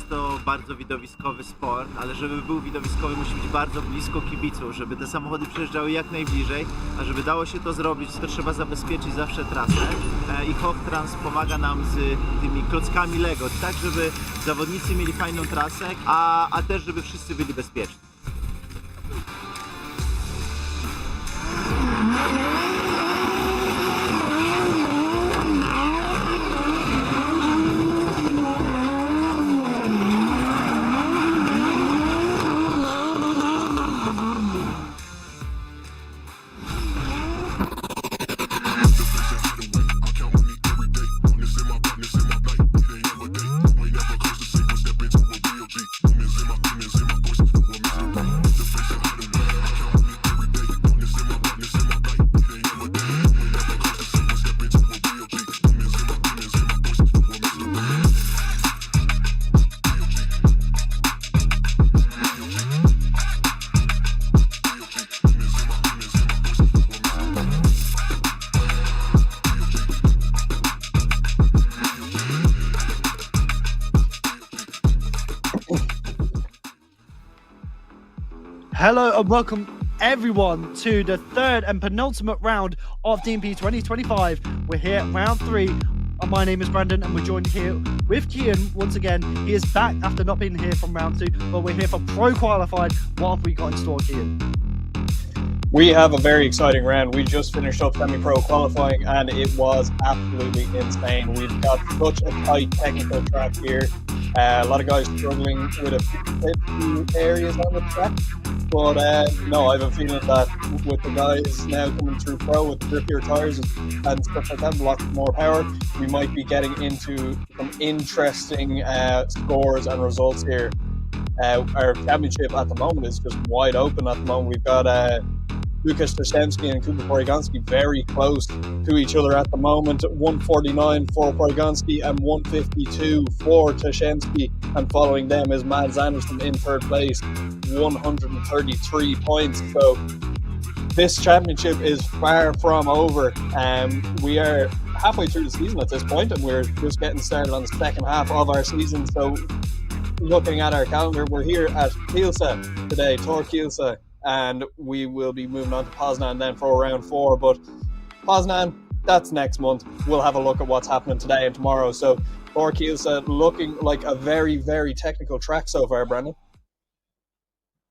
jest to bardzo widowiskowy sport, ale żeby był widowiskowy, musi być bardzo blisko kibiców, żeby te samochody przejeżdżały jak najbliżej, a żeby dało się to zrobić, to trzeba zabezpieczyć zawsze trasę i Trans pomaga nam z tymi klockami Lego, tak żeby zawodnicy mieli fajną trasę, a też żeby wszyscy byli bezpieczni. Hello and welcome everyone to the third and penultimate round of DMP 2025. We're here at round 3. My name is Brandon and we're joined here with Kian once again. He is back after not being here from round 2, but we're here for Pro Qualified. What have we got in store, Kian? We have a very exciting round. We just finished up semi-pro qualifying and it was absolutely insane. We've got such a tight technical track here. A lot of guys struggling with a few areas on the track. But no, I have a feeling that with the guys now coming through pro with grippier tyres and stuff like that, lots more power, we might be getting into some interesting scores and results here. Our championship at the moment is just wide open at the moment. We've got Łukasz Taszewski and Kuba Porygonski very close to each other at the moment. 149 for Porygonski and 152 for Taszewski, and following them is Mads Andersen in third place, 133 points. So this championship is far from over. We are halfway through the season at this point and we're just getting started on the second half of our season. So looking at our calendar, we're here at Kielce today, Tor Kielce, and we will be moving on to Poznan then for round 4. But Poznan, that's next month. We'll have a look at what's happening today and tomorrow. So Tor Kielce looking like a very, very technical track so far, Brandon.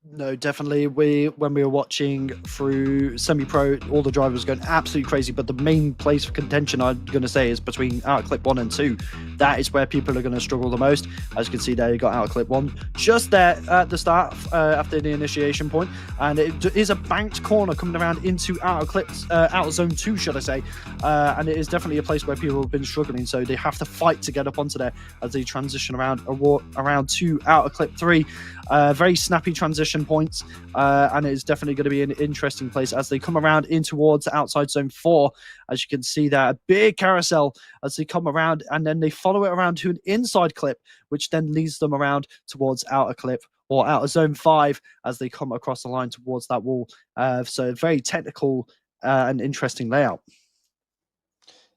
No, definitely. When we were watching through semi-pro, all the drivers were going absolutely crazy. But the main place for contention, I'm going to say, is between out of clip 1 and 2. That is where people are going to struggle the most. As you can see there, you got out of clip 1 just there at the start after the initiation point, and it is a banked corner coming around into out of zone 2, should I say? And it is definitely a place where people have been struggling, so they have to fight to get up onto there as they transition around to out of clip 3. Very snappy transition points, and it is definitely going to be an interesting place as they come around in towards outside zone 4. As you can see there, a big carousel as they come around, and then they follow it around to an inside clip, which then leads them around towards outer clip or outer zone 5 as they come across the line towards that wall. So very technical and interesting layout.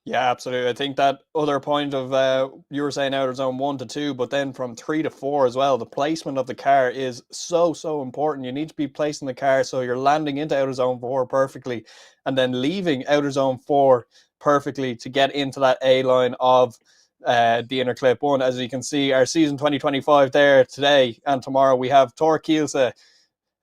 Yeah, absolutely. I think that other point of you were saying out of zone 1 to 2, but then from 3 to 4 as well, the placement of the car is so important. You need to be placing the car so you're landing into outer zone 4 perfectly and then leaving outer zone 4 perfectly to get into that A line of the inner clip 1. As you can see, our season 2025 there today and tomorrow we have Tor Kielce,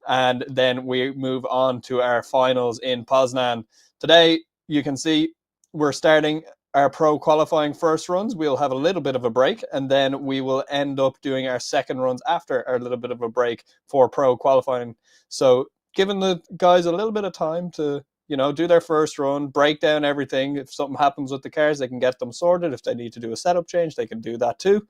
and then we move on to our finals in Poznan. Today, you can see we're starting our pro qualifying first runs. We'll have a little bit of a break, and then we will end up doing our second runs after our little bit of a break for pro qualifying. So giving the guys a little bit of time to, do their first run, break down everything. If something happens with the cars, they can get them sorted. If they need to do a setup change, they can do that too.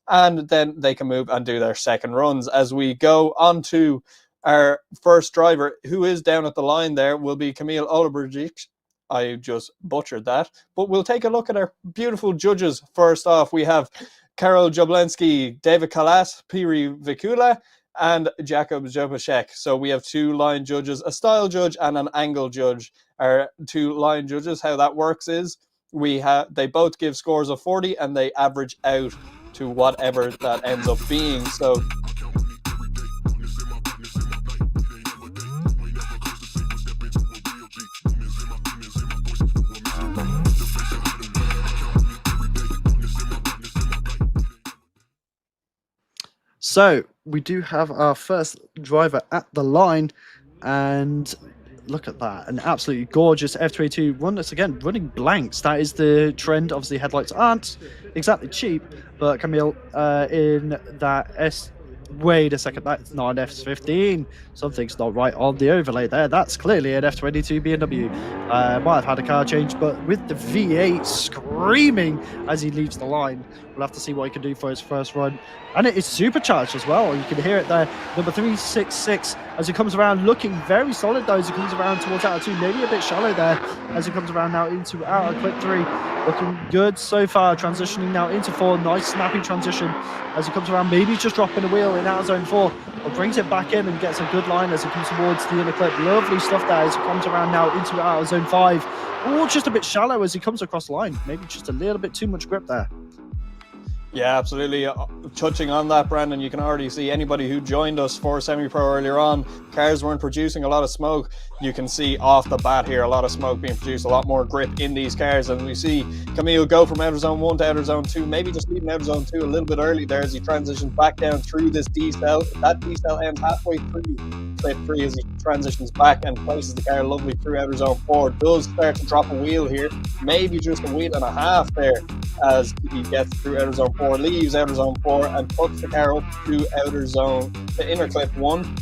And then they can move and do their second runs. As we go on to our first driver, who is down at the line there, will be Kamil Olabridzik. I just butchered that. But we'll take a look at our beautiful judges. First off, we have Karol Jablenski, David Kalas, Piri Vikula, and Jakub Jopaszek. So we have 2 line judges, a style judge and an angle judge. Our 2 line judges, how that works is they both give scores of 40 and they average out to whatever that ends up being. So So we do have our first driver at the line, and look at that, an absolutely gorgeous F22 one that's again running blanks. That is the trend. Obviously headlights aren't exactly cheap, but Camille in that wait a second, that's not an F15. Something's not right on the overlay there. That's clearly an F22 BMW. Might have had a car change, but with the V8 screaming as he leaves the line, we'll have to see what he can do for his first run. And it is supercharged as well. You can hear it there. Number 366 as he comes around, looking very solid though as he comes around towards outer 2, maybe a bit shallow there as he comes around now into outer clip 3. Looking good so far, transitioning now into 4. Nice snappy transition as he comes around, maybe just dropping a wheel in outer zone 4, or brings it back in and gets a good line as he comes towards the inner clip. Lovely stuff there as he comes around now into outer zone 5. Or just a bit shallow as he comes across the line. Maybe just a little bit too much grip there. yeah, absolutely. Touching on that, Brandon, you can already see anybody who joined us for semi-pro earlier on, cars weren't producing a lot of smoke. You can see off the bat here a lot of smoke being produced, a lot more grip in these cars, and we see Camille go from outer zone 1 to outer zone 2, maybe just leaving outer zone 2 a little bit early there as he transitions back down through this D-cell. That D-cell ends halfway through clip 3 as he transitions back and places the car lovely through outer zone 4. Does start to drop a wheel here, maybe just a wheel and a half there as he gets through outer zone 4, leaves outer zone 4 and puts the car up to outer zone, the inner clip 1.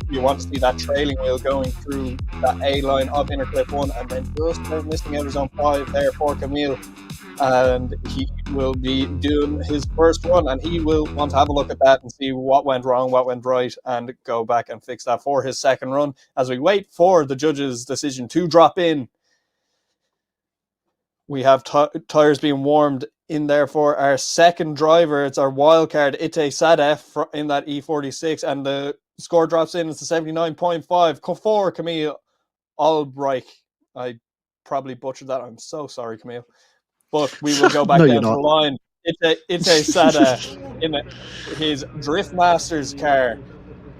You want to see that trailing wheel going through that A line of inner clip 1, and then just missing outer zone 5 there for Camille, and he will be doing his first run, and he will want to have a look at that and see what went wrong, what went right, and go back and fix that for his second run as we wait for the judge's decision to drop in. We have tires being warmed in there for our second driver. It's our wild card, Ite Sadef, in that E46, and the score drops in. It's a 79.5 for Camille Albright. I probably butchered that. I'm so sorry, Camille. But we will go back No, down you're to the not. line. Ite Sadef in his Drift Masters car.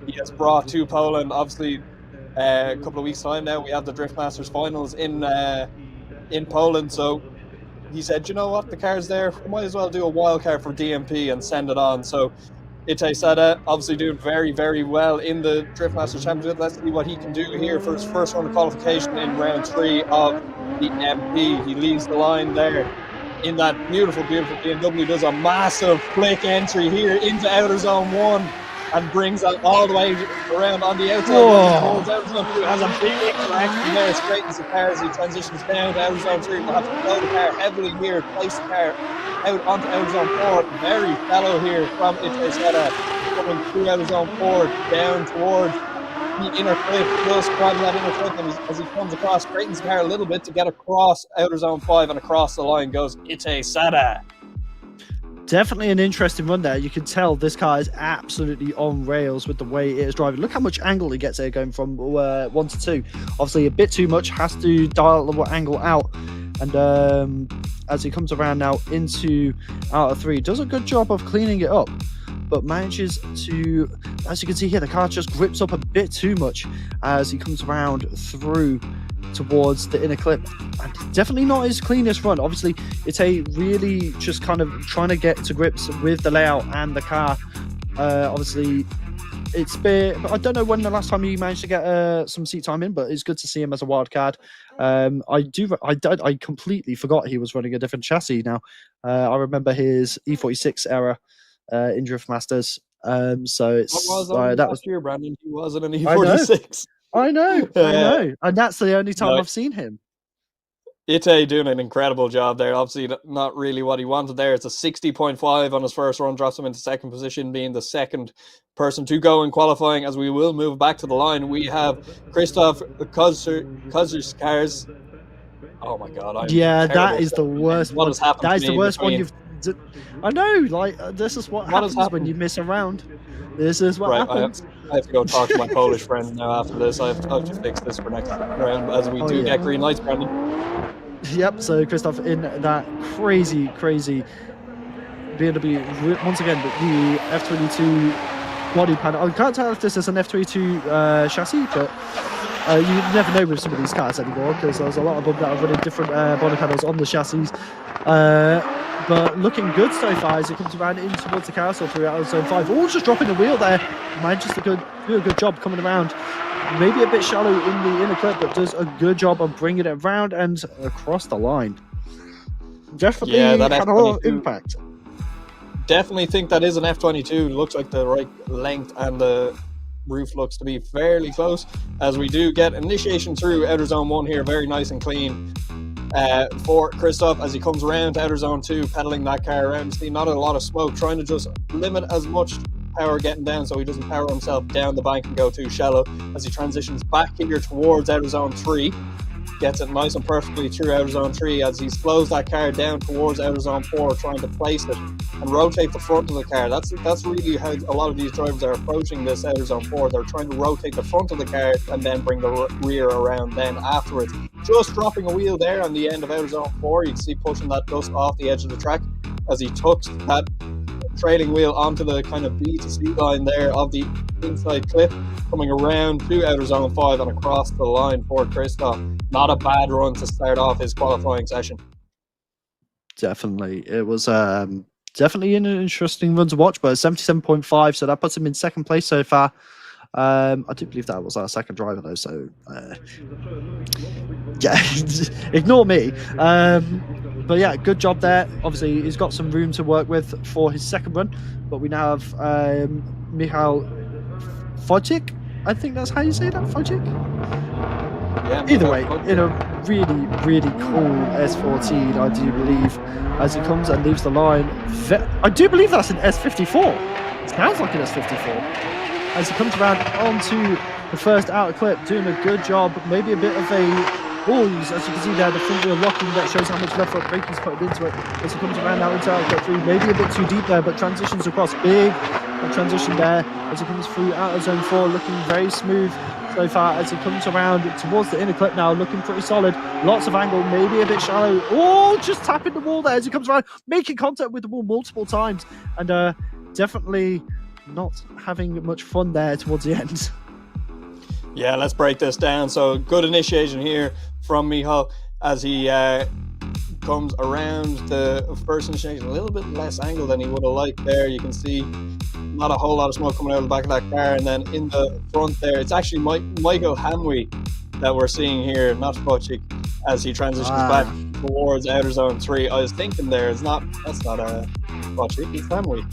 He has brought to Poland, obviously, a couple of weeks' time now. We have the Drift Masters finals in Poland, so he said, you know what, the car's there, we might as well do a wild card for DMP and send it on. So Ite Sada obviously doing very, very well in the Drift Masters Championship. Let's see what he can do here for his first round of qualification in round 3 of the MP. He leaves the line there in that beautiful, beautiful BMW, does a massive flick entry here into outer zone 1 and brings that all the way around on the outside towards outer zone 2. Has a big correction there, straightens the car as he transitions down to outer zone 3. We'll have to blow the car heavily here, place the car out onto outer zone 4. Very fellow here from Ite Sada, coming through outer zone 4 down towards the inner clip, just grabbing that inner clip, and as he comes across, straightens the car a little bit to get across outer zone 5, and across the line goes Ite Sada. Definitely an interesting run there. You can tell this car is absolutely on rails with the way it is driving. Look how much angle he gets there going from 1 to 2. Obviously a bit too much, has to dial the angle out. And as he comes around now into outer 3, does a good job of cleaning it up, but manages to, as you can see here, the car just grips up a bit too much as he comes around through towards the inner clip. And definitely not his cleanest run. Obviously it's a really just kind of trying to get to grips with the layout and the car. Obviously it's been, I don't know when the last time he managed to get some seat time in, but it's good to see him as a wild card. I completely forgot he was running a different chassis now. I remember his E46 era in Drift Masters. So it's that was year, Brandon. He wasn't an E46. I know, and that's the only time I've seen him. Ite doing an incredible job there. Obviously not really what he wanted there. It's a 60.5 on his first run, drops him into second position, being the second person to go in qualifying. As we will move back to the line, we have Christoph Kozer's cars. Oh my god! That is the worst. What has happened? That is the worst one you've. I know, like this is what happens when you miss around. This is what happens. I have to go talk to my Polish friend now after this. I have to fix this for next round as we get green lights, Brandon. Yep, so Christoph in that crazy BMW, once again, the F22 body panel. I can't tell if this is an F22 chassis, but you never know with some of these cars anymore, because there's a lot of them that are running different body panels on the chassis. But looking good so far as it comes around in towards the castle through out of zone 5. Oh, just dropping the wheel there. Manchester do a good job coming around. Maybe a bit shallow in the inner clip, but does a good job of bringing it around and across the line. Definitely had a lot of impact. Definitely think that is an F22. Looks like the right length, and the roof looks to be fairly close, as we do get initiation through outer zone 1 here, very nice and clean for Christoph as he comes around to outer zone 2, pedaling that car around. See, not a lot of smoke, trying to just limit as much power getting down so he doesn't power himself down the bank and go too shallow, as he transitions back here towards outer zone 3. Gets it nice and perfectly through outer zone 3 as he slows that car down towards outer zone 4, trying to place it and rotate the front of the car. That's really how a lot of these drivers are approaching this outer zone 4. They're trying to rotate the front of the car and then bring the rear around then afterwards. Just dropping a wheel there on the end of outer zone 4. You can see pushing that dust off the edge of the track as he tucks that trailing wheel onto the kind of B to C line there of the inside clip, coming around to outer zone 5 and across the line for Christoph. Not a bad run to start off his qualifying session. Definitely. It was definitely an interesting run to watch, but 77.5, so that puts him in second place so far. I do believe that was our second driver though, so yeah, ignore me. But yeah, good job there. Obviously, he's got some room to work with for his second run, but we now have Michal Fojcik. I think that's how you say that, Fojcik? Yeah, either way, in a really, really cool S14, I do believe, as he comes and leaves the line. I do believe that's an S54. It sounds like an S54. As he comes around onto the first outer clip, doing a good job. Maybe a bit of a balls, as you can see there, the front wheel locking, that shows how much left foot brake he's putting into it. As he comes around now into outer clip 3, maybe a bit too deep there, but transitions across. Big transition there as he comes through out of zone 4, looking very smooth so far as he comes around towards the inner clip now, looking pretty solid. Lots of angle, maybe a bit shallow. Oh, just tapping the wall there as he comes around, making contact with the wall multiple times, and definitely not having much fun there towards the end. Yeah, let's break this down. So good initiation here from Michal as he comes around the first initiation. A little bit less angle than he would have liked there. You can see not a whole lot of smoke coming out of the back of that car. And then in the front there, it's actually Michael Hamwi that we're seeing here, not Fojcik, as he transitions back towards outer zone 3. I was thinking there, that's not a Fojcik, it's Hamwi.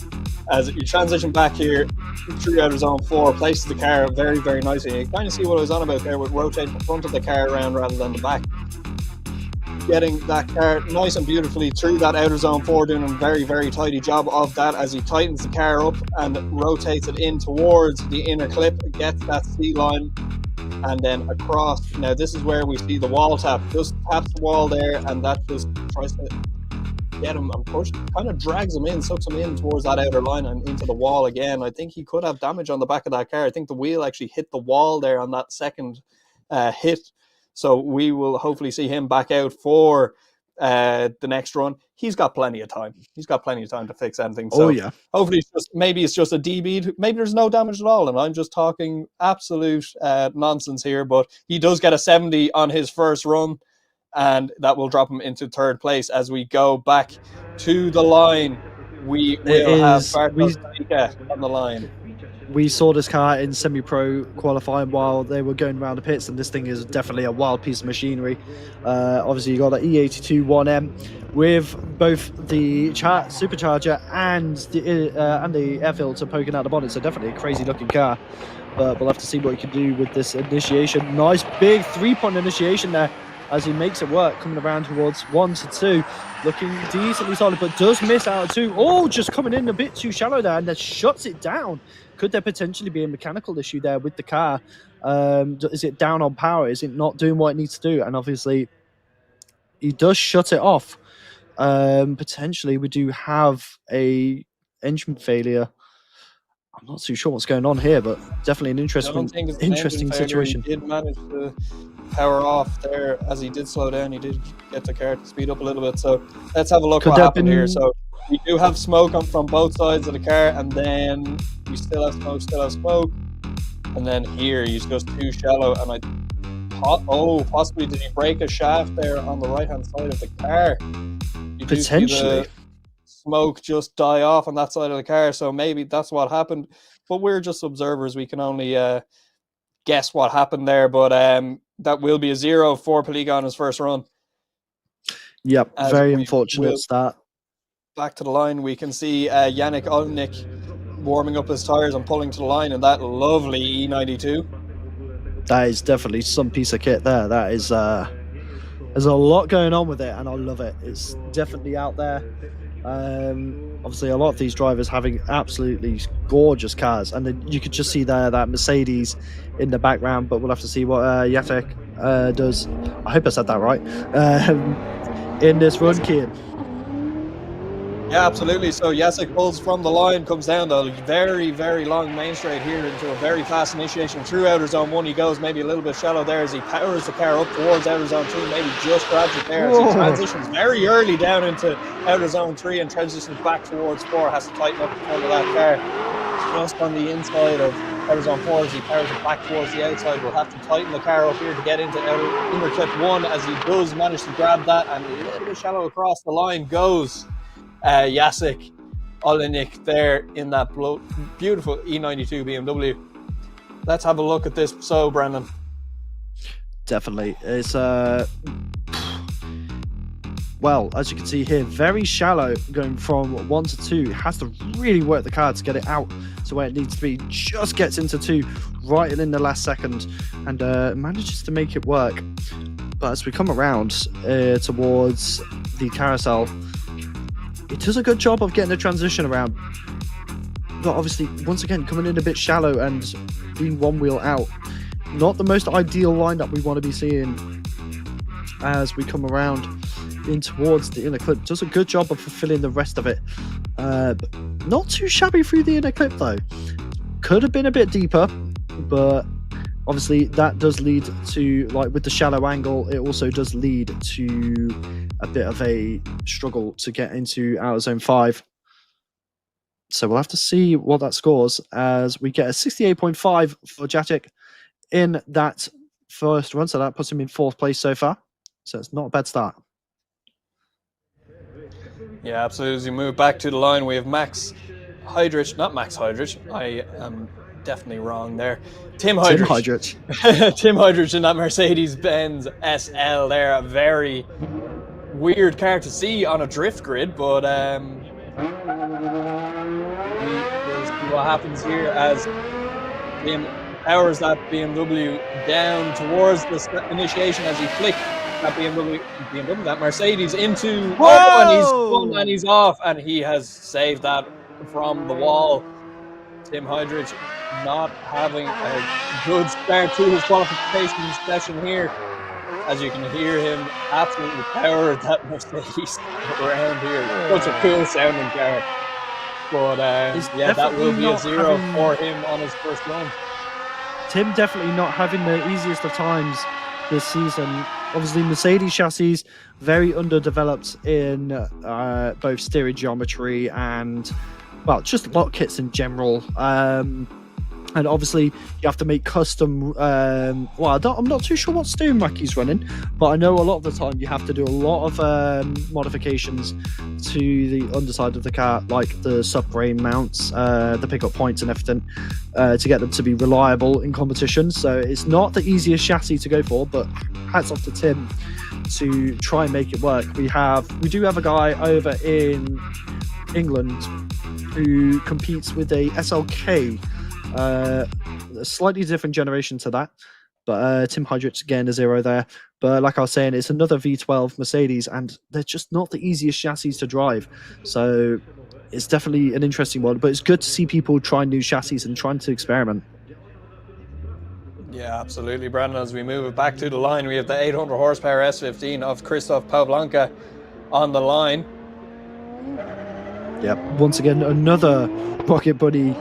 As you transition back here through outer zone 4, places the car very, very nicely. You kind of see what I was on about there with rotating the front of the car around rather than the back. Getting that car nice and beautifully through that outer zone 4, doing a very, very tidy job of that as he tightens the car up and rotates it in towards the inner clip, gets that C line and then across. Now this is where we see the wall tap. Just taps the wall there, and that just tries to get him and push, kind of drags him in, sucks him in towards that outer line and into the wall again. I think he could have damage on the back of that car. I think the wheel actually hit the wall there on that second hit. So we will hopefully see him back out for the next run. He's got plenty of time. He's got plenty of time to fix anything. So yeah. Hopefully maybe it's just a DB. Maybe there's no damage at all, and I'm just talking absolute nonsense here. But he does get a 70 on his first run, and that will drop him into third place. As we go back to the line, we will have Bartosz on the line. We saw this car in semi-pro qualifying while they were going around the pits, and this thing is definitely a wild piece of machinery. Obviously, you got an E82 1M with both the supercharger and the air filter poking out the bonnet, so definitely a crazy-looking car. But we'll have to see what he can do with this initiation. Nice big three-point initiation there as he makes it work, coming around towards 1 to 2, looking decently solid, but does miss out of 2. Oh, just coming in a bit too shallow there, and then shuts it down. Could there potentially be a mechanical issue there with the car? Is it down on power? Is it not doing what it needs to do? And obviously, he does shut it off. Potentially, we do have a engine failure. I'm not too sure what's going on here, but definitely an interesting situation. He did manage to power off there as he did slow down. He did get the car to speed up a little bit. So let's have a look what happened here. So We do have smoke from both sides of the car, and then we still have smoke, and then here he's just too shallow, and I thought, oh, possibly did he break a shaft there on the right-hand side of the car? You do see Potentially. the smoke just die off on that side of the car, so maybe that's what happened, but we're just observers. We can only guess what happened there, but that will be a 0 for Polygon in his first run. Yep, As very we unfortunate will- start. Back to the line, we can see Yannick Olnik warming up his tires and pulling to the line in that lovely E92. That is definitely some piece of kit there. That is there's a lot going on with it, and I love it. It's definitely out there. Obviously, a lot of these drivers having absolutely gorgeous cars, and then you could just see there that Mercedes in the background. But we'll have to see what Jacek does. I hope I said that right. In this run, Kian. Yeah, absolutely. So Jacek pulls from the line, comes down the very, very long main straight here into a very fast initiation through outer zone 1. He goes maybe a little bit shallow there as he powers the car up towards outer zone 2, maybe just grabs it there as he transitions very early down into outer zone 3 and transitions back towards 4, has to tighten up the front of that car. Just on the inside of outer zone 4 as he powers it back towards the outside. We'll have to tighten the car up here to get into inner clip 1 as he does manage to grab that, and a little bit shallow across the line goes Jacek Olnik there in that beautiful E92 BMW. Let's have a look at this. So, Brendan. Definitely. It's well, as you can see here, very shallow going from 1 to 2. Has to really work the car to get it out to where it needs to be. Just gets into 2 right in the last second and manages to make it work. But as we come around towards the carousel, it does a good job of getting the transition around. But obviously, once again, coming in a bit shallow and being one wheel out. Not the most ideal lineup we want to be seeing as we come around in towards the inner clip. Does a good job of fulfilling the rest of it. Not too shabby through the inner clip though. Could have been a bit deeper, but obviously that does lead to, like with the shallow angle, it also does lead to a bit of a struggle to get into outer zone 5. So we'll have to see what that scores as we get a 68.5 for Jacek in that first run. So that puts him in 4th place so far. So it's not a bad start. Yeah, absolutely. As we move back to the line, we have Max Heidrich, not Max Heidrich. I am definitely wrong there. Tim Heidrich. Tim Heidrich in that Mercedes-Benz SL there. A very weird car to see on a drift grid, but we'll see what happens here as Tim powers that BMW down towards the initiation as he flicks that BMW, that Mercedes into and he's off, and he has saved that from the wall. Tim Heidrich not having a good start to his qualification session here, as you can hear him absolutely power that Mercedes around here. Such a cool sounding car. But yeah, that will be a 0 for him on his first run. Tim definitely not having the easiest of times this season. Obviously, Mercedes chassis very underdeveloped in both steering geometry and, well, just lock kits in general. And obviously, you have to make custom. Well, I'm not too sure what steering rack he's running, but I know a lot of the time you have to do a lot of modifications to the underside of the car, like the subframe mounts, the pickup points, and everything, to get them to be reliable in competition. So it's not the easiest chassis to go for, but hats off to Tim to try and make it work. We do have a guy over in England who competes with a SLK. A slightly different generation to that, but Tim Heidrich again a 0 there. But like I was saying, it's another V12 Mercedes, and they're just not the easiest chassis to drive. So it's definitely an interesting one. But it's good to see people trying new chassis and trying to experiment. Yeah, absolutely, Brandon. As we move it back to the line, we have the 800 horsepower S15 of Krzysztof Pawlanka on the line. Yep, once again another Rocket Bunny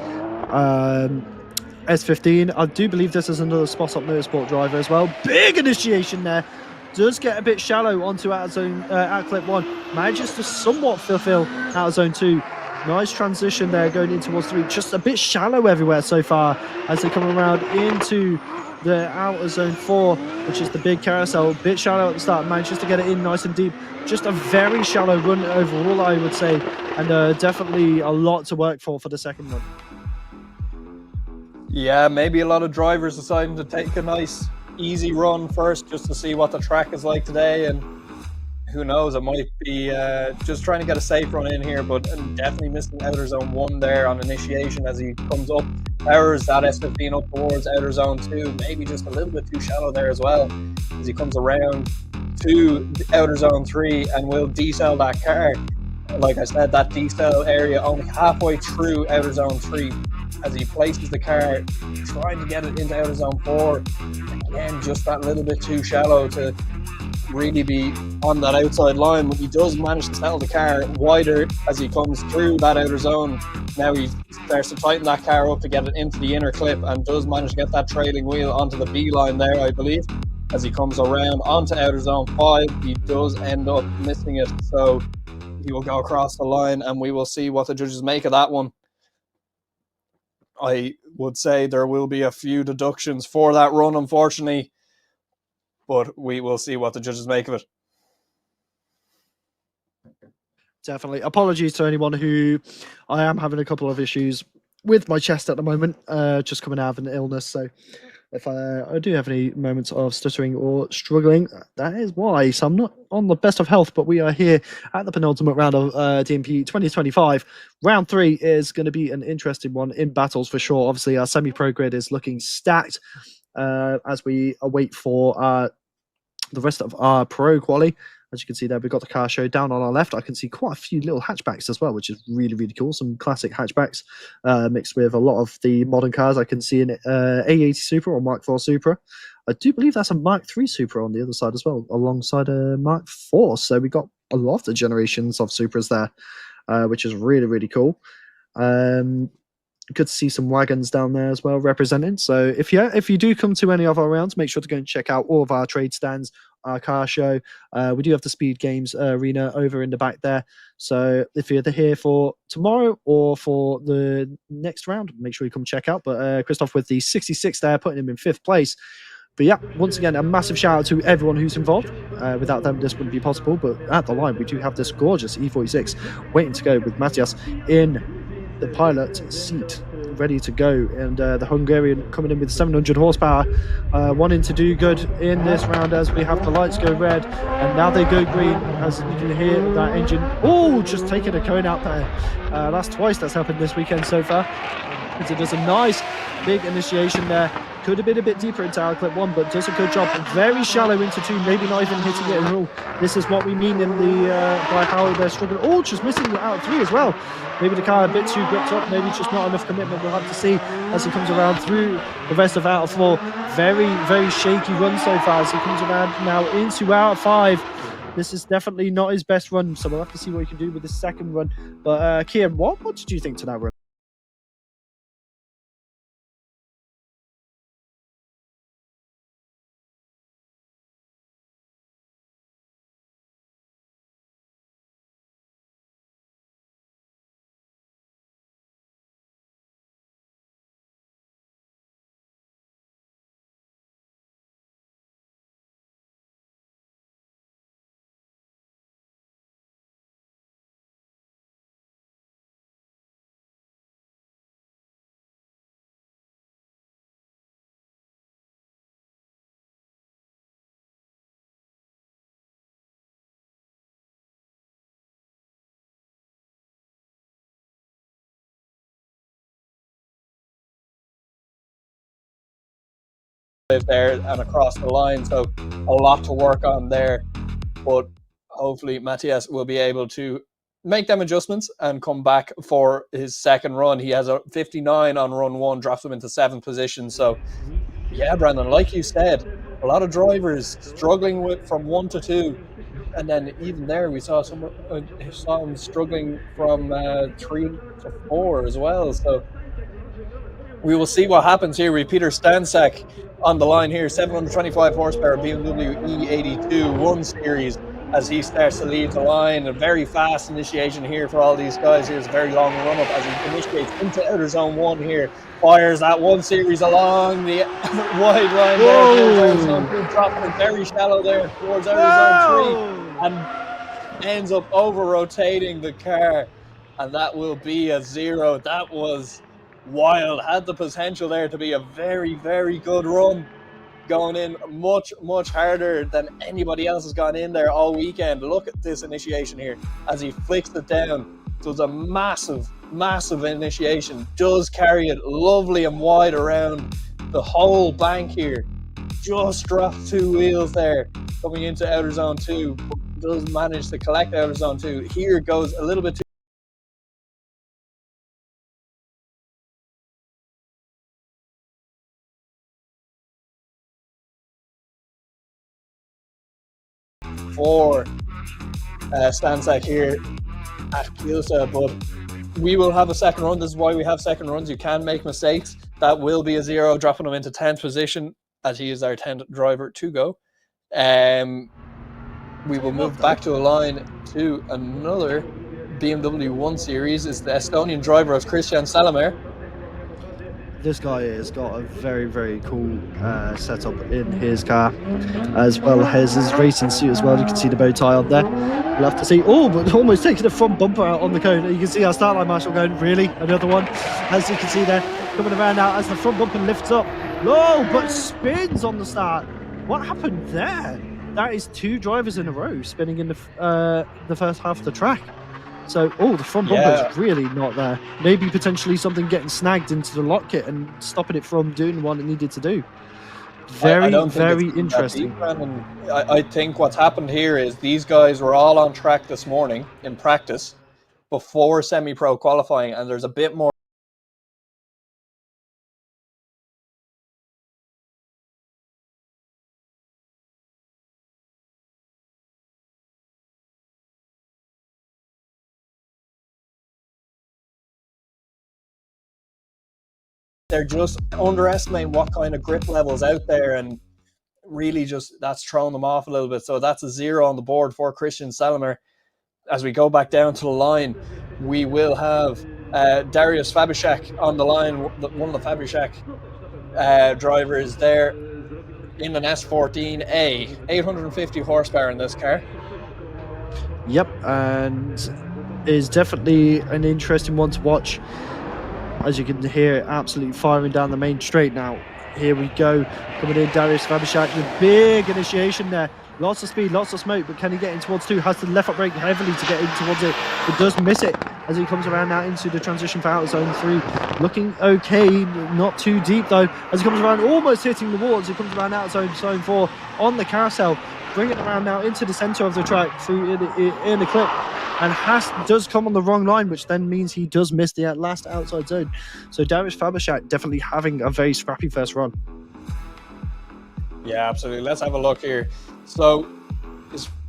S15. I do believe this is another Spot Up Motorsport driver as well. Big initiation there does get a bit shallow onto out clip 1, manages to somewhat fulfill out of zone 2. Nice transition there going in towards 3, just a bit shallow everywhere so far as they come around into the outer zone 4, which is the big carousel. A bit shallow at the start, manages to get it in nice and deep. Just a very shallow run overall, I would say, and definitely a lot to work for the second run. Yeah, maybe a lot of drivers deciding to take a nice easy run first just to see what the track is like today, and who knows, it might be just trying to get a safe run in here, but definitely missing outer zone 1 there on initiation as he comes up, powers that S15 up towards outer zone 2, maybe just a little bit too shallow there as well as he comes around to outer zone 3 and will decel that car. Like I said, that decel area only halfway through outer zone 3 as he places the car, trying to get it into outer zone 4. Again, just that little bit too shallow to really be on that outside line, but he does manage to settle the car wider as he comes through that outer zone. Now he starts to tighten that car up to get it into the inner clip and does manage to get that trailing wheel onto the B line there, I believe. As he comes around onto outer zone 5, he does end up missing it, so he will go across the line and we will see what the judges make of that one. I would say there will be a few deductions for that run, unfortunately, but we will see what the judges make of it. Definitely. Apologies to anyone who I am having a couple of issues with my chest at the moment, just coming out of an illness. So if I do have any moments of stuttering or struggling, that is why. So I'm not on the best of health, but we are here at the penultimate round of DMP 2025. Round 3 is going to be an interesting one in battles for sure. Obviously, our semi-pro grid is looking stacked as we await for the rest of our pro quali. As you can see there, we've got the car show down on our left. I can see quite a few little hatchbacks as well, which is really, really cool. Some classic hatchbacks mixed with a lot of the modern cars. I can see an A80 Supra or Mark IV Supra. I do believe that's a Mark III Supra on the other side as well, alongside a Mark IV. So we got a lot of the generations of Supras there, which is really, really cool. Good to see some wagons down there as well represented. So if you do come to any of our rounds, make sure to go and check out all of our trade stands, our car show. We do have the Speed Games arena over in the back there. So if you're here for tomorrow or for the next round, make sure you come check out. But Christoph with the 66 there, putting him in 5th place. But yeah, once again, a massive shout out to everyone who's involved. Without them, this wouldn't be possible. But at the line, we do have this gorgeous E46 waiting to go with Matthias in the pilot seat, ready to go, and the Hungarian coming in with 700 horsepower, wanting to do good in this round as we have the lights go red and now they go green. As you can hear that engine, just taking a cone out there. That's twice that's happened this weekend so far. As it does a nice big initiation there. Could have been a bit deeper into our clip 1, but does a good job. Very shallow into 2, maybe not even hitting it in all. This is what we mean in the by how they're struggling. Just missing it out of 3 as well. Maybe the car a bit too gripped up, maybe just not enough commitment. We'll have to see as he comes around through the rest of out of 4. Very, very shaky run so far as he comes around now into out of 5. This is definitely not his best run, so we'll have to see what he can do with his second run. But Kian, what did you think to that run? There and across the line, so a lot to work on there, but hopefully Matthias will be able to make them adjustments and come back for his second run. He has a 59 on run 1, drops him into 7th position. So yeah, Brandon, like you said, a lot of drivers struggling with from 1 to 2, and then even there we saw him struggling from 3 to 4 as well. So we will see what happens here with Peter Stanczak on the line here. 725 horsepower BMW E82 1 Series as he starts to leave the line. A very fast initiation here for all these guys. Here's a very long run up as he initiates into outer zone 1 here. Fires that 1 Series along the wide line there towards outer zone 2, dropping it very shallow there towards outer zone 3, and ends up over rotating the car, and that will be a 0. That was wild. Had the potential there to be a very, very good run, going in much, much harder than anybody else has gone in there all weekend. Look at this initiation here as he flicks it down. Does a massive, massive initiation. Does carry it lovely and wide around the whole bank here. Just dropped 2 wheels there coming into outer zone 2. Does manage to collect outer zone 2. Here goes a little bit too for Stanczak here at Kielce, but we will have a second run. This is why we have second runs. You can make mistakes. That will be a 0, dropping him into 10th position as he is our 10th driver to go. We will move back to a line to another BMW 1 Series. It's the Estonian driver of Christian Salamer. This guy has got a very, very cool setup in his car, as well as his racing suit as well. You can see the bow tie on there. We'll have to see. Oh, but almost taking the front bumper out on the cone. You can see our start line marshal going, really? Another one. As you can see there, coming around now as the front bumper lifts up. No, but spins on the start. What happened there? That is 2 drivers in a row spinning in the first half of the track. So, the front bumper is really not there. Maybe potentially something getting snagged into the lock kit and stopping it from doing what it needed to do. Very interesting. I think what's happened here is these guys were all on track this morning in practice before semi-pro qualifying, and there's a bit more they're just underestimating what kind of grip levels out there, and really just that's thrown them off a little bit. So that's a 0 on the board for Christian Salamer. As we go back down to the line, we will have Darius Fabiszak on the line, one of the Fabiszak drivers there in an S14A, 850 horsepower in this car. Yep, and is definitely an interesting one to watch. As you can hear, absolutely firing down the main straight now. Here we go, coming in, Darius Fabiszak with big initiation there. Lots of speed, lots of smoke, but can he get in towards 2? Has to left foot brake heavily to get in towards it, but does miss it as he comes around now into the transition for outer zone 3. Looking okay, not too deep though, as he comes around, almost hitting the wall as he comes around outer zone 4 on the carousel. Bring it around now into the center of the track through in the clip, and does come on the wrong line, which then means he does miss the last outside zone. So Darius Fabiszak definitely having a very scrappy first run. Yeah, absolutely. Let's have a look here. So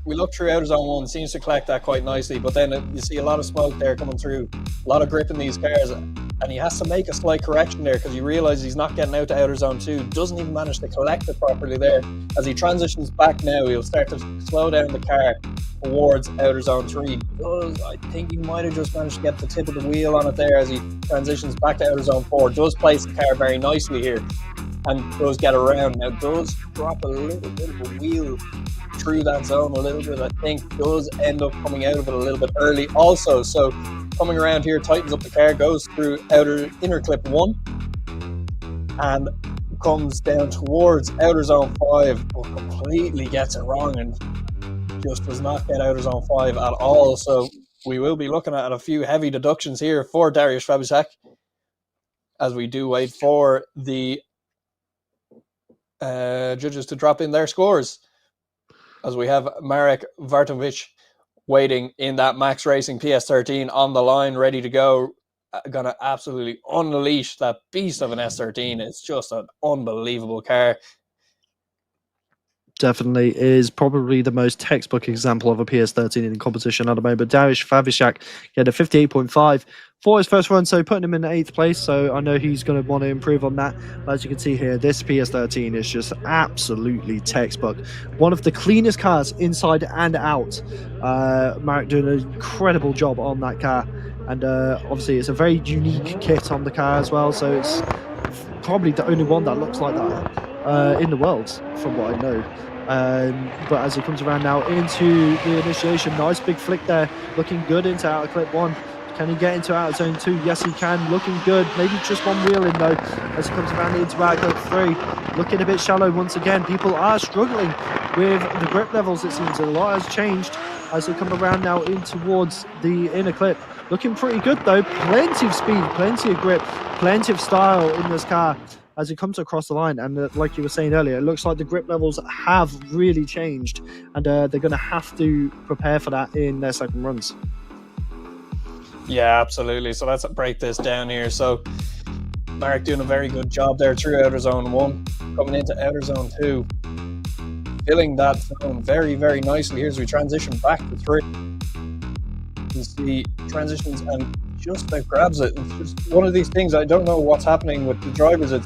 we look through outer zone 1, seems to collect that quite nicely, but then you see a lot of smoke there coming through, a lot of grip in these cars, and he has to make a slight correction there because he realizes he's not getting out to outer zone 2, doesn't even manage to collect it properly there. As he transitions back now, he'll start to slow down the car towards outer zone 3. I think he might have just managed to get the tip of the wheel on it there as he transitions back to outer zone 4. Does place the car very nicely here and does get around. Now does drop a little bit of a wheel through that zone a little bit, I think. Does end up coming out of it a little bit early also. So coming around here, tightens up the car, goes through inner clip 1 and comes down towards outer zone 5, but completely gets it wrong and just does not get outer zone 5 at all. So we will be looking at a few heavy deductions here for Darius Fabiszak as we do wait for the judges to drop in their scores, as we have Marek Vartovic waiting in that Max Racing PS13 on the line, ready to go. Gonna absolutely unleash that beast of an S13. It's just an unbelievable car. Definitely is probably the most textbook example of a PS13 in competition at the moment. Dariusz Favishak get a 58.5 for his first run, so putting him in 8th place. So I know he's going to want to improve on that. But as you can see here, this PS13 is just absolutely textbook. One of the cleanest cars inside and out. Marek doing an incredible job on that car. And obviously it's a very unique kit on the car as well. So it's probably the only one that looks like that in the world, from what I know. But as he comes around now into the initiation, nice big flick there, looking good into outer clip 1. Can he get into outer zone 2? Yes, he can. Looking good. Maybe just one wheel in though, as he comes around into outer clip 3. Looking a bit shallow once again. People are struggling with the grip levels, it seems. A lot has changed as they come around now in towards the inner clip. Looking pretty good though. Plenty of speed, plenty of grip, plenty of style in this car as it comes across the line. And like you were saying earlier, it looks like the grip levels have really changed, and they're going to have to prepare for that in their second runs. Yeah, absolutely. So let's break this down here. So Marek doing a very good job there through outer zone 1, coming into outer zone 2, filling that zone very, very nicely here as we transition back to 3. You see transitions and just about grabs it. It's just one of these things. I don't know what's happening with the drivers. It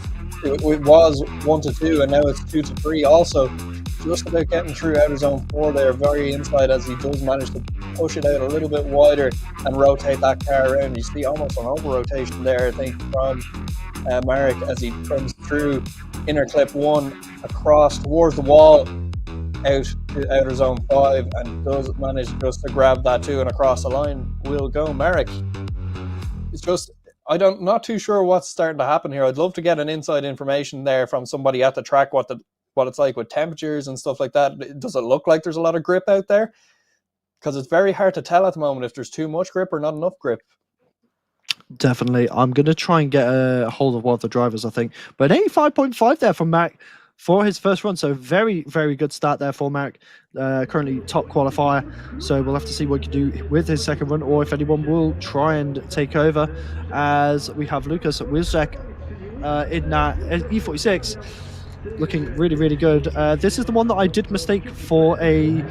was 1 to 2 and now it's 2 to 3 also. Just about getting through outer zone 4 there, very inside, as he does manage to push it out a little bit wider and rotate that car around. You see almost an over rotation there, I think, from Marek as he comes through inner clip 1 across towards the wall out to outer zone 5 and does manage just to grab that too, and across the line will go Marek. It's just, not too sure what's starting to happen here. I'd love to get an inside information there from somebody at the track, what it's like with temperatures and stuff like that. Does it look like there's a lot of grip out there? Because it's very hard to tell at the moment if there's too much grip or not enough grip. Definitely. I'm going to try and get a hold of one of the drivers, I think. But 85.5 there from Marek for his first run. So very, very good start there for Marek. Currently top qualifier. So we'll have to see what he can do with his second run, or if anyone will try and take over, as we have Lucas Wilczek in that E46. Looking really, really good. This is the one that I did mistake for a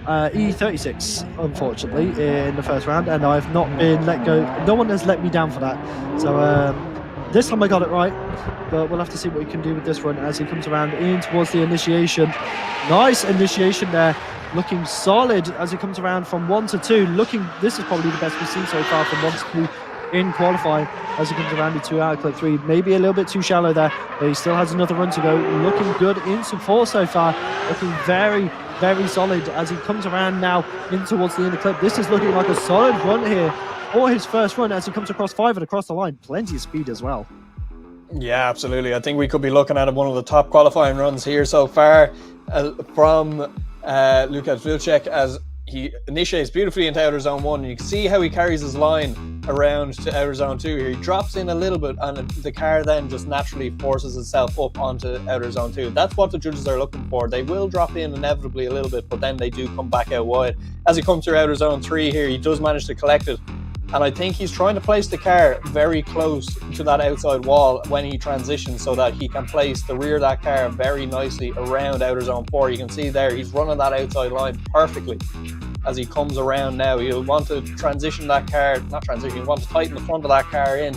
E36, unfortunately, in the first round, and I've not been let go. No one has let me down for that. So this time I got it right, but we'll have to see what he can do with this run as he comes around in towards the initiation. Nice initiation there. Looking solid as he comes around from 1 to 2. This is probably the best we've seen so far from 1 to 2 in qualifying as he comes around into outer clip 3. Maybe a little bit too shallow there, but he still has another run to go. Looking good into 4 so far. Looking very, very solid as he comes around now in towards the inner clip. This is looking like a solid run here for his first run as he comes across 5 and across the line. Plenty of speed as well. Yeah, absolutely. I think we could be looking at one of the top qualifying runs here so far from Lucas Wilczek, as he initiates beautifully into outer zone 1. You can see how he carries his line around to outer zone 2 here. He drops in a little bit and the car then just naturally forces itself up onto outer zone 2. That's what the judges are looking for. They will drop in inevitably a little bit, but then they do come back out wide. As he comes through outer zone 3 here, he does manage to collect it. And I think he's trying to place the car very close to that outside wall when he transitions, so that he can place the rear of that car very nicely around outer zone 4. You can see there, he's running that outside line perfectly. As he comes around now, he'll want to transition that car, he'll want to tighten the front of that car in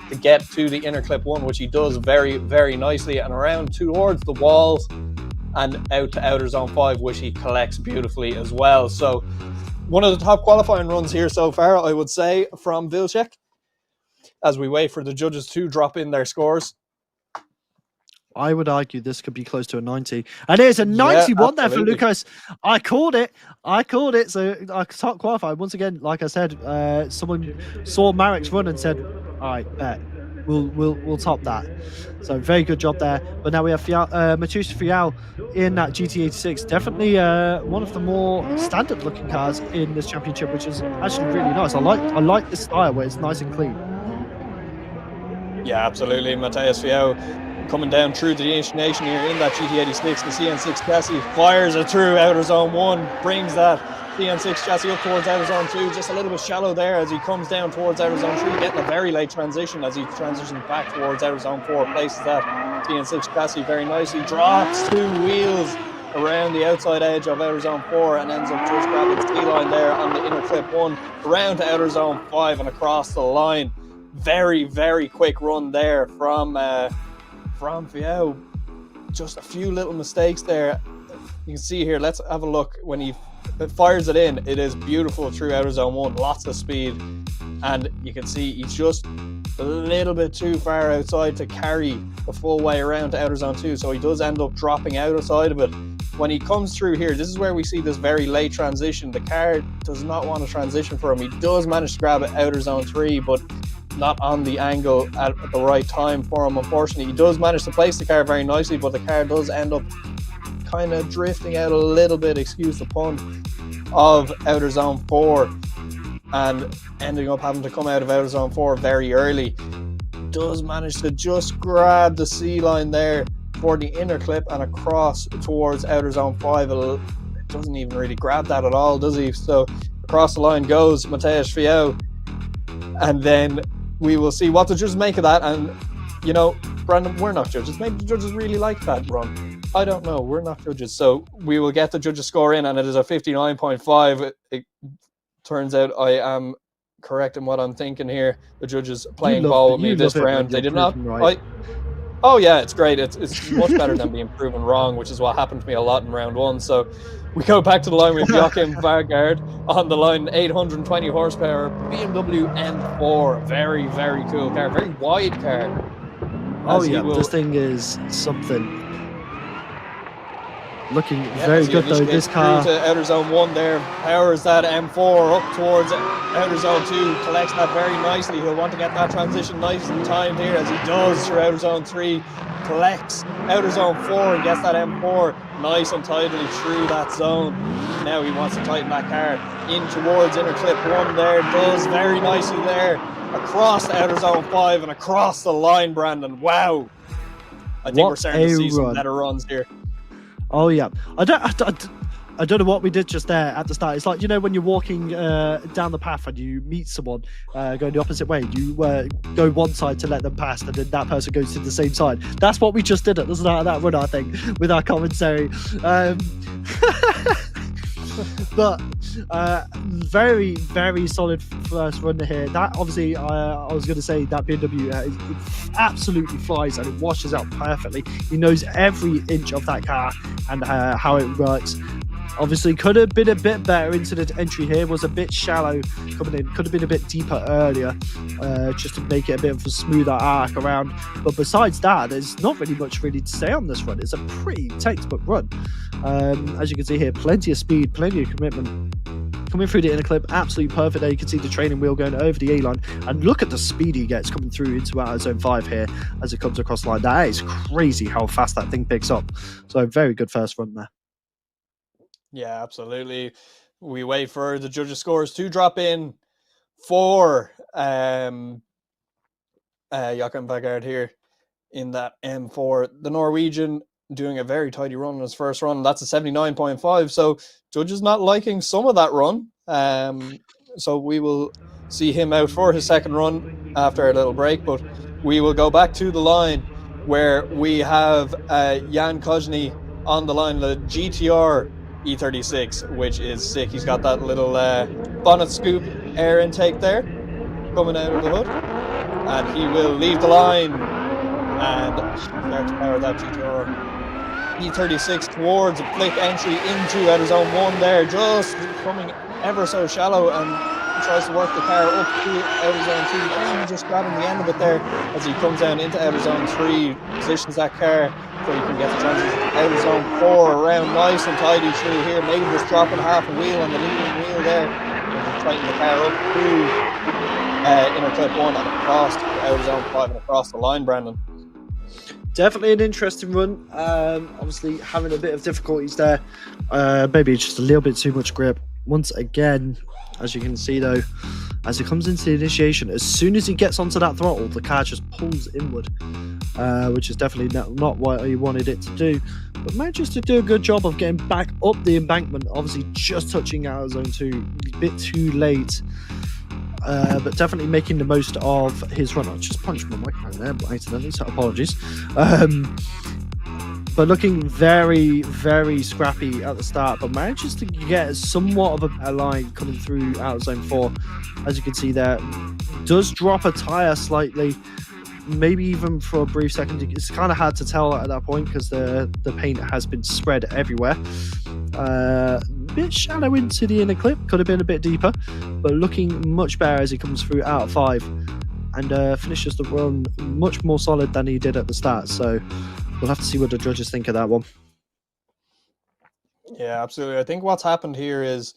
to get to the inner clip 1, which he does very, very nicely, and around towards the walls and out to outer zone 5, which he collects beautifully as well. So one of the top qualifying runs here so far, I would say, from Wilczek, as we wait for the judges to drop in their scores. I would argue this could be close to a 90. And there's a 91 there for Lucas. I called it. So I top qualified. Once again, like I said, someone saw Marek's run and said, all right, bet. We'll top that. So very good job there. But now we have Matusha Fial in that GT86. Definitely one of the more standard looking cars in this championship, which is actually really nice. I like this style where it's nice and clean. Yeah, absolutely. Matthias Fial coming down through the initiation here in that GT86. The CN6 chassis fires it through outer zone 1, brings that CN6 chassis up towards outer zone 2, just a little bit shallow there as he comes down towards outer zone 3, getting a very late transition as he transitions back towards outer zone 4, places that CN6 chassis very nicely, drops 2 wheels around the outside edge of outer zone 4 and ends up just grabbing the C-line there on the inner clip 1, around to outer zone 5 and across the line. Very, very quick run there from Fiao. Just a few little mistakes there. You can see here, let's have a look. When he fires it in, it is beautiful through outer zone 1, lots of speed. And you can see he's just a little bit too far outside to carry the full way around to outer zone 2. So he does end up dropping outside of it. When he comes through here, this is where we see this very late transition. The car does not want to transition for him. He does manage to grab it outer zone 3, but not on the angle at the right time for him, unfortunately. He does manage to place the car very nicely, but the car does end up kind of drifting out a little bit, excuse the pun, of outer zone 4 and ending up having to come out of outer zone 4 very early. Does manage to just grab the C-line there for the inner clip and across towards outer zone 5. It doesn't even really grab that at all, does he? So across the line goes Mateusz Fiao, and then we will see what the judges make of that. And you know, Brandon, we're not judges. Maybe the judges really like that run. I don't know. We're not judges. So we will get the judges' score in, and it is a 59.5. It turns out I am correct in what I'm thinking here. The judges playing ball with me this round. They did not. Right. Oh yeah, it's great. It's much better than being proven wrong, which is what happened to me a lot in round 1. So we go back to the line with Joachim Vargaard on the line, 820 horsepower BMW M4. Very, very cool car. Very wide car. Oh yeah, this thing is something. Looking very good though, this car. To outer zone 1 there, powers that M4 up towards outer zone 2, collects that very nicely. He'll want to get that transition nice and timed here, as he does through outer zone 3, collects outer zone 4 and gets that M4 nice and tidily through that zone. Now he wants to tighten that car in towards inner clip 1 there, does very nicely there, across outer zone 5 and across the line, Brandon. Wow. I think we're starting to see some better runs here. Oh yeah, I don't know what we did just there at the start. It's like, you know, when you're walking down the path and you meet someone going the opposite way, you go one side to let them pass, and then that person goes to the same side. That's what we just did at the start of that run, I think, with our commentary. But very, very solid first run here. That obviously, I was going to say that BMW it absolutely flies and it washes out perfectly. He knows every inch of that car and how it works. Obviously, could have been a bit better into the entry here. Was a bit shallow coming in. Could have been a bit deeper earlier, just to make it a bit of a smoother arc around. But besides that, there's not really much really to say on this run. It's a pretty textbook run. As you can see here, plenty of speed, plenty of commitment. Coming through the inner clip, absolutely perfect there. You can see the training wheel going over the A-line. And look at the speed he gets coming through into outer zone 5 here as it comes across the line. That is crazy how fast that thing picks up. So very good first run there. Yeah, absolutely. We wait for the judges' scores to drop in for Joachim Vargaard here in that M4. The Norwegian doing a very tidy run in his first run. That's a 79.5. So judges not liking some of that run. So we will see him out for his second run after a little break. But we will go back to the line where we have Jan Koźny on the line, the GTR E36, which is sick. He's got that little bonnet scoop air intake there coming out of the hood, and he will leave the line and start to power that GTR E36 towards a flick entry into outer zone 1 there, just coming ever so shallow, and tries to work the car up to outer zone 2 and just grabbing the end of it there as he comes down into outer zone 3, positions that car so he can get the transition outer zone 4 around nice and tidy through here, maybe just dropping half a wheel on the leading wheel there and just tighten the car up through inner clip 1 and across to outer zone 5 and across the line, Brandon. Definitely an interesting run. Obviously having a bit of difficulties there, maybe just a little bit too much grip. Once again, as you can see though, as it comes into the initiation, as soon as he gets onto that throttle, the car just pulls inward, which is definitely not what he wanted it to do, but manages to do a good job of getting back up the embankment, obviously just touching out of zone 2 a bit too late, but definitely making the most of his run. I just punched my microphone there accidentally, so apologies. but looking very, very scrappy at the start, but manages to get somewhat of a line coming through out of zone 4. As you can see there, does drop a tire slightly, maybe even for a brief second. It's kind of hard to tell at that point because the paint has been spread everywhere. A bit shallow into the inner clip, could have been a bit deeper, but looking much better as he comes through out of 5 and finishes the run much more solid than he did at the start. So we'll have to see what the judges think of that one. Yeah, absolutely. I think what's happened here is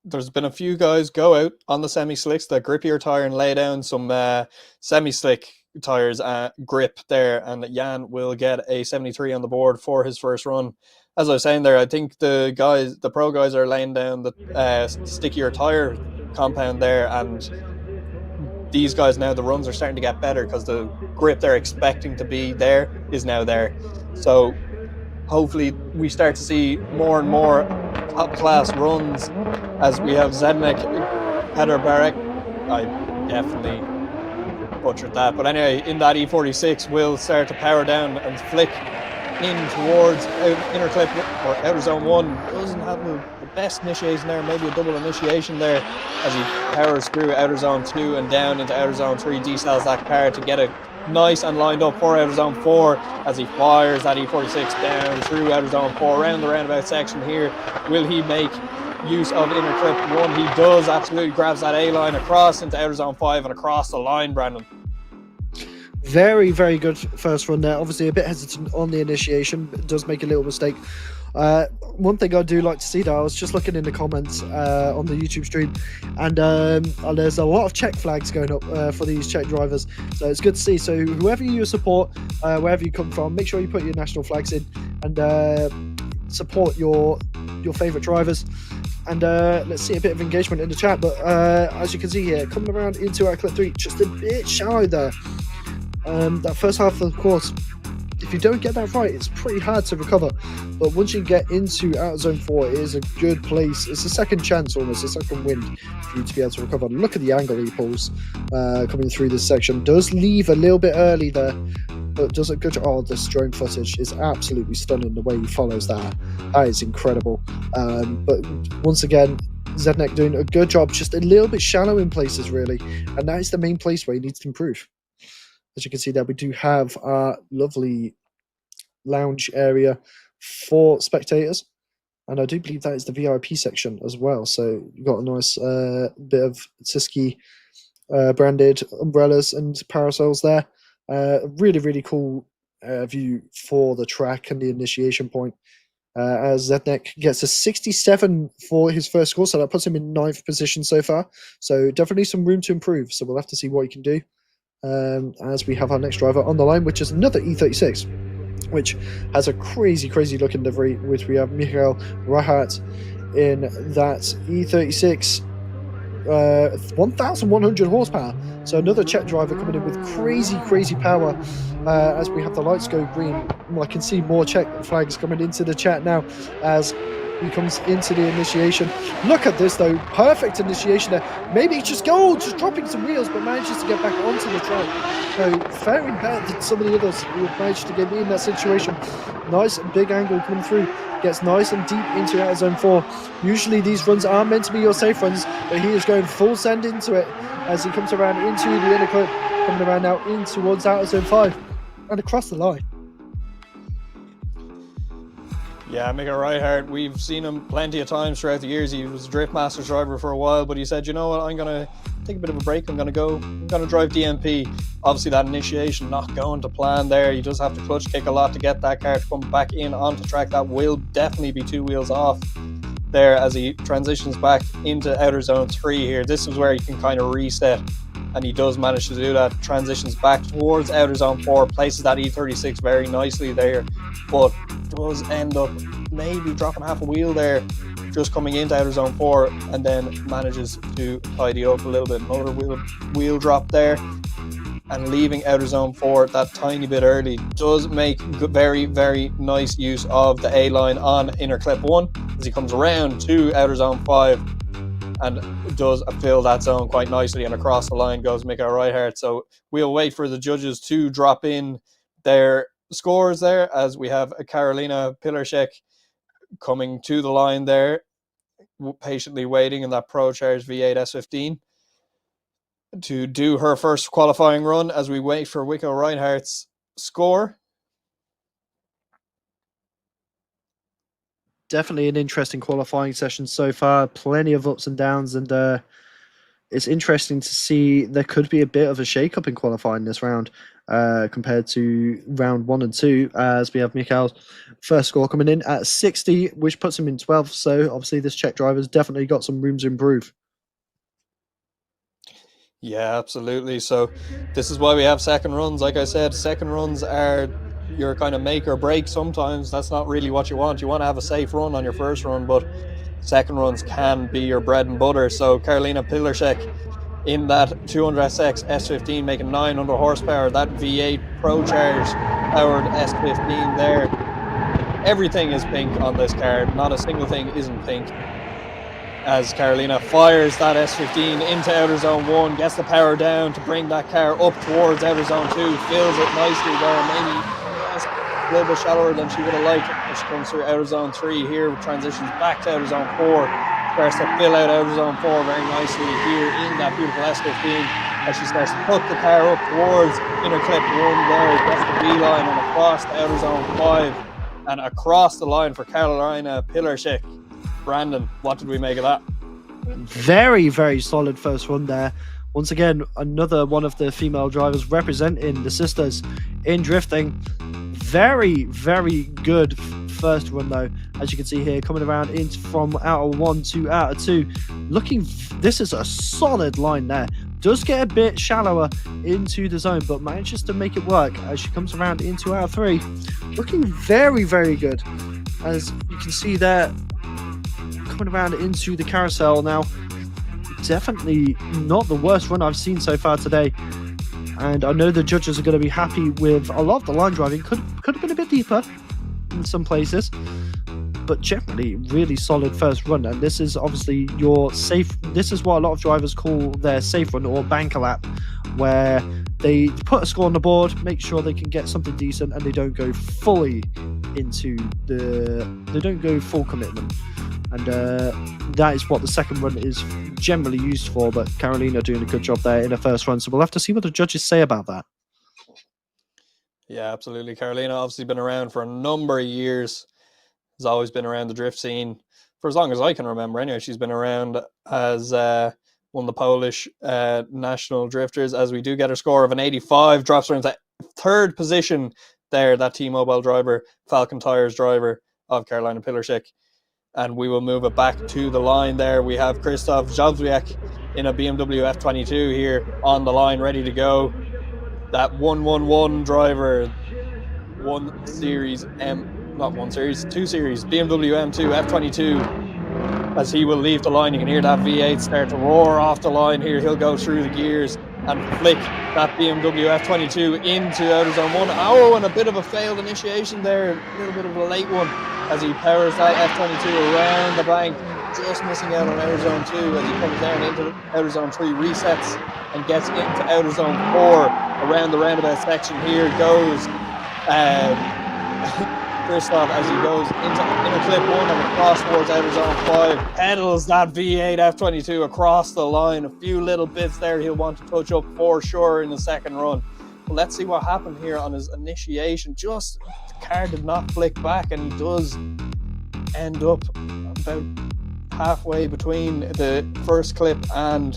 there's been a few guys go out on the semi-slicks that grippier tire and lay down some semi-slick tires grip there, and Jan will get a 73 on the board for his first run. As I was saying there, I think the pro guys are laying down the stickier tire compound there, and these guys now, the runs are starting to get better because the grip they're expecting to be there is now there. So hopefully we start to see more and more top class runs as we have Zednek, Peter Barek. I definitely butchered that, but anyway, in that E46 will start to power down and flick in towards inner clip or outer zone 1. Doesn't have the best initiation there, maybe a double initiation there as he powers through outer zone 2 and down into outer zone 3, decells that car to get it nice and lined up for outer zone 4 as he fires that E46 down through outer zone 4 around the roundabout section here. Will he make use of inner clip 1? He does, absolutely grabs that A line across into outer zone 5 and across the line, Brandon. Very, very good first run there. Obviously a bit hesitant on the initiation, but does make a little mistake. One thing I do like to see though, I was just looking in the comments on the YouTube stream, and there's a lot of Czech flags going up for these Czech drivers, so it's good to see. So whoever you support, wherever you come from, make sure you put your national flags in and support your favorite drivers. And let's see a bit of engagement in the chat. But as you can see here, coming around into our clip 3, just a bit shallow there. That first half of the course, if you don't get that right, it's pretty hard to recover. But once you get into out of zone 4, it is a good place. It's a second chance, almost a second wind for you to be able to recover. Look at the angle he pulls coming through this section. Does leave a little bit early there, but does a good job. Oh, this drone footage is absolutely stunning, the way he follows that. That is incredible. But once again, Zednek doing a good job, just a little bit shallow in places, really. And that is the main place where he needs to improve. As you can see there, we do have our lovely lounge area for spectators. And I do believe that is the VIP section as well. So you've got a nice bit of Siski branded umbrellas and parasols there. Really, really cool view for the track and the initiation point. As Zednek gets a 67 for his first score, so that puts him in 9th position so far. So definitely some room to improve. So we'll have to see what he can do. As we have our next driver on the line, which is another E36, which has a crazy, crazy looking livery, which we have Michael Rahat in that E36, 1,100 horsepower. So another Czech driver coming in with crazy, crazy power. As we have the lights go green, I can see more Czech flags coming into the chat now as he comes into the initiation. Look at this though, perfect initiation there. Maybe just dropping some wheels, but manages to get back onto the track. So very bad than some of the others who have managed to get in that situation. Nice and big angle coming through. Gets nice and deep into out of zone 4. Usually these runs are meant to be your safe runs, but he is going full send into it as he comes around into the inner clip, coming around now in towards out of zone 5 and across the line. Yeah, Michael Reichardt, we've seen him plenty of times throughout the years. He was a Drift Masters driver for a while, but he said, you know what, I'm going to take a bit of a break. I'm going to drive DMP. Obviously that initiation not going to plan there. He does have to clutch kick a lot to get that car to come back in onto track. That will definitely be 2 wheels off there as he transitions back into outer zone 3 here. This is where he can kind of reset, and he does manage to do that. Transitions back towards outer zone 4, places that E36 very nicely there, but does end up maybe dropping half a wheel there just coming into outer zone 4, and then manages to tidy up a little bit. Another wheel drop there, and leaving outer zone 4 that tiny bit early. Does make very, very nice use of the A line on inner clip 1 as he comes around to outer zone 5 and does fill that zone quite nicely, and across the line goes Michael Reichardt. So we'll wait for the judges to drop in their scores there, as we have Karolina Pilarczyk coming to the line there, patiently waiting in that Pro Charge V8 S15 to do her first qualifying run as we wait for Wico Reinhardt's score. Definitely an interesting qualifying session so far. Plenty of ups and downs, and it's interesting to see there could be a bit of a shake-up in qualifying this round compared to round 1 and 2, as we have Mikhail's first score coming in at 60, which puts him in 12th. So obviously this Czech driver's definitely got some room to improve. Yeah, absolutely. So this is why we have second runs. Like I said, second runs are your kind of make or break sometimes. That's not really what you want. You want to have a safe run on your first run, but second runs can be your bread and butter. So Karolina Pilarczyk in that 200SX S15 making 900 horsepower, that V8 Pro Charge powered S15 there. Everything is pink on this car. Not a single thing isn't pink. As Karolina fires that S15 into outer zone 1, gets the power down to bring that car up towards outer zone 2, fills it nicely there, maybe a little bit shallower than she would have liked as she comes through outer zone 3 here, transitions back to outer zone 4, starts to fill out outer zone 4 very nicely here in that beautiful S15 as she starts to put the car up towards inner clip 1 there, gets the V-line and across to outer zone 5 and across the line for Karolina Pilarczyk. Brandon, what did we make of that? Very, very solid first run there. Once again, another one of the female drivers representing the sisters in drifting. Very, very good first run though, as you can see here, coming around in from outer 1 to outer 2. This is a solid line there. Does get a bit shallower into the zone, but manages to make it work as she comes around into outer 3. Looking very, very good, as you can see there, coming around into the carousel now. Definitely not the worst run I've seen so far today, and I know the judges are going to be happy with a lot of the line driving. Could have been a bit deeper in some places, but generally really solid first run. And this is obviously your safe, this is what a lot of drivers call their safe run or banker lap, where they put a score on the board, make sure they can get something decent, and they don't go fully into they don't go full commitment. And that is what the second run is generally used for, but Karolina doing a good job there in her first run, so we'll have to see what the judges say about that. Yeah, absolutely. Karolina obviously been around for a number of years, has always been around the drift scene for as long as I can remember anyway. She's been around as one of the Polish national drifters, as we do get her score of an 85, drops her into third position there, that T-Mobile driver, Falcon Tires driver of Karolina Pilarczyk. And we will move it back to the line there. We have Krzysztof Źwiek in a BMW F22 here on the line, ready to go. That 111 driver, two series BMW M2 F22. As he will leave the line, you can hear that V8 start to roar off the line here. He'll go through the gears and flick that BMW F22 into outer zone 1. Oh, and a bit of a failed initiation there, a little bit of a late one, as he powers that F22 around the bank, just missing out on outer zone 2 as he comes down into outer zone 3, resets and gets into outer zone 4 around the roundabout section. Here goes Krzysztof as he goes into inner clip 1 and across towards outer zone 5, pedals that V8 F22 across the line. A few little bits there he'll want to touch up for sure in the second run. But let's see what happened here on his initiation. Just the car did not flick back, and he does end up about halfway between the first clip and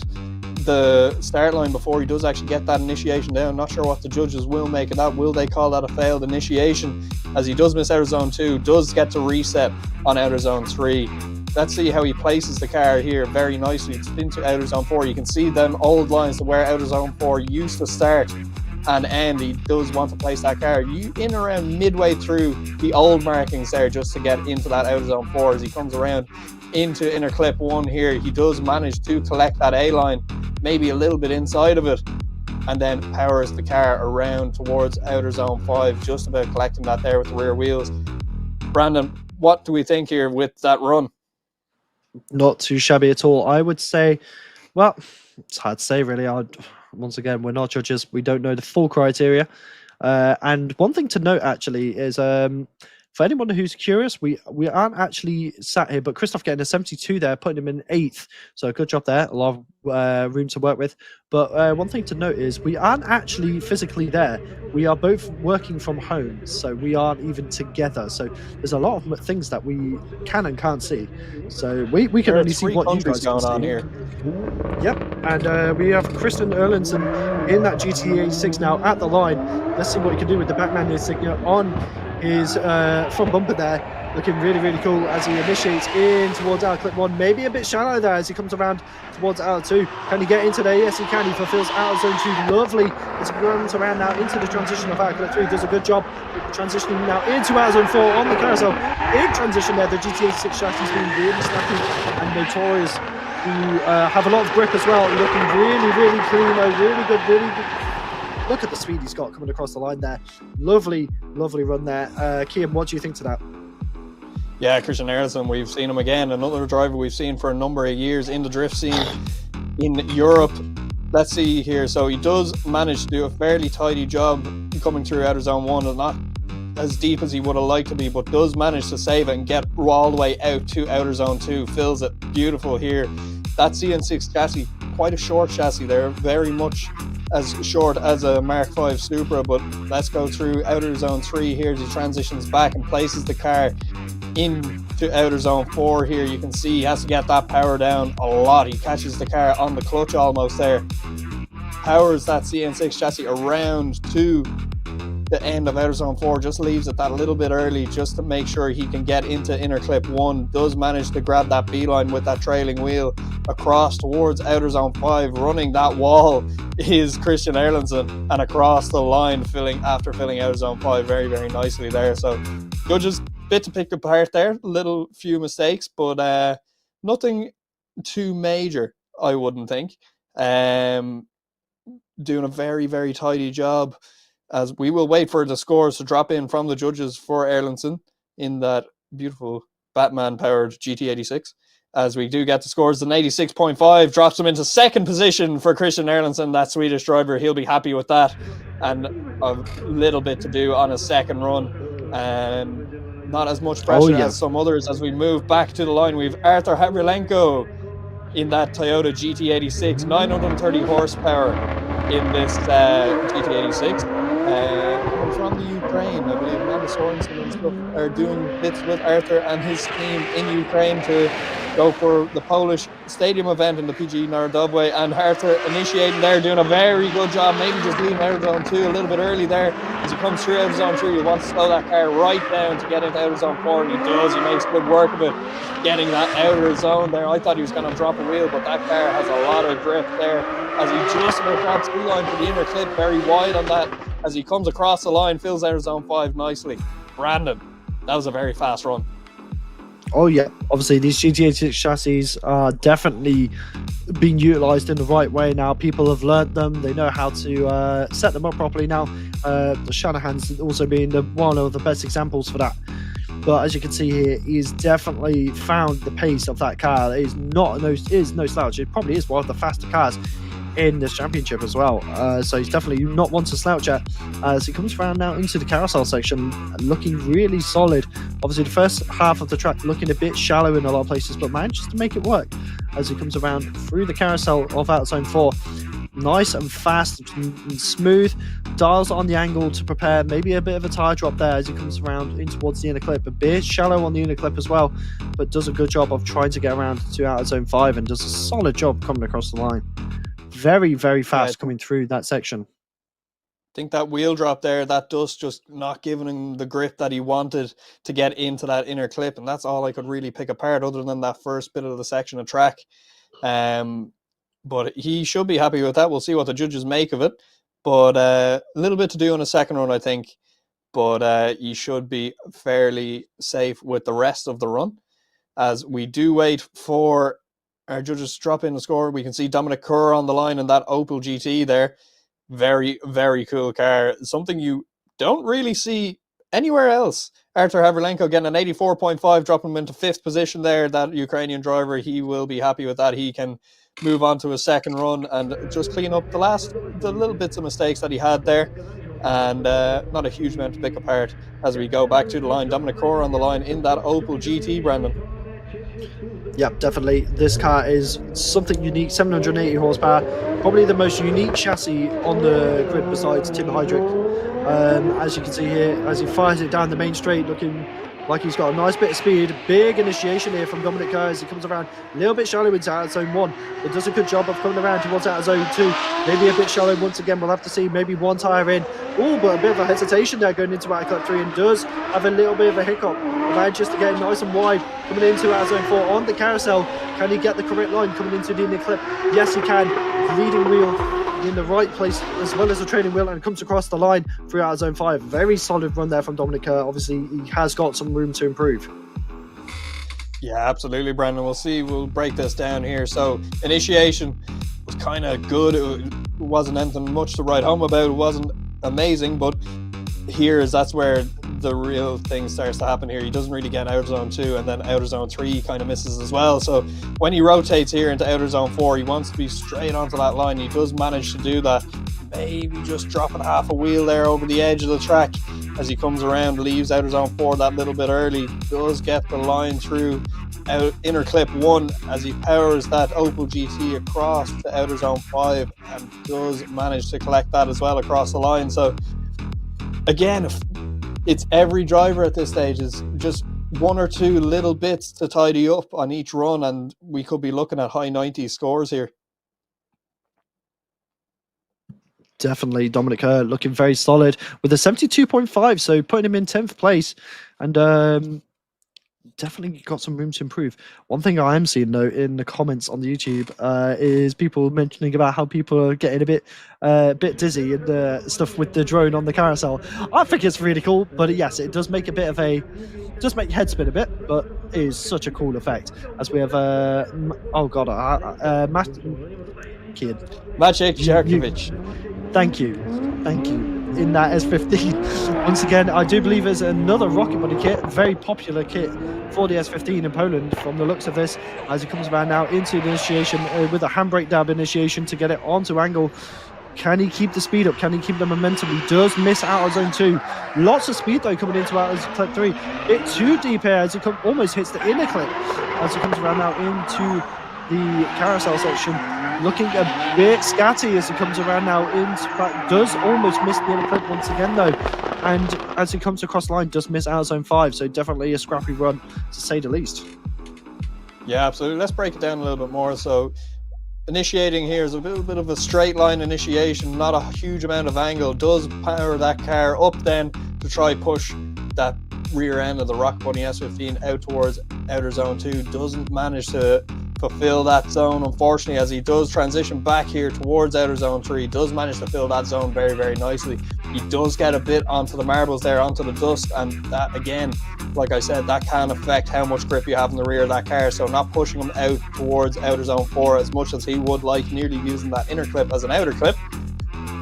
the start line before he does actually get that initiation down. Not sure what the judges will make of that. Will they call that a failed initiation, as he does miss outer zone 2, does get to reset on outer zone 3. Let's see how he places the car here very nicely. It's into outer zone 4. You can see them old lines to where outer zone 4 used to start and end. He does want to place that car in around midway through the old markings there, just to get into that outer zone 4. As he comes around into inner clip 1 here, he does manage to collect that A line, maybe a little bit inside of it, and then powers the car around towards outer zone 5, just about collecting that there with the rear wheels. Brandon, what do we think here with that run? Not too shabby at all, I would say. Well, it's hard to say really. Once again, we're not judges, we don't know the full criteria, And one thing to note actually is for anyone who's curious, we aren't actually sat here, but Christoph getting a 72 there, putting him in 8th. So good job there. A lot of room to work with. But one thing to note is we aren't actually physically there. We are both working from home, so we aren't even together. So there's a lot of things that we can and can't see. So we can There are only see three what you countries guys can going on see. here. Yep, and we have Christian Erlandson in that GTA 6 now at the line. Let's see what he can do with the Batman insignia on his front bumper there. Looking really, really cool as he initiates in towards out clip 1. Maybe a bit shallow there as he comes around towards out 2. Can he get into there? Yes, he can. He fulfills out of zone 2 lovely as he runs around now into the transition of out clip 3. Does a good job transitioning now into out zone 4 on the carousel. In transition there, the GTA 6 chassis has been really snappy and notorious who have a lot of grip as well. Looking really, really clean though. Really good, really good. Look at the speed he's got coming across the line there. Lovely, lovely run there. Kian, what do you think to that? Yeah, Christian Erlandson, we've seen him again. Another driver we've seen for a number of years in the drift scene in Europe. Let's see here. So he does manage to do a fairly tidy job coming through outer zone 1, and not as deep as he would have liked to be, but does manage to save it and get all the way out to outer zone 2. Fills it beautiful here. That CN6 chassis, quite a short chassis there, very much as short as a Mark V Supra, but let's go through outer zone 3 here as he transitions back and places the car into outer zone 4 here. You can see he has to get that power down a lot. He catches the car on the clutch almost there. Powers that CN6 chassis around to the end of outer zone 4, just leaves it that little bit early just to make sure he can get into inner clip 1. Does manage to grab that beeline with that trailing wheel across towards outer zone 5. Running that wall is Christian Erlandson, and across the line after filling outer zone 5 very, very nicely there. So judges, bit to pick apart there, little few mistakes, but nothing too major, I wouldn't think. Doing a very, very tidy job, as we will wait for the scores to drop in from the judges for Erlandson in that beautiful Batman-powered GT86. As we do get the scores, an 86.5 drops him into second position for Christian Erlandson, that Swedish driver. He'll be happy with that, and a little bit to do on his second run. Not as much pressure as some others. As we move back to the line, we've Arthur Havrilenko in that Toyota GT86, 930 horsepower in this GT86. From the Ukraine, I believe Amanda Sorensen and stuff are doing bits with Arthur and his team in Ukraine to go for the Polish stadium event in the PG Narodowe, and Arthur initiating there, doing a very good job, maybe just leaving outer zone 2 a little bit early there. As he comes through outer zone 3, he wants to slow that car right down to get into outer zone 4, and he does. He makes good work of it, getting that outer zone there. I thought he was going to drop a wheel, but that car has a lot of grip there as he just about grabs the line for the inner clip, very wide on that. As he comes across the line, fills outer zone 5 nicely. Brandon, that was a very fast run. Oh yeah, obviously these GTA6 chassis are definitely being utilized in the right way now. People have learned them. They know how to set them up properly now. The Shanahan's also being one of the best examples for that. But as you can see here, he's definitely found the pace of that car. It is no slouch. It probably is one of the faster cars in this championship as well. So he's definitely not one to slouch at as he comes around now into the carousel section, looking really solid. Obviously the first half of the track looking a bit shallow in a lot of places, but manages to make it work as he comes around through the carousel of out zone 4. Nice and fast and smooth, dials on the angle to prepare maybe a bit of a tire drop there as he comes around in towards the inner clip. A bit shallow on the inner clip as well, but does a good job of trying to get around to out zone 5 and does a solid job coming across the line. Very, very fast coming through that section. I think that wheel drop there, that dust just not giving him the grip that he wanted to get into that inner clip, and that's all I could really pick apart other than that first bit of the section of track. But he should be happy with that. We'll see what the judges make of it. But a little bit to do in a second run, I think. But he should be fairly safe with the rest of the run. As we do wait for our judges to drop in the score, we can see Dominic Kerr on the line in that Opel GT there. Very, very cool car. Something you don't really see anywhere else. Arthur Havrilenko getting an 84.5, dropping him into 5th position there. That Ukrainian driver, he will be happy with that. He can move on to his second run and just clean up the little bits of mistakes that he had there. and not a huge amount to pick apart as we go back to the line. Dominic Core on the line in that Opel GT, Brendan. Yeah, definitely. This car is something unique, 780 horsepower, probably the most unique chassis on the grid besides Tim Heydrich. As you can see here, as he fires it down the main straight, looking like he's got a nice bit of speed. Big initiation here from Dominic Kerr as he comes around a little bit shallow into out of zone 1, but does a good job of coming around towards out of zone 2. Maybe a bit shallow once again, we'll have to see. Maybe one tyre in. Oh, but a bit of a hesitation there going into out of clip 3, and does have a little bit of a hiccup. Manchester getting nice and wide coming into out of zone 4 on the carousel. Can he get the correct line coming into the inner clip? Yes, he can. Leading wheel in the right place as well as the trailing wheel, and comes across the line through out of zone 5. Very solid run there from Dominic Kerr. Obviously, he has got some room to improve. Yeah, absolutely, Brandon. We'll see. We'll break this down here. So, initiation was kind of good. It wasn't anything much to write home about. It wasn't amazing, but that's where the real thing starts to happen here. He doesn't really get out of zone 2, and then outer zone 3 he kind of misses as well. So when he rotates here into outer zone 4, he wants to be straight onto that line. He does manage to do that, maybe just dropping half a wheel there over the edge of the track as he comes around, leaves outer zone 4 that little bit early, does get the line through out inner clip 1 as he powers that Opel GT across to outer zone 5, and does manage to collect that as well across the line. So again, it's every driver at this stage is just one or two little bits to tidy up on each run, and we could be looking at high 90s scores here. Definitely Dominic Kerr looking very solid with a 72.5, so putting him in 10th place, and definitely got some room to improve. One thing I am seeing though in the comments on the YouTube is people mentioning about how people are getting a bit dizzy and the stuff with the drone on the carousel. I think it's really cool, but yes, it does make a bit of just make your head spin a bit, but it is such a cool effect. As we have Maciej Jarkovic. Thank you. In that S15. Once again, I do believe there's another rocket body kit, very popular kit for the S15 in Poland from the looks of this, as he comes around now into the initiation with a handbrake dab initiation to get it onto angle. Can he keep the speed up? Can he keep the momentum? He does miss out of zone 2. Lots of speed though coming into out of clip 3. Bit too deep here as he almost hits the inner clip as he comes around now into the carousel section. Looking a bit scatty as he comes around now does almost miss the inner clip once again though, and as he comes across the line does miss out of zone 5, so definitely a scrappy run to say the least. Yeah, absolutely. Let's break it down a little bit more. So initiating here is a little bit of a straight line initiation, not a huge amount of angle. Does power that car up then to try push that rear end of the Rock Bunny S15 out towards outer zone 2. Doesn't manage to fulfill that zone, unfortunately, as he does transition back here towards outer zone 3. Does manage to fill that zone very, very nicely. He does get a bit onto the marbles there, onto the dust, and that again, like I said, that can affect how much grip you have in the rear of that car. So not pushing him out towards outer zone 4 as much as he would like, nearly using that inner clip as an outer clip.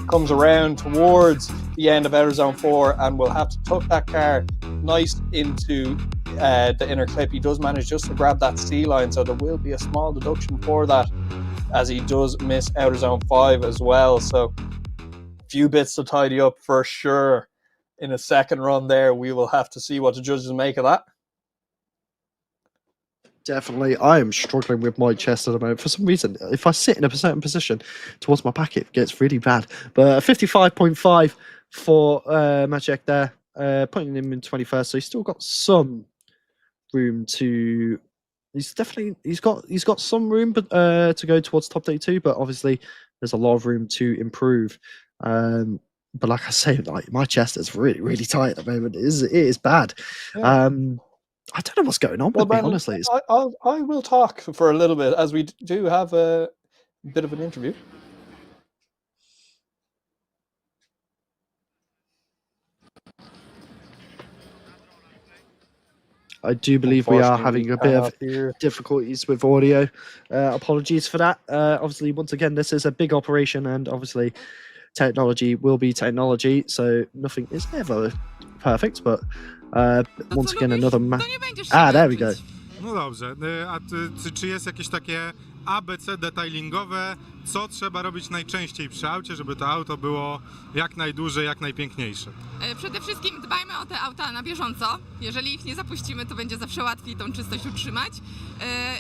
Comes around towards the end of outer zone 4 and will have to tuck that car nice into the inner clip. He does manage just to grab that C line, so there will be a small deduction for that as he does miss outer zone 5 as well. So a few bits to tidy up for sure in a second run there. We will have to see what the judges make of that. Definitely, I am struggling with my chest at the moment. For some reason, if I sit in a certain position towards my back, it gets really bad. But 55.5 for Maciej there, putting him in 21st. So he's still got some room to. He's got some room, but to go towards top 32. But obviously, there's a lot of room to improve. But like I say, like my chest is really, really tight at the moment. It is bad. Yeah. I don't know what's going on with me, honestly. I will talk for a little bit as we do have a bit of an interview. I do believe we are having a bit of difficulties with audio. Apologies for that. Obviously, once again, this is a big operation, and obviously technology will be technology, so nothing is ever perfect, but once again another there we go. No dobrze, a czy jest jakieś takie ABC detailingowe, co trzeba robić najczęściej przy aucie, żeby to auto było jak najduże, jak najpiękniejsze. Przede wszystkim dbajmy o te auta na bieżąco. Jeżeli ich nie zapuścimy, to będzie zawsze łatwiej tą czystość utrzymać.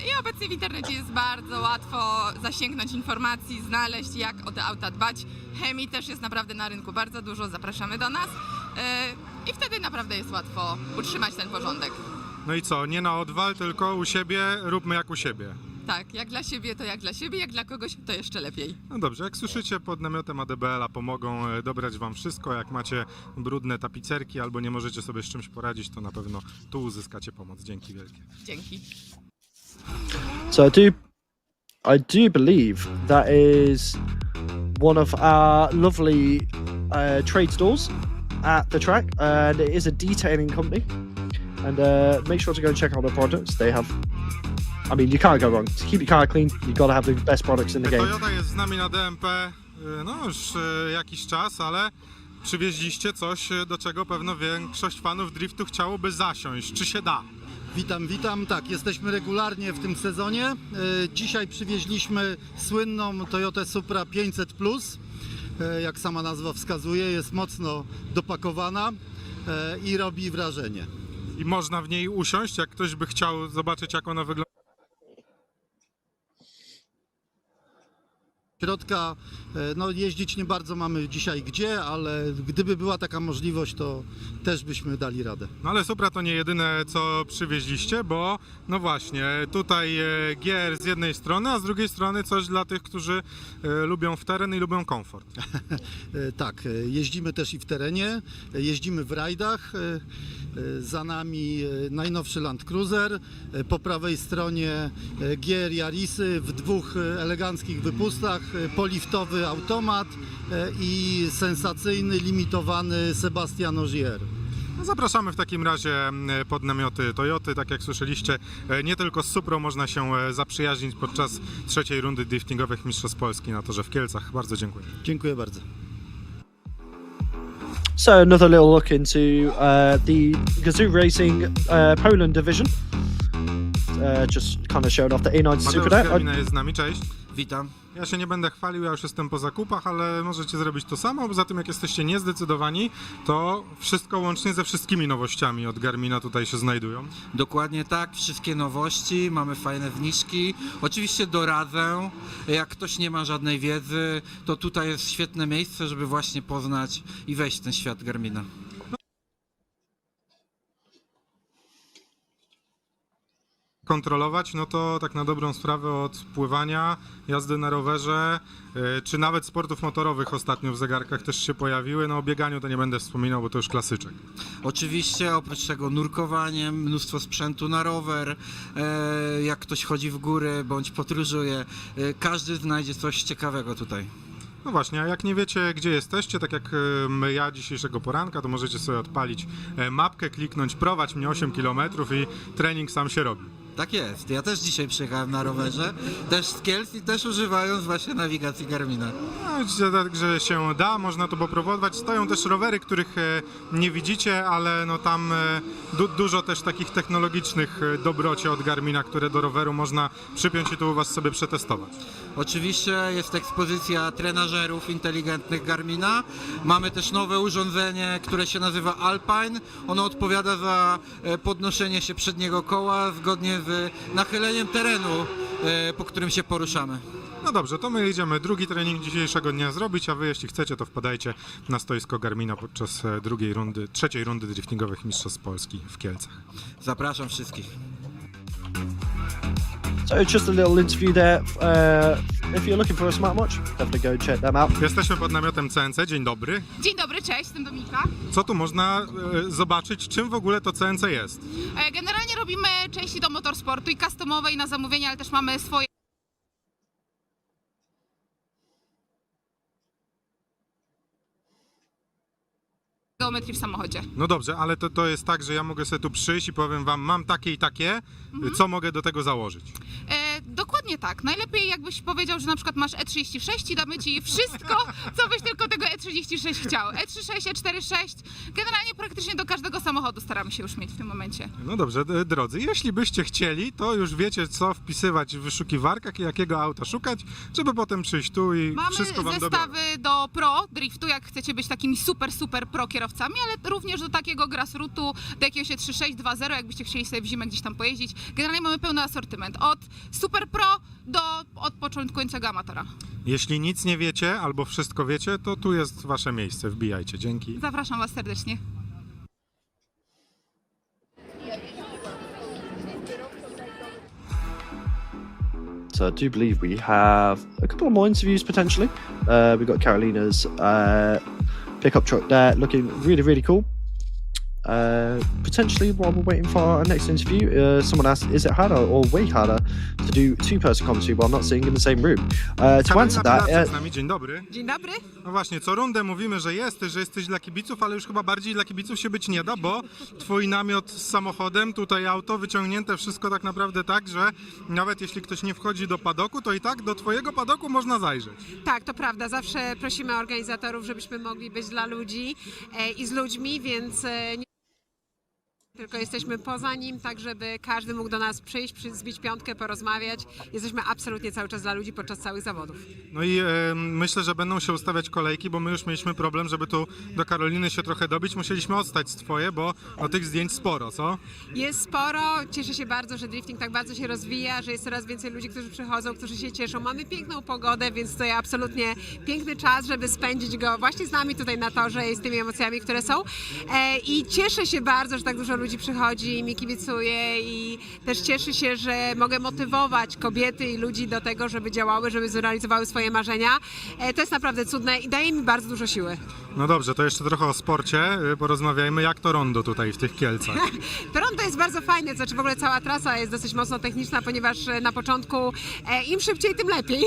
I obecnie w internecie jest bardzo łatwo zasięgnąć informacji, znaleźć, jak o te auta dbać. Chemii też jest naprawdę na rynku bardzo dużo, zapraszamy do nas. I wtedy naprawdę jest łatwo utrzymać ten porządek. No i co, nie na odwal, tylko u siebie, róbmy jak u siebie. Tak, jak dla siebie to jak dla siebie, jak dla kogoś to jeszcze lepiej. No dobrze, jak słyszycie, pod namiotem ADBL-a pomogą dobrać wam wszystko. Jak macie brudne tapicerki albo nie możecie sobie z czymś poradzić, to na pewno tu uzyskacie pomoc. Dzięki wielkie. Dzięki. So I do believe that is one of our lovely trade stores at the track, and it is a detailing company. And make sure to go and check out their products. They have, I mean, you can't go wrong. To keep your car clean, you've got to have the best products in the game. Toyota jest z nami na DMP no już jakiś czas, ale przywieźliście coś, do czego pewno większość fanów driftu chciałoby zasiąść. Czy się da? Witam. Tak, jesteśmy regularnie w tym sezonie. Dzisiaj przywieźliśmy słynną Toyotę Supra 500+. Jak sama nazwa wskazuje, jest mocno dopakowana i robi wrażenie. I można w niej usiąść, jak ktoś by chciał zobaczyć, jak ona wygląda. Środka, no jeździć nie bardzo mamy dzisiaj gdzie, ale gdyby była taka możliwość, to też byśmy dali radę. No ale Supra to nie jedyne, co przywieźliście, bo no właśnie, tutaj gier z jednej strony, a z drugiej strony coś dla tych, którzy lubią w teren i lubią komfort. Tak, jeździmy też i w terenie, jeździmy w rajdach. Za nami najnowszy Land Cruiser, po prawej stronie GR Yarisy w dwóch eleganckich wypustach, poliftowy automat i sensacyjny, limitowany Sebastian Ogier. No zapraszamy w takim razie pod namioty Toyoty. Tak jak słyszeliście, nie tylko z Suprą można się zaprzyjaźnić podczas trzeciej rundy Driftingowych Mistrzostw Polski na Torze w Kielcach. Bardzo dziękuję. Dziękuję bardzo. So another little look into the Gazoo Racing Poland division. Just kind of showing off the A90 Super Mateusz there. Karmina jest z nami, cześć. Witam. Ja się nie będę chwalił, ja już jestem po zakupach, ale możecie zrobić to samo. Poza tym, jak jesteście niezdecydowani, to wszystko łącznie ze wszystkimi nowościami od Garmina tutaj się znajdują. Dokładnie tak, wszystkie nowości, mamy fajne zniżki. Oczywiście doradzę, jak ktoś nie ma żadnej wiedzy, to tutaj jest świetne miejsce, żeby właśnie poznać i wejść w ten świat Garmina. Kontrolować, no to tak na dobrą sprawę od pływania, jazdy na rowerze, czy nawet sportów motorowych ostatnio w zegarkach też się pojawiły. No o bieganiu to nie będę wspominał, bo to już klasyczek. Oczywiście oprócz tego nurkowanie, mnóstwo sprzętu na rower, jak ktoś chodzi w góry bądź podróżuje, każdy znajdzie coś ciekawego tutaj. No właśnie, a jak nie wiecie, gdzie jesteście, tak jak ja dzisiejszego poranka, to możecie sobie odpalić mapkę, kliknąć prowadź mnie 8 km i trening sam się robi. Tak jest, ja też dzisiaj przyjechałem na rowerze, też z Kielc i też używając właśnie nawigacji Garmina. No, także się da, można to popróbować. Stoją też rowery, których nie widzicie, ale no tam dużo też takich technologicznych dobroci od Garmina, które do roweru można przypiąć i tu u was sobie przetestować. Oczywiście jest ekspozycja trenażerów inteligentnych Garmina. Mamy też nowe urządzenie, które się nazywa Alpine. Ono odpowiada za podnoszenie się przedniego koła zgodnie z nachyleniem terenu, po którym się poruszamy. No dobrze, to my idziemy drugi trening dzisiejszego dnia zrobić, a wy jeśli chcecie, to wpadajcie na stoisko Garmina podczas trzeciej rundy Driftingowych Mistrzostw Polski w Kielcach. Zapraszam wszystkich. So just a little interview there. If you're looking for a smartwatch, definitely go check them out. Jesteśmy pod namiotem CNC, dzień dobry. Dzień dobry, cześć, jestem Dominika. Co tu można zobaczyć, czym w ogóle to CNC jest? Generalnie robimy części do motorsportu i customowe i na zamówienie, ale też mamy swoje geometrii w samochodzie. No dobrze, ale to jest tak, że ja mogę sobie tu przyjść i powiem wam, mam takie i takie, co mogę do tego założyć? Dokładnie Dokładnie tak. Najlepiej jakbyś powiedział, że na przykład masz E36 i damy ci wszystko, co byś tylko tego E36 chciał. E36, E46, generalnie praktycznie do każdego samochodu staramy się już mieć w tym momencie. No dobrze, drodzy, jeśli byście chcieli, to już wiecie, co wpisywać w wyszukiwarkach i jakiego auta szukać, żeby potem przyjść tu i Mamy wszystko wam dobiorą. zestawy do pro driftu, jak chcecie być takimi super pro kierowcami, ale również do takiego grassrootu, do jakiegoś 3620, jakbyście chcieli sobie w zimę gdzieś tam pojeździć. Generalnie mamy pełny asortyment, od super pro do od początkującego amatora. Jeśli nic nie wiecie, albo wszystko wiecie, to tu jest wasze miejsce, wbijajcie, dzięki. Zapraszam Was serdecznie. So I do believe we have a couple of more interviews potentially. We've got Carolina's pickup truck there, looking really cool. Potentially, while we're waiting for our next interview, someone asked, is it harder or way harder to do two-person commentary while not sitting in the same room? To answer that... z nami. Dzień dobry. Dzień dobry. No właśnie, co rundę mówimy, że jesteś dla kibiców, ale już chyba bardziej dla kibiców się być nie da, bo twój namiot z samochodem, tutaj auto wyciągnięte, wszystko tak naprawdę tak, że nawet jeśli ktoś nie wchodzi do padoku, to i tak do twojego padoku można zajrzeć. Tak, to prawda. Zawsze prosimy organizatorów, żebyśmy mogli być dla ludzi i z ludźmi, więc nie tylko jesteśmy poza nim, tak żeby każdy mógł do nas przyjść, zbić piątkę, porozmawiać. Jesteśmy absolutnie cały czas dla ludzi podczas całych zawodów. No i myślę, że będą się ustawiać kolejki, bo my już mieliśmy problem, żeby tu do Karoliny się trochę dobić. Musieliśmy odstać swoje, bo no, tych zdjęć sporo, co? Jest sporo. Cieszę się bardzo, że drifting tak bardzo się rozwija, że jest coraz więcej ludzi, którzy przychodzą, którzy się cieszą. Mamy piękną pogodę, więc to jest absolutnie piękny czas, żeby spędzić go właśnie z nami tutaj na torze i z tymi emocjami, które są. I cieszę się bardzo, że tak dużo ludzi przychodzi i mi kibicuje i też cieszy się, że mogę motywować kobiety i ludzi do tego, żeby działały, żeby zrealizowały swoje marzenia. To jest naprawdę cudne i daje mi bardzo dużo siły. No dobrze, to jeszcze trochę o sporcie porozmawiajmy. Jak to rondo tutaj w tych Kielcach? To rondo jest bardzo fajne, to znaczy w ogóle cała trasa jest dosyć mocno techniczna, ponieważ na początku im szybciej, tym lepiej.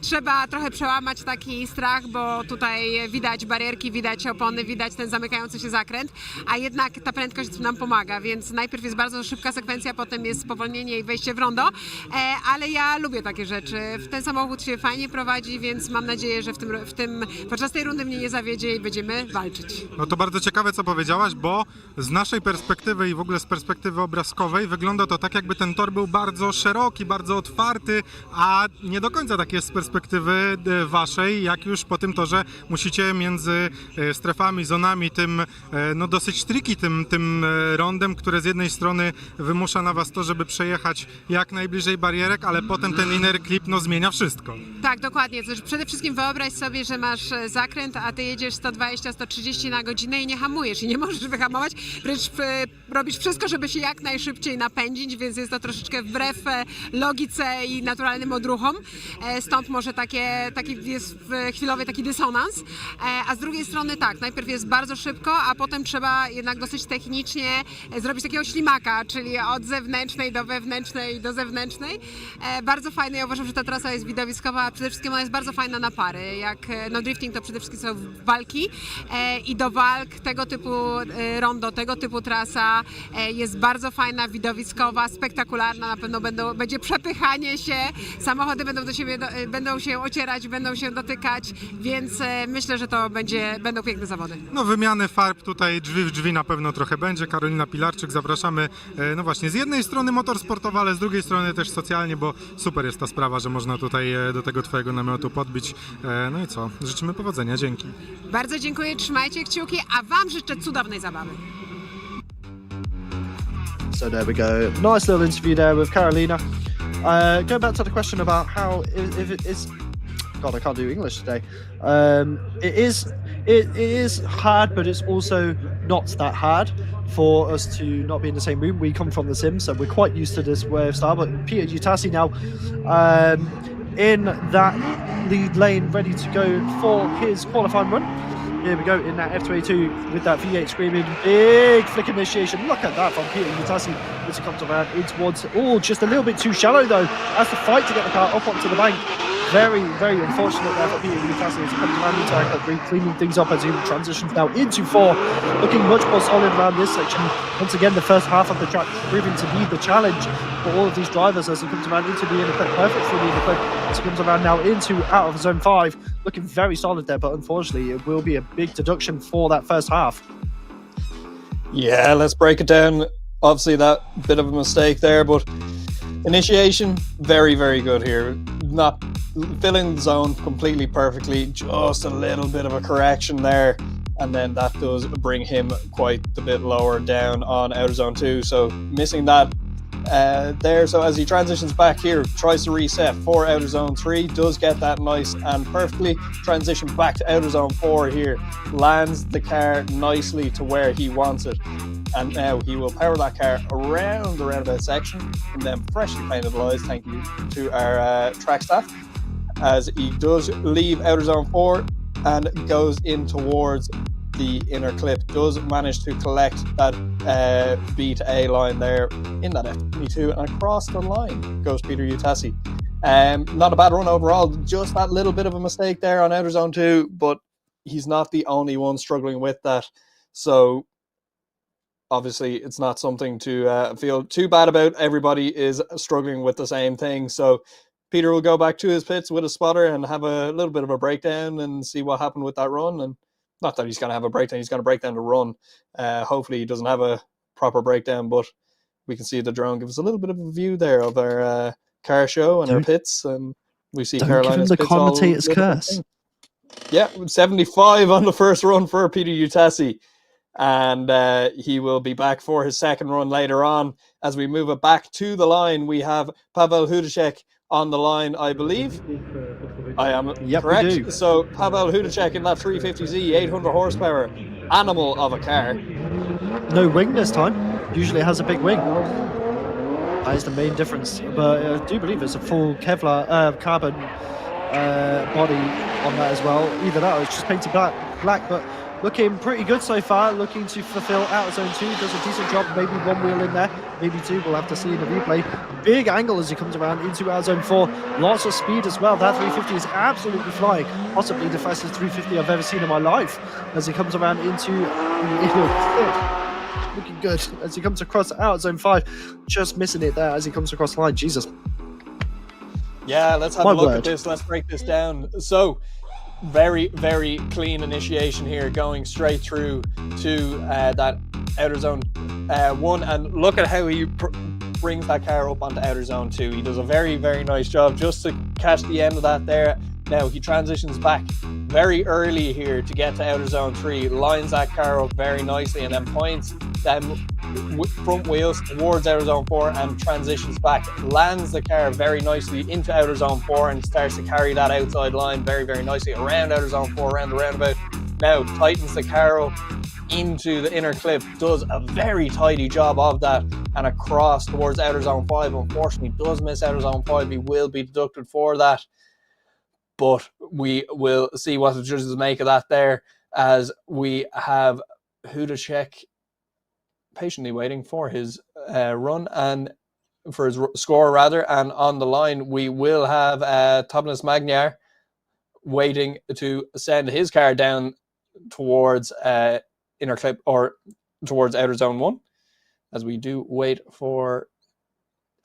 Trzeba trochę przełamać taki strach, bo tutaj widać barierki, widać opony, widać ten zamykający się zakręt, a jednak ta prędkość nam pomaga, więc najpierw jest bardzo szybka sekwencja, potem jest spowolnienie i wejście w rondo, ale ja lubię takie rzeczy. Ten samochód się fajnie prowadzi, więc mam nadzieję, że podczas tej rundy mnie nie zawiedzie i będziemy walczyć. No to bardzo ciekawe, co powiedziałaś, bo z naszej perspektywy i w ogóle z perspektywy obrazkowej wygląda to tak, jakby ten tor był bardzo szeroki, bardzo otwarty, a nie do końca tak jest z perspektywy waszej, jak już po tym torze musicie między strefami, zonami, tym no dosyć tricky, tym rondem, które z jednej strony wymusza na was to, żeby przejechać jak najbliżej barierek, ale potem ten inner clip no zmienia wszystko. Tak, dokładnie. To przede wszystkim wyobraź sobie, że masz zakręt, a ty jedziesz 120-130 na godzinę i nie hamujesz i nie możesz wyhamować, wręcz robisz wszystko, żeby się jak najszybciej napędzić, więc jest to troszeczkę wbrew logice i naturalnym odruchom. Stąd może taki jest chwilowy taki dysonans, a z drugiej strony tak, najpierw jest bardzo szybko, a potem trzeba jednak dosyć technicznie zrobić takiego ślimaka, czyli od zewnętrznej do wewnętrznej do zewnętrznej. Bardzo fajne, ja uważam, że ta trasa jest widowiskowa, a przede wszystkim ona jest bardzo fajna na pary. No drifting to przede wszystkim są walki i do walk tego typu rondo, tego typu trasa jest bardzo fajna, widowiskowa, spektakularna, na pewno będzie przepychanie się, samochody będą do siebie, będą się ocierać, będą się dotykać, więc myślę, że to będą piękne zawody. No wymiany farb tutaj drzwi w drzwi na pewno trochę będzie. Karolina Pilarczyk, zapraszamy no właśnie z jednej strony motor sportowy, ale z drugiej strony też socjalnie, bo super jest ta sprawa, że można tutaj do tego twojego namiotu podbić. No i co? Życzymy powodzenia, dzięki. Bardzo dziękuję, trzymajcie kciuki, a wam życzę cudownej zabawy. So there we go. Nice little interview there with Carolina. Going back to the question about how if it is, God, I can't do English today. It is hard, but it's also not that hard for us to not be in the same room. We come from the sim, so we're quite used to this way of style. But Peter Giutassi now in that lead lane, ready to go for his qualifying run. Here we go in that F22 with that V8 screaming. Big flick initiation. Look at that from Peter Giutassi as it comes around in towards. Oh, just a little bit too shallow though. Has to fight to get the car up onto the bank. Very, very unfortunate there for Peter Newcastle as he comes around into our country, cleaning things up as he transitions now into 4, looking much more solid around this section. Once again, the first half of the track proving to be the challenge for all of these drivers as he comes around into the inner clip, perfect for the inner clip, as he comes around now out of zone 5, looking very solid there, but unfortunately it will be a big deduction for that first half. Yeah, let's break it down. Obviously that bit of a mistake there, but initiation, very, very good here. Not filling the zone completely perfectly, just a little bit of a correction there, and then that does bring him quite a bit lower down on outer zone 2, so missing that there. So as he transitions back here, tries to reset for outer zone 3, does get that nice and perfectly, transition back to outer zone 4 here, lands the car nicely to where he wants it, and now he will power that car around the roundabout section and then freshly painted lies, thank you to our track staff, as he does leave outer zone 4 and goes in towards the inner clip, does manage to collect that B to A line there in that F22, and across the line goes Peter Utasi. Not a bad run overall, just that little bit of a mistake there on outer zone 2, but he's not the only one struggling with that, so obviously it's not something to feel too bad about. Everybody is struggling with the same thing, so Peter will go back to his pits with a spotter and have a little bit of a breakdown and see what happened with that run. And not that he's going to have a breakdown, he's going to break down the run. Hopefully he doesn't have a proper breakdown, but we can see the drone give us a little bit of a view there of our car show and our pits, and we see Carolina's the pits commentator's all curse. Yeah, 75 on the first run for Peter Utasi, and he will be back for his second run later on. As we move it back to the line, we have Pavel Hudacek on the line, I believe. I am correct. We do. So Pavel Hudacek in that 350Z, 800 horsepower animal of a car. No wing this time. Usually it has a big wing. That is the main difference. But I do believe it's a full Kevlar carbon body on that as well. Either that or it's just painted black, but looking pretty good so far. Looking to fulfill out of zone 2. Does a decent job. Maybe one wheel in there, maybe two. We'll have to see in the replay. Big angle as he comes around into out of zone 4. Lots of speed as well. That 350 is absolutely flying. Possibly the fastest 350 I've ever seen in my life. As he comes around into looking good as he comes across out of zone 5. Just missing it there as he comes across the line. Jesus. Yeah, let's have a look at this. Let's break this down. So very, very clean initiation here, going straight through to that outer zone 1, and look at how he brings that car up onto outer zone 2. He does a very, very nice job just to catch the end of that there. Now he transitions back very early here to get to outer zone 3, lines that car up very nicely, and then points them front wheels towards outer zone 4 and transitions back, lands the car very nicely into outer zone 4 and starts to carry that outside line very, very nicely around outer zone 4, around the roundabout. Now tightens the car up into the inner clip, does a very tidy job of that, and across towards outer zone 5. Unfortunately does miss outer zone 5. He will be deducted for that, but we will see what the judges make of that there, as we have Hudacek patiently waiting for his run and for his score rather, and on the line we will have Thomas Magniar waiting to send his car down towards inner clip or towards outer zone 1, as we do wait for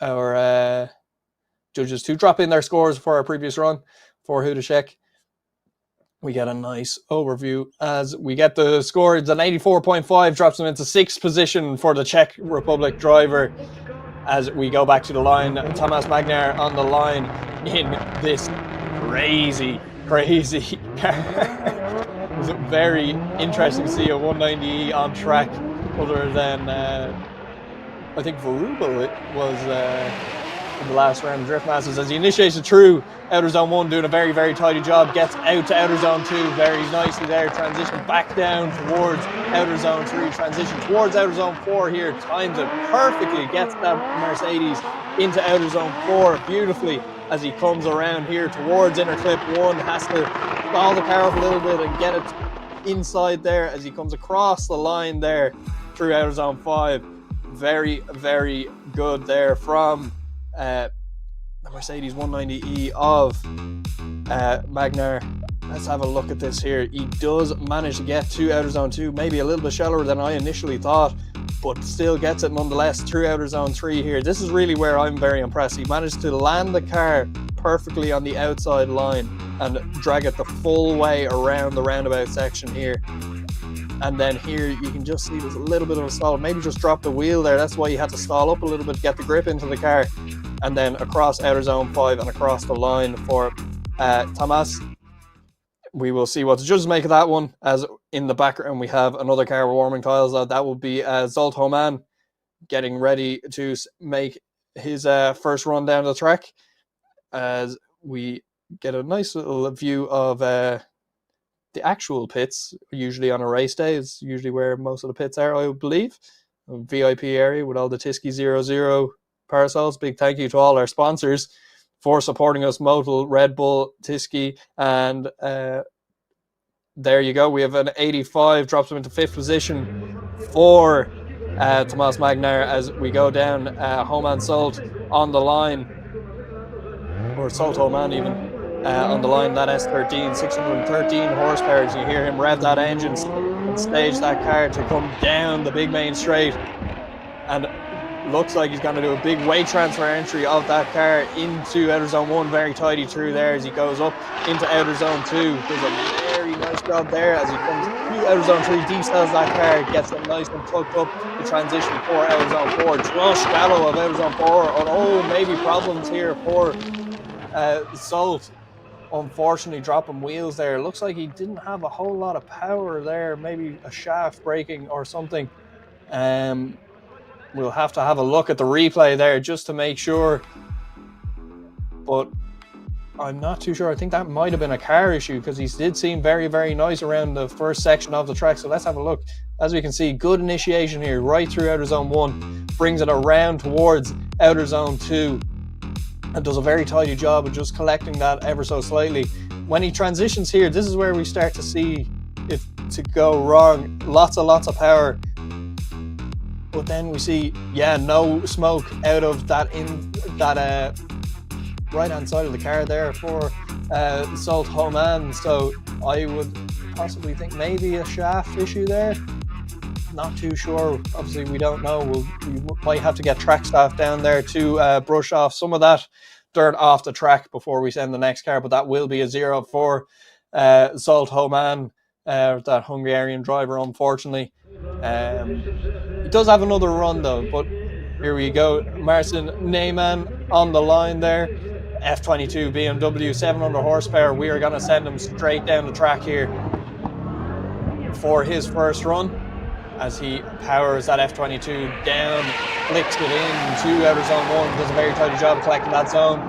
our judges to drop in their scores for our previous run for Hudacek. We get a nice overview as we get the score. It's an 84.5, drops him into 6th position for the Czech Republic driver. As we go back to the line, Thomas Magniar on the line in this crazy car. It was very interesting to see a 190E on track, other than I think Varubel it was in the last round of Drift Masters, as he initiates it through outer zone 1, doing a very, very tidy job, gets out to outer zone 2 very nicely there, transition back down towards outer zone 3, transition towards outer zone 4 here, times it perfectly, gets that Mercedes into outer zone 4 beautifully as he comes around here towards inner clip 1, has to stall the car up a little bit and get it inside there as he comes across the line there through outer zone 5. Very, very good there from the Mercedes 190E of Magnar, let's have a look at this here. He does manage to get to outer zone 2, maybe a little bit shallower than I initially thought, but still gets it nonetheless through outer zone 3 here. This is really where I'm very impressed. He managed to land the car perfectly on the outside line and drag it the full way around the roundabout section here. And then here you can just see there's a little bit of a stall. Maybe just dropped the wheel there. That's why you had to stall up a little bit to get the grip into the car. And then across outer zone 5 and across the line for Thomas. We will see what the judges make of that one. As in the background we have another car with warming tiles. That will be Zolt Homan getting ready to make his first run down the track. As we get a nice little view of the actual pits. Usually on a race day is usually where most of the pits are, I believe. A VIP area with all the Tisky 00 parasols. Big thank you to all our sponsors for supporting us, Motul, Red Bull, Tisky, and there you go. We have an 85, drops him into 5th position for Tomas Magnar as we go down. Homan Solt on the line, or Solt Homan even, on the line. That S13, 613 horsepower. As you hear him rev that engine and stage that car to come down the big main straight, and looks like he's going to do a big weight transfer entry of that car into outer zone 1, very tidy through there as he goes up into outer zone 2. Does a very nice job there as he comes through outer zone 3, decells that car, gets it nice and tucked up the transition for outer zone 4. Just shallow of outer zone 4, and oh, maybe problems here for Solt. Unfortunately dropping wheels there. It looks like he didn't have a whole lot of power there, maybe a shaft breaking or something. We'll have to have a look at the replay there just to make sure, but I'm not too sure. I think that might have been a car issue because he did seem very, very nice around the first section of the track. So let's have a look. As we can see, good initiation here right through outer zone 1, brings it around towards outer zone 2 and does a very tidy job of just collecting that ever so slightly. When he transitions here, this is where we start to see it to go wrong. Lots of power. But then we see, yeah, no smoke out of that right-hand side of the car there for Solt Homan. So I would possibly think maybe a shaft issue there. Not too sure. Obviously, we don't know. We might have to get track staff down there to brush off some of that dirt off the track before we send the next car. But that will be a 0 for Solt Homan, that Hungarian driver, unfortunately. He does have another run though, but here we go. Marcin Neyman on the line there. F22 BMW, 700 horsepower. We are going to send him straight down the track here for his first run as he powers that F22 down, flicks it into outer zone 1, does a very tidy job of collecting that zone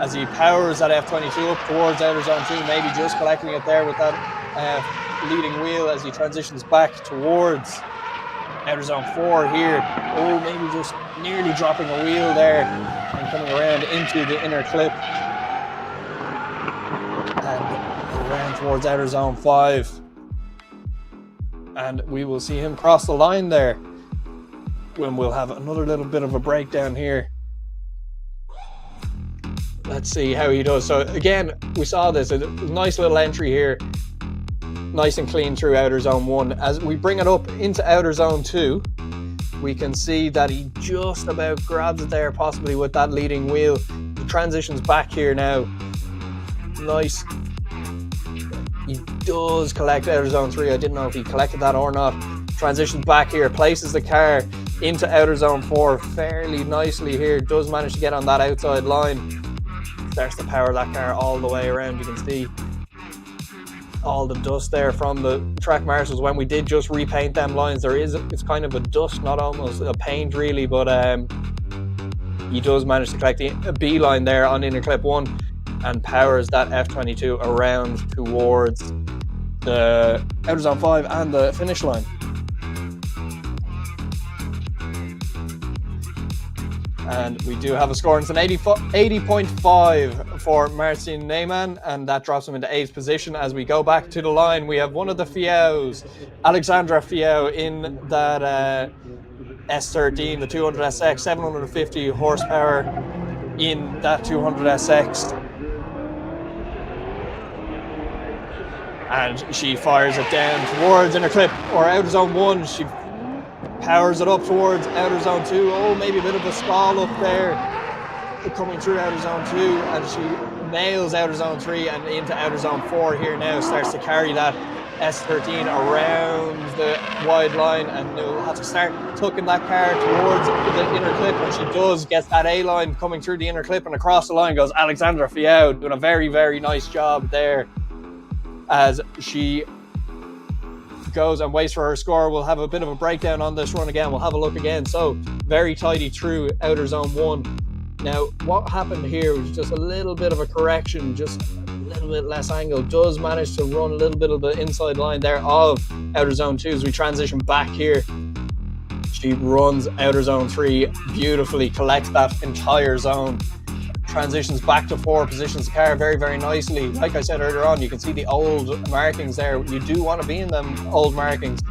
as he powers that F22 up towards outer zone 2, maybe just collecting it there with that leading wheel as he transitions back towards outer zone 4 here. Oh, maybe just nearly dropping a wheel there and coming around into the inner clip and around towards outer zone 5. And we will see him cross the line there when we'll have another little bit of a breakdown here. Let's see how he does. So again, we saw this, a nice little entry here. Nice and clean through outer zone 1. As we bring it up into outer zone 2, we can see that he just about grabs it there, possibly with that leading wheel. He transitions back here now. Nice. He does collect outer zone 3. I didn't know if he collected that or not. Transitions back here, places the car into outer zone 4 fairly nicely here. Does manage to get on that outside line. Starts to power that car all the way around. You can see all the dust there from the track marshals when we did just repaint them lines. It's kind of a dust, not almost a paint really, but he does manage to collect a B line there on inner clip 1 and powers that F22 around towards the outer zone 5 and the finish line. And we do have a score. It's an 80.5 for Marcin Neyman, and that drops him into 8th position. As we go back to the line, we have one of the Fiaus, Alexandra Fiau, in that S13, the 200SX, 750 horsepower in that 200SX. and she fires it down towards inner clip or outer zone 1. She powers it up towards outer zone 2. Oh, maybe a bit of a stall up there coming through outer zone 2, and she nails outer zone 3 and into outer zone 4 here now. Starts to carry that S13 around the wide line, and will have to start tucking that car towards the inner clip. When she does, gets that A line coming through the inner clip, and across the line goes Alexandra Fiau, doing a very, very nice job there as she goes and waits for her score. We'll have a bit of a breakdown on this run again. We'll have a look again. So very tidy through outer zone 1. Now, what happened here was just a little bit of a correction, just a little bit less angle. Does manage to run a little bit of the inside line there of outer zone 2 as we transition back here. She runs outer zone 3 beautifully, collects that entire zone, transitions back to 4, positions the car very, very nicely. Like I said earlier on, you can see the old markings there. You do want to be in them old markings.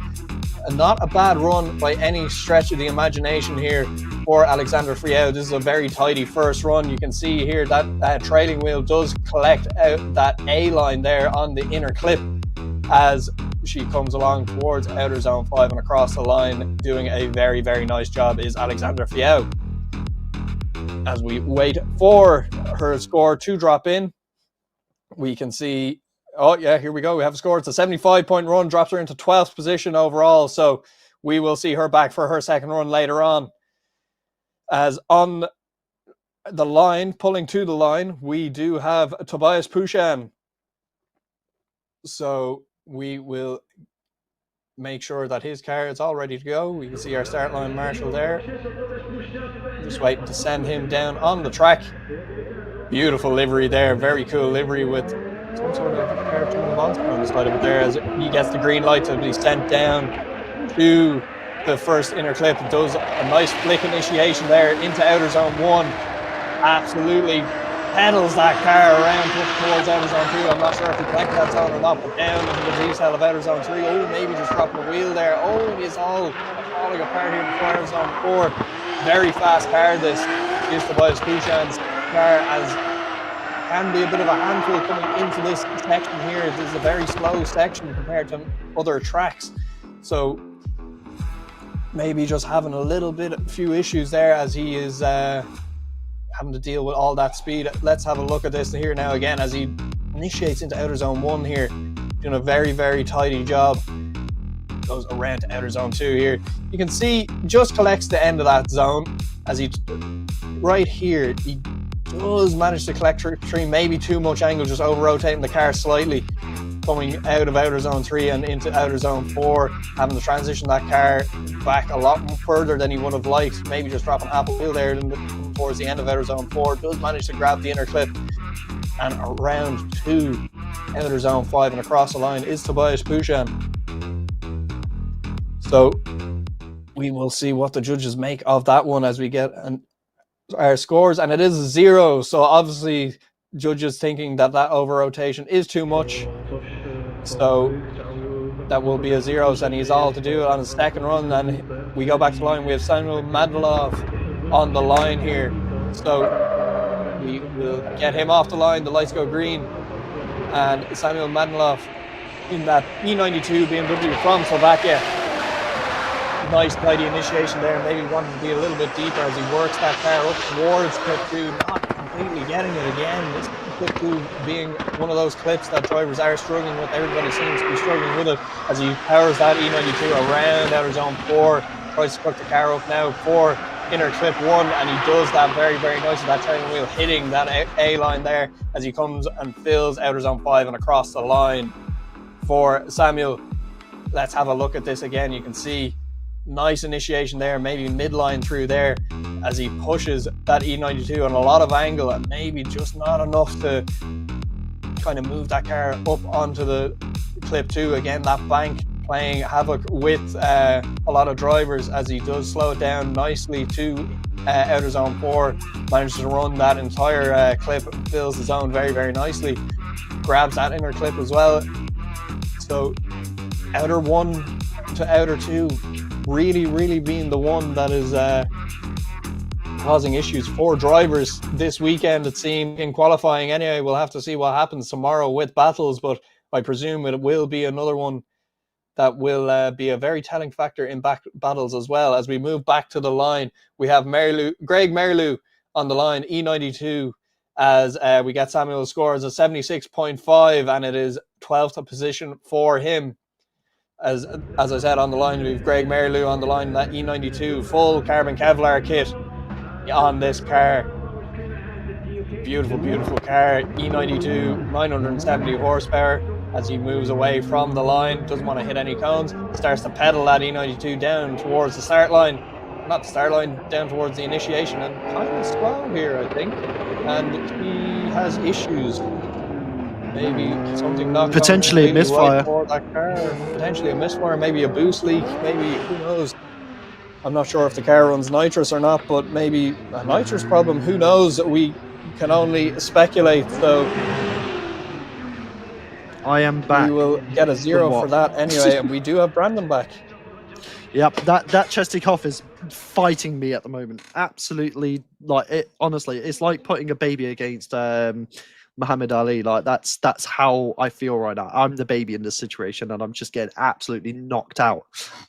And not a bad run by any stretch of the imagination here for Alexandra Fiau. This is a very tidy first run. You can see here that trailing wheel does collect out that A line there on the inner clip as she comes along towards outer zone 5 and across the line. Doing a very, very nice job is Alexandra Fiau. As we wait for her score to drop in, we can see, oh yeah, here we go. We have a score. It's a 75-point run, drops her into 12th position overall. So we will see her back for her second run later on. As on the line, pulling to the line, we do have Tobias Pushan. So we will make sure that his car is all ready to go. We can see our start line marshal there. Just waiting to send him down on the track. Beautiful livery there. Very cool livery with some sort of cartoon monster on the side of it there as he gets the green light to be sent down to the first inner clip. It does a nice flick initiation there into outer zone 1. Absolutely pedals that car around towards outer zone 2. I'm not sure if he collected that zone or not, but down into the detail of outer zone 3. Oh, maybe just dropping a wheel there. Oh, it's all falling apart here before outer zone 4. Very fast car this is Tobias Pushan's car, as can be a bit of a handful coming into this section here. This is a very slow section compared to other tracks. So maybe just having a few issues there as he is having to deal with all that speed. Let's have a look at this here now again as he initiates into outer zone 1 here, doing a very, very tidy job. Goes around to outer zone 2 here. You can see just collects the end of that zone as he right here. He does manage to collect 3, maybe too much angle, just over rotating the car slightly, coming out of outer zone 3 and into outer zone 4, having to transition that car back a lot further than he would have liked. Maybe just dropping half a wheel there towards the end of outer zone 4. Does manage to grab the inner clip, and around to outer zone 5 and across the line is Tobias Pushan. So we will see what the judges make of that one as we get our scores, and it is a 0. So obviously judges thinking that over rotation is too much. So that will be a 0, and he's all to do it on his second run. And we go back to the line. We have Samuel Madlov on the line here. So we will get him off the line. The lights go green, and Samuel Madlov in that E92 BMW from Slovakia. Nice tidy initiation there. Maybe wanted to be a little bit deeper as he works that car up towards clip 2, not completely getting it again. This clip 2 being one of those clips that drivers are struggling with. Everybody seems to be struggling with it as he powers that E92 around outer zone 4. Tries to cook the car up now for inner clip 1, and he does that very, very nicely. That trailing wheel hitting that A line there as he comes and fills outer zone 5 and across the line for Samuel. Let's have a look at this again. You can see nice initiation there, maybe midline through there as he pushes that E92 on a lot of angle, and maybe just not enough to kind of move that car up onto the clip 2. Again, that bank playing havoc with a lot of drivers as he does slow it down nicely to outer zone 4. Manages to run that entire clip, fills the zone very, very nicely. Grabs that inner clip as well. So outer 1 to outer 2 really being the one that is causing issues for drivers this weekend, it seems, in qualifying anyway. We'll have to see what happens tomorrow with battles, but I presume it will be another one that will be a very telling factor in back battles as well. As we move back to the line, we have Greg Merlew on the line, E92, as we get Samuel's scores of 76.5, and it is 12th position for him. As I said, on the line, we have Greg Merlew on the line, that E92, full carbon Kevlar kit on this car. Beautiful, beautiful car. E92, 970 horsepower. As he moves away from the line, doesn't want to hit any cones, starts to pedal that E92 down towards the start line. Not the start line, down towards the initiation, and kind of slow here, I think. And he has issues. Maybe something not Potentially a misfire. right for that car. Potentially a misfire, maybe a boost leak, maybe, who knows. I'm not sure if the car runs nitrous or not, but maybe a nitrous problem, who knows. We can only speculate, so I am back. we will get a 0 for that anyway, and we do have Brandon back. Yep, that chesty cough is fighting me at the moment. Absolutely, like it. Honestly, it's like putting a baby against Muhammad Ali. Like that's how I feel right now. I'm the baby in this situation, and I'm just getting absolutely knocked out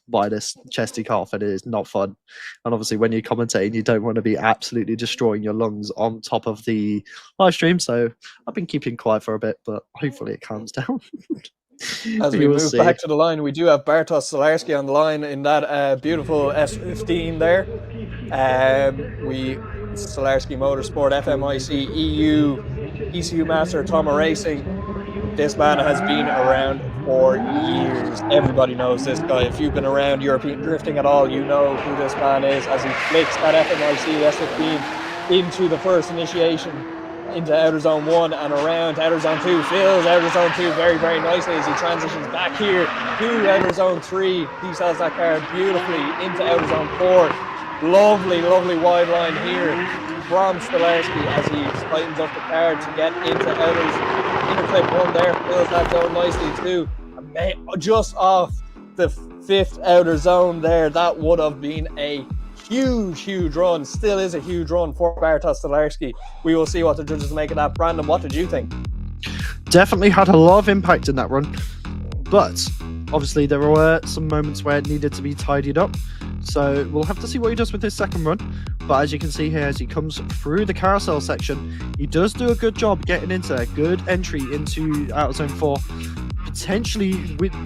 by this chesty cough, and it is not fun. And obviously, when you're commentating, you don't want to be absolutely destroying your lungs on top of the live stream. So I've been keeping quiet for a bit, but hopefully it calms down. As we will move see. back to the line, we do have Bartosz Solarski on the line in that beautiful S15 there. Solarski Motorsport, FMIC, EU, ECU Master, Toma Racing. This man has been around for years. Everybody knows this guy. If you've been around European drifting at all, you know who this man is, as he flicks that FMIC S15 into the first initiation, into outer zone 1 and around outer zone 2, fills outer zone 2 very, very nicely as he transitions back here to outer zone 3. He sells that car beautifully into outer zone 4. Lovely, lovely wide line here from Stolarski as he tightens up the car to get into inner clip 1 there, fills that zone nicely too. Just off the 5th outer zone there, that would have been a huge run, still is a huge run for Bartosz Stolarski. We will see what the judges make of that. Brandon, what did you think? Definitely had a lot of impact in that run, but obviously there were some moments where it needed to be tidied up, so we'll have to see what he does with his second run. But as you can see here, as he comes through the carousel section, he does do a good job getting into a good entry into outer zone 4. Potentially,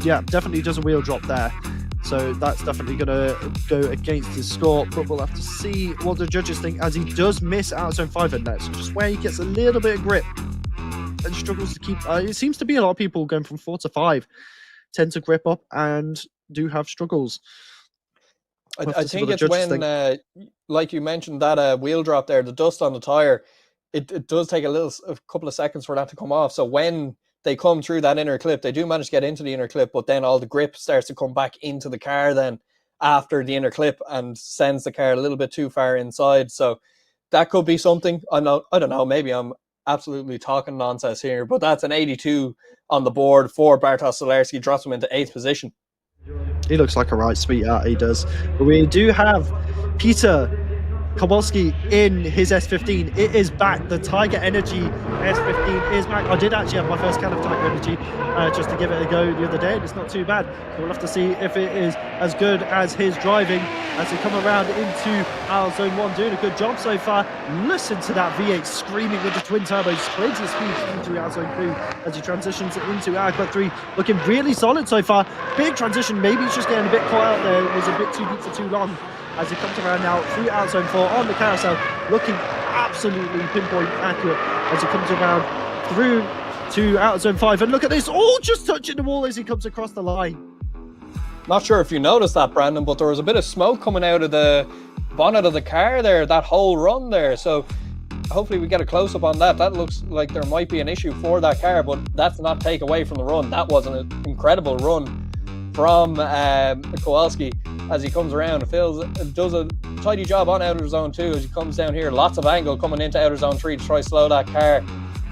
definitely does a wheel drop there. So that's definitely going to go against his score, but we'll have to see what the judges think, as he does miss out zone 5 in there. So just where he gets a little bit of grip and struggles to keep... it seems to be a lot of people going from 4 to 5 tend to grip up and do have struggles. I think it's when, like you mentioned, that wheel drop there, the dust on the tyre, it does take a couple of seconds for that to come off. So when they come through that inner clip, they do manage to get into the inner clip, but then all the grip starts to come back into the car then after the inner clip and sends the car a little bit too far inside. So that could be something. I don't know, maybe I'm absolutely talking nonsense here, but that's an 82 on the board for Bartosz Stolarski, drops him into 8th position. He looks like a right sweetheart, he does. But we do have Peter Kowalski in his S15. It is back. The Tiger Energy S15 is back. I did actually have my first can of Tiger Energy just to give it a go the other day, and it's not too bad. So we'll have to see if it is as good as his driving as he come around into our zone 1. Doing a good job so far. Listen to that V8 screaming with the twin turbos. Plenty of speed into our zone 2 as he transitions into our club 3. Looking really solid so far. Big transition. Maybe it's just getting a bit quiet there. It was a bit too deep for too long. As he comes around now through out zone 4 on the carousel, looking absolutely pinpoint accurate as he comes around through to out zone 5. And look at this, all just touching the wall as he comes across the line. Not sure if you noticed that, Brandon, but there was a bit of smoke coming out of the bonnet of the car there, that whole run there. So hopefully we get a close-up on that. That looks like there might be an issue for that car, but that's not take away from the run. That was an incredible run from Kowalski as he comes around. Does a tidy job on outer zone 2 as he comes down here. Lots of angle coming into outer zone 3 to try to slow that car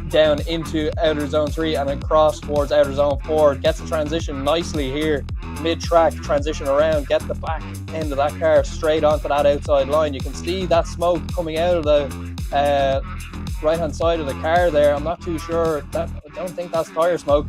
down into outer zone 3 and across towards outer zone 4. Gets the transition nicely here, mid-track transition around, get the back end of that car straight onto that outside line. You can see that smoke coming out of the right hand side of the car there. I'm not too sure, I don't think that's tyre smoke.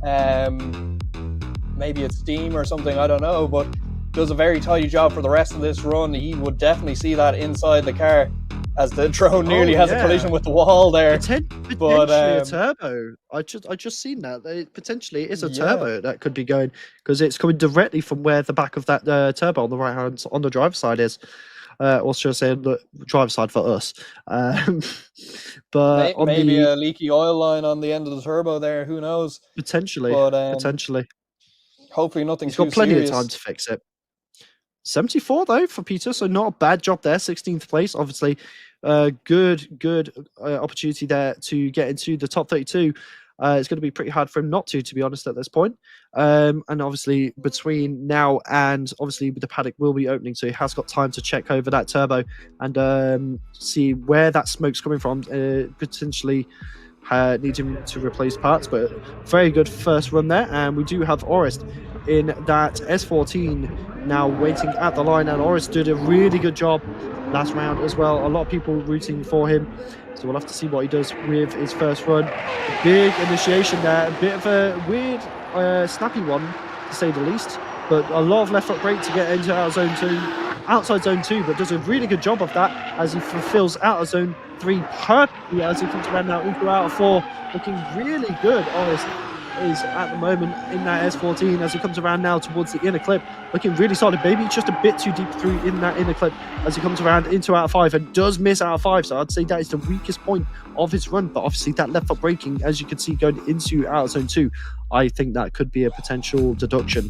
maybe it's steam or something, I don't know, but does a very tidy job for the rest of this run. He would definitely see that inside the car as the drone nearly has a collision with the wall there. Potentially a turbo. I just seen that. Potentially it's a turbo that could be going, because it's coming directly from where the back of that turbo on the right hand on the driver's side is. Or should I say the driver's side for us? But maybe a leaky oil line on the end of the turbo there. Who knows? Potentially. Hopefully nothing. He's got plenty of time to fix it. 74 though for Peter, so not a bad job there. 16th place, obviously. Good opportunity there to get into the top 32. It's going to be pretty hard for him not to be honest, at this point. And obviously between now and obviously the paddock will be opening, so he has got time to check over that turbo and see where that smoke's coming from. Potentially need him to replace parts, but very good first run there. And we do have Orest in that S14 now waiting at the line, and Orest did a really good job last round as well. A lot of people rooting for him, so we'll have to see what he does with his first run. Big initiation there, a bit of a weird snappy one to say the least, but a lot of left foot brake to get into outside zone 2, but does a really good job of that as he fulfills outer zone 3 perfectly as he comes around now into outer 4, looking really good. Orest is at the moment in that S14 as he comes around now towards the inner clip, looking really solid. Maybe just a bit too deep through in that inner clip as he comes around into outer 5 and does miss outer 5, so I'd say that is the weakest point of his run. But obviously that left foot braking, as you can see, going into outer zone 2, I think that could be a potential deduction,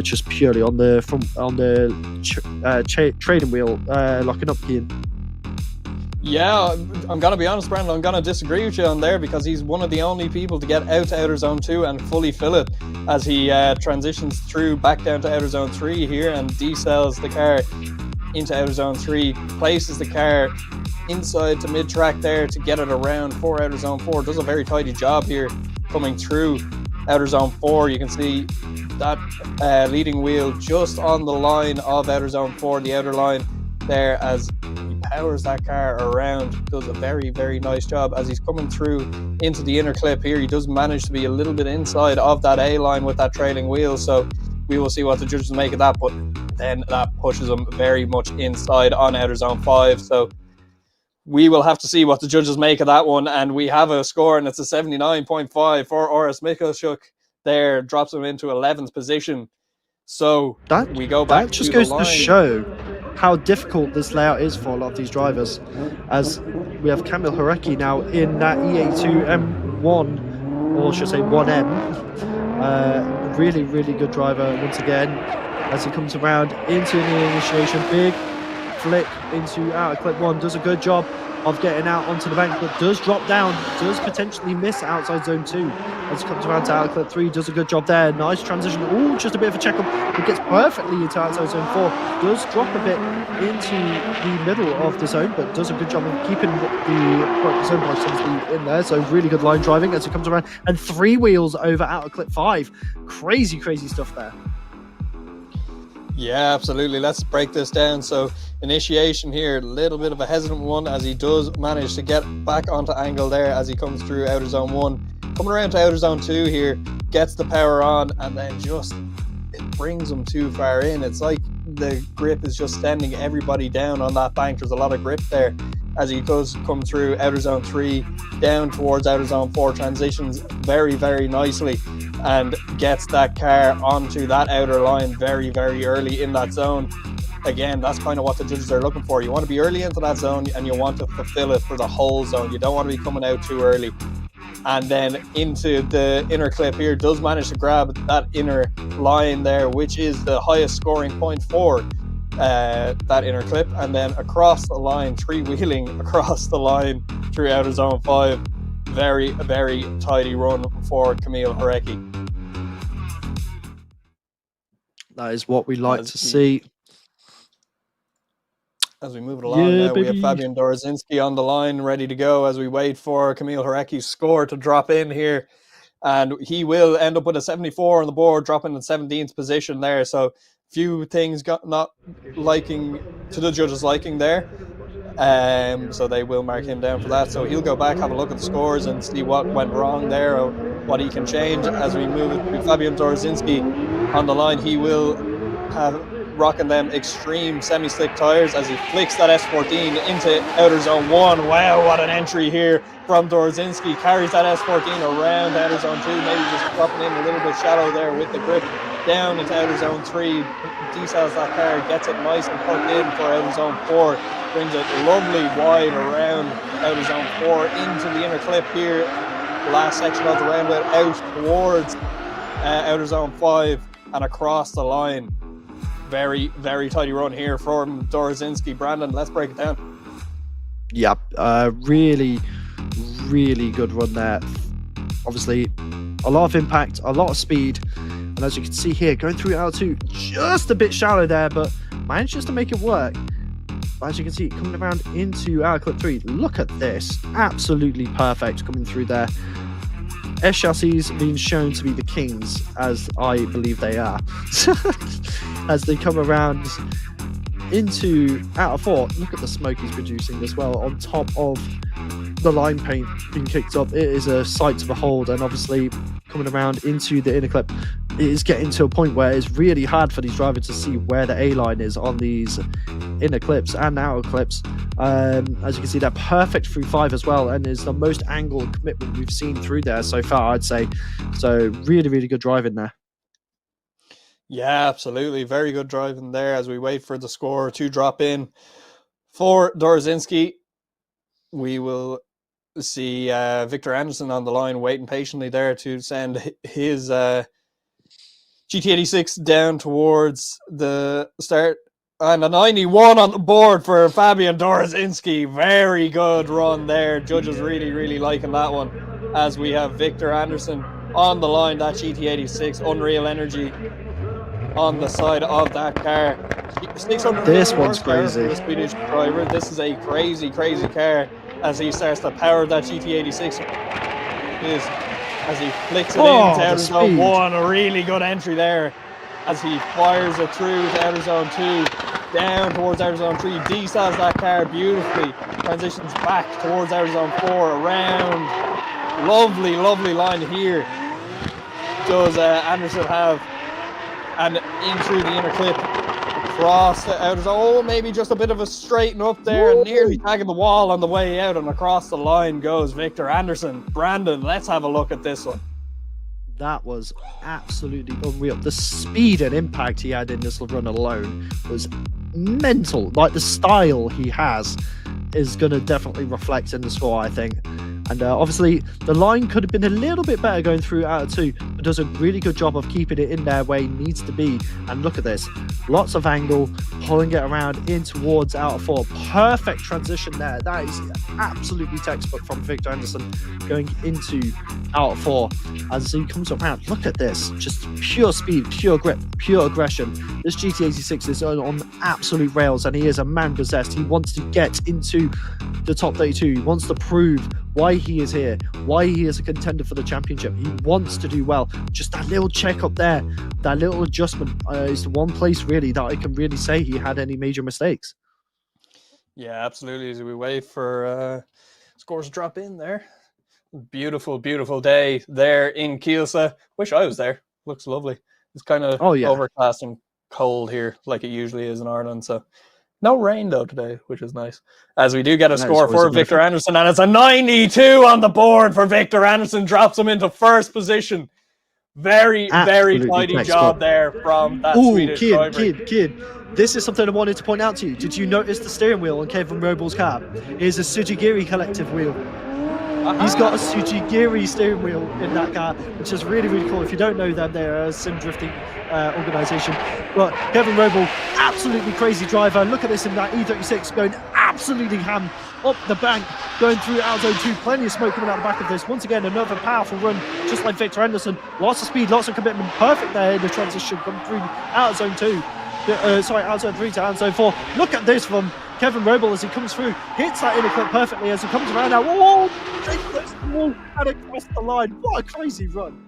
just purely on the trading wheel locking up Ian. Yeah, I'm going to be honest, Brandon, I'm going to disagree with you on there, because he's one of the only people to get out to outer zone 2 and fully fill it as he transitions through back down to outer zone 3 here and decells the car into outer zone 3, places the car inside to mid-track there to get it around for outer zone 4. Does a very tidy job here coming through outer zone 4. You can see that leading wheel just on the line of outer zone 4, the outer line there, as he powers that car around. Does a very, very nice job as he's coming through into the inner clip here. He does manage to be a little bit inside of that A line with that trailing wheel, so we will see what the judges make of that, but then that pushes him very much inside on outer zone 5, so we will have to see what the judges make of that one. And we have a score, and it's a 79.5 for Orest Mikkelchuk there, drops him into 11th position. So we go back. That just goes to show how difficult this layout is for a lot of these drivers, as we have Kamil Horecki now in that EA2 M1, or should I say 1M. Really, really good driver once again as he comes around into the initiation. Big flick into outer clip 1, does a good job of getting out onto the bank, but does drop down, does potentially miss outside zone 2 as he comes around to outer clip 3, does a good job there. Nice transition. Oh, just a bit of a check up. It gets perfectly into outside zone 4, does drop a bit into the middle of the zone, but does a good job of keeping the zone proximity in there. So really good line driving as he comes around, and 3 wheels over outer clip 5. Crazy stuff there. Yeah, absolutely. Let's break this down. So initiation here, a little bit of a hesitant one as he does manage to get back onto angle there as he comes through outer zone 1. Coming around to outer zone 2 here, gets the power on, and then just it brings him too far in. It's like the grip is just sending everybody down on that bank. There's a lot of grip there as he does come through outer zone 3 down towards outer zone 4, transitions very, very nicely and gets that car onto that outer line very, very early in that zone. Again, that's kind of what the judges are looking for. You want to be early into that zone and you want to fulfill it for the whole zone. You don't want to be coming out too early. And then into the inner clip here, does manage to grab that inner line there, which is the highest scoring point for that inner clip, and then across the line, 3-wheeling across the line through outer zone 5. Very, very tidy run for Kamil Horecki. That is what we like to see. As we move it along now, we have Fabian Dorozinski on the line, ready to go as we wait for Kamil Horecki's score to drop in here. And he will end up with a 74 on the board, dropping in 17th position there. So few things not liking to the judges' liking there. So they will mark him down for that. So he'll go back, have a look at the scores and see what went wrong there. what he can change as we move it to Fabian Dorzinski on the line. He will have rocking them extreme semi-slick tires as he flicks that S14 into outer zone 1. Wow, what an entry here from Dorzinski. Carries that S14 around outer zone 2, maybe just dropping in a little bit shallow there with the grip down into outer zone 3. Decels that car, gets it nice and tucked in for outer zone 4. Brings it lovely wide around outer zone 4 into the inner clip here. Last section of the roundabout out towards outer zone 5 and across the line. Very, very tidy run here from Dorzinski. Brandon, let's break it down. Yep, really, really good run there. Obviously, a lot of impact, a lot of speed, and as you can see here, going through L2, just a bit shallow there, but managed just to make it work. But as you can see, coming around into our clip 3, look at this, absolutely perfect coming through there. S chassis being shown to be the kings, as I believe they are, as they come around into outer 4. Look at the smoke he's producing as well, on top of the line paint being kicked up. It is a sight to behold, and obviously coming around into the inner clip, it is getting to a point where it's really hard for these drivers to see where the A line is on these inner clips and outer clips. As you can see, they're perfect through 5 as well, and is the most angled commitment we've seen through there so far, I'd say. So really, really good driving there. Yeah, absolutely. Very good driving there as we wait for the score to drop in for Dorzinski. We will see Victor Anderson on the line waiting patiently there to send his GT86 down towards the start. And a 91 on the board for Fabian Dorzinski. Very good run there. Judges really, really liking that one. As we have Victor Anderson on the line, that GT86, Unreal Energy on the side of that car. 600 This one's crazy. For the Swedish driver. This is a crazy, crazy car as he starts to power that GT86. As he flicks it into outer zone 1. A really good entry there as he fires it through to outer zone 2, down towards outer zone 3, decels that car beautifully, transitions back towards outer zone 4, around. Lovely, lovely line here does Anderson have, and in through the inner clip, across the outer zone. Oh, maybe just a bit of a straighten up there, and nearly tagging the wall on the way out, and across the line goes Victor Anderson. Brandon, let's have a look at this one. That was absolutely unreal. The speed and impact he had in this run alone was mental. Like, the style he has is going to definitely reflect in the score, I think. And obviously, the line could have been a little bit better going through outer 2, but does a really good job of keeping it in there where it needs to be. And look at this. Lots of angle, pulling it around in towards outer 4. Perfect transition there. That is absolutely textbook from Victor Anderson going into outer 4. As he comes around, look at this. Just pure speed, pure grip, pure aggression. This GT86 is on absolute rails, and he is a man possessed. He wants to get into the top 32. He wants to prove why he is here, why he is a contender for the championship. He wants to do well. Just that little check up there, that little adjustment is the one place really that I can really say he had any major mistakes. Yeah, absolutely. As we wait for scores to drop in there. Beautiful, beautiful day there in Kielce. Wish I was there. Looks lovely. It's kind of overcast and cold here like it usually is in Ireland. So no rain though today, which is nice. As we do get a score for Victor Anderson, and it's a 92 on the board for Victor Anderson. Drops him into first position. Very, very tidy job there from that Swedish driver. Kid. This is something I wanted to point out to you. Did you notice the steering wheel on Kevin Robles' car? It is a Sujigiri collective wheel. He's got a Sujigiri steering wheel in that car, which is really, really cool. If you don't know them, they're a sim drifting organisation. But Kevin Robles, absolutely crazy driver. Look at this in that E36 going absolutely ham up the bank, going through out zone 2. Plenty of smoke coming out the back of this. Once again, another powerful run, just like Victor Anderson. Lots of speed, lots of commitment. Perfect there in the transition, come through out zone 2. Out zone 3 to out zone 4. Look at this from Kevin Robles as he comes through, hits that inner clip perfectly as he comes around now. Whoa! And across the line. What a crazy run.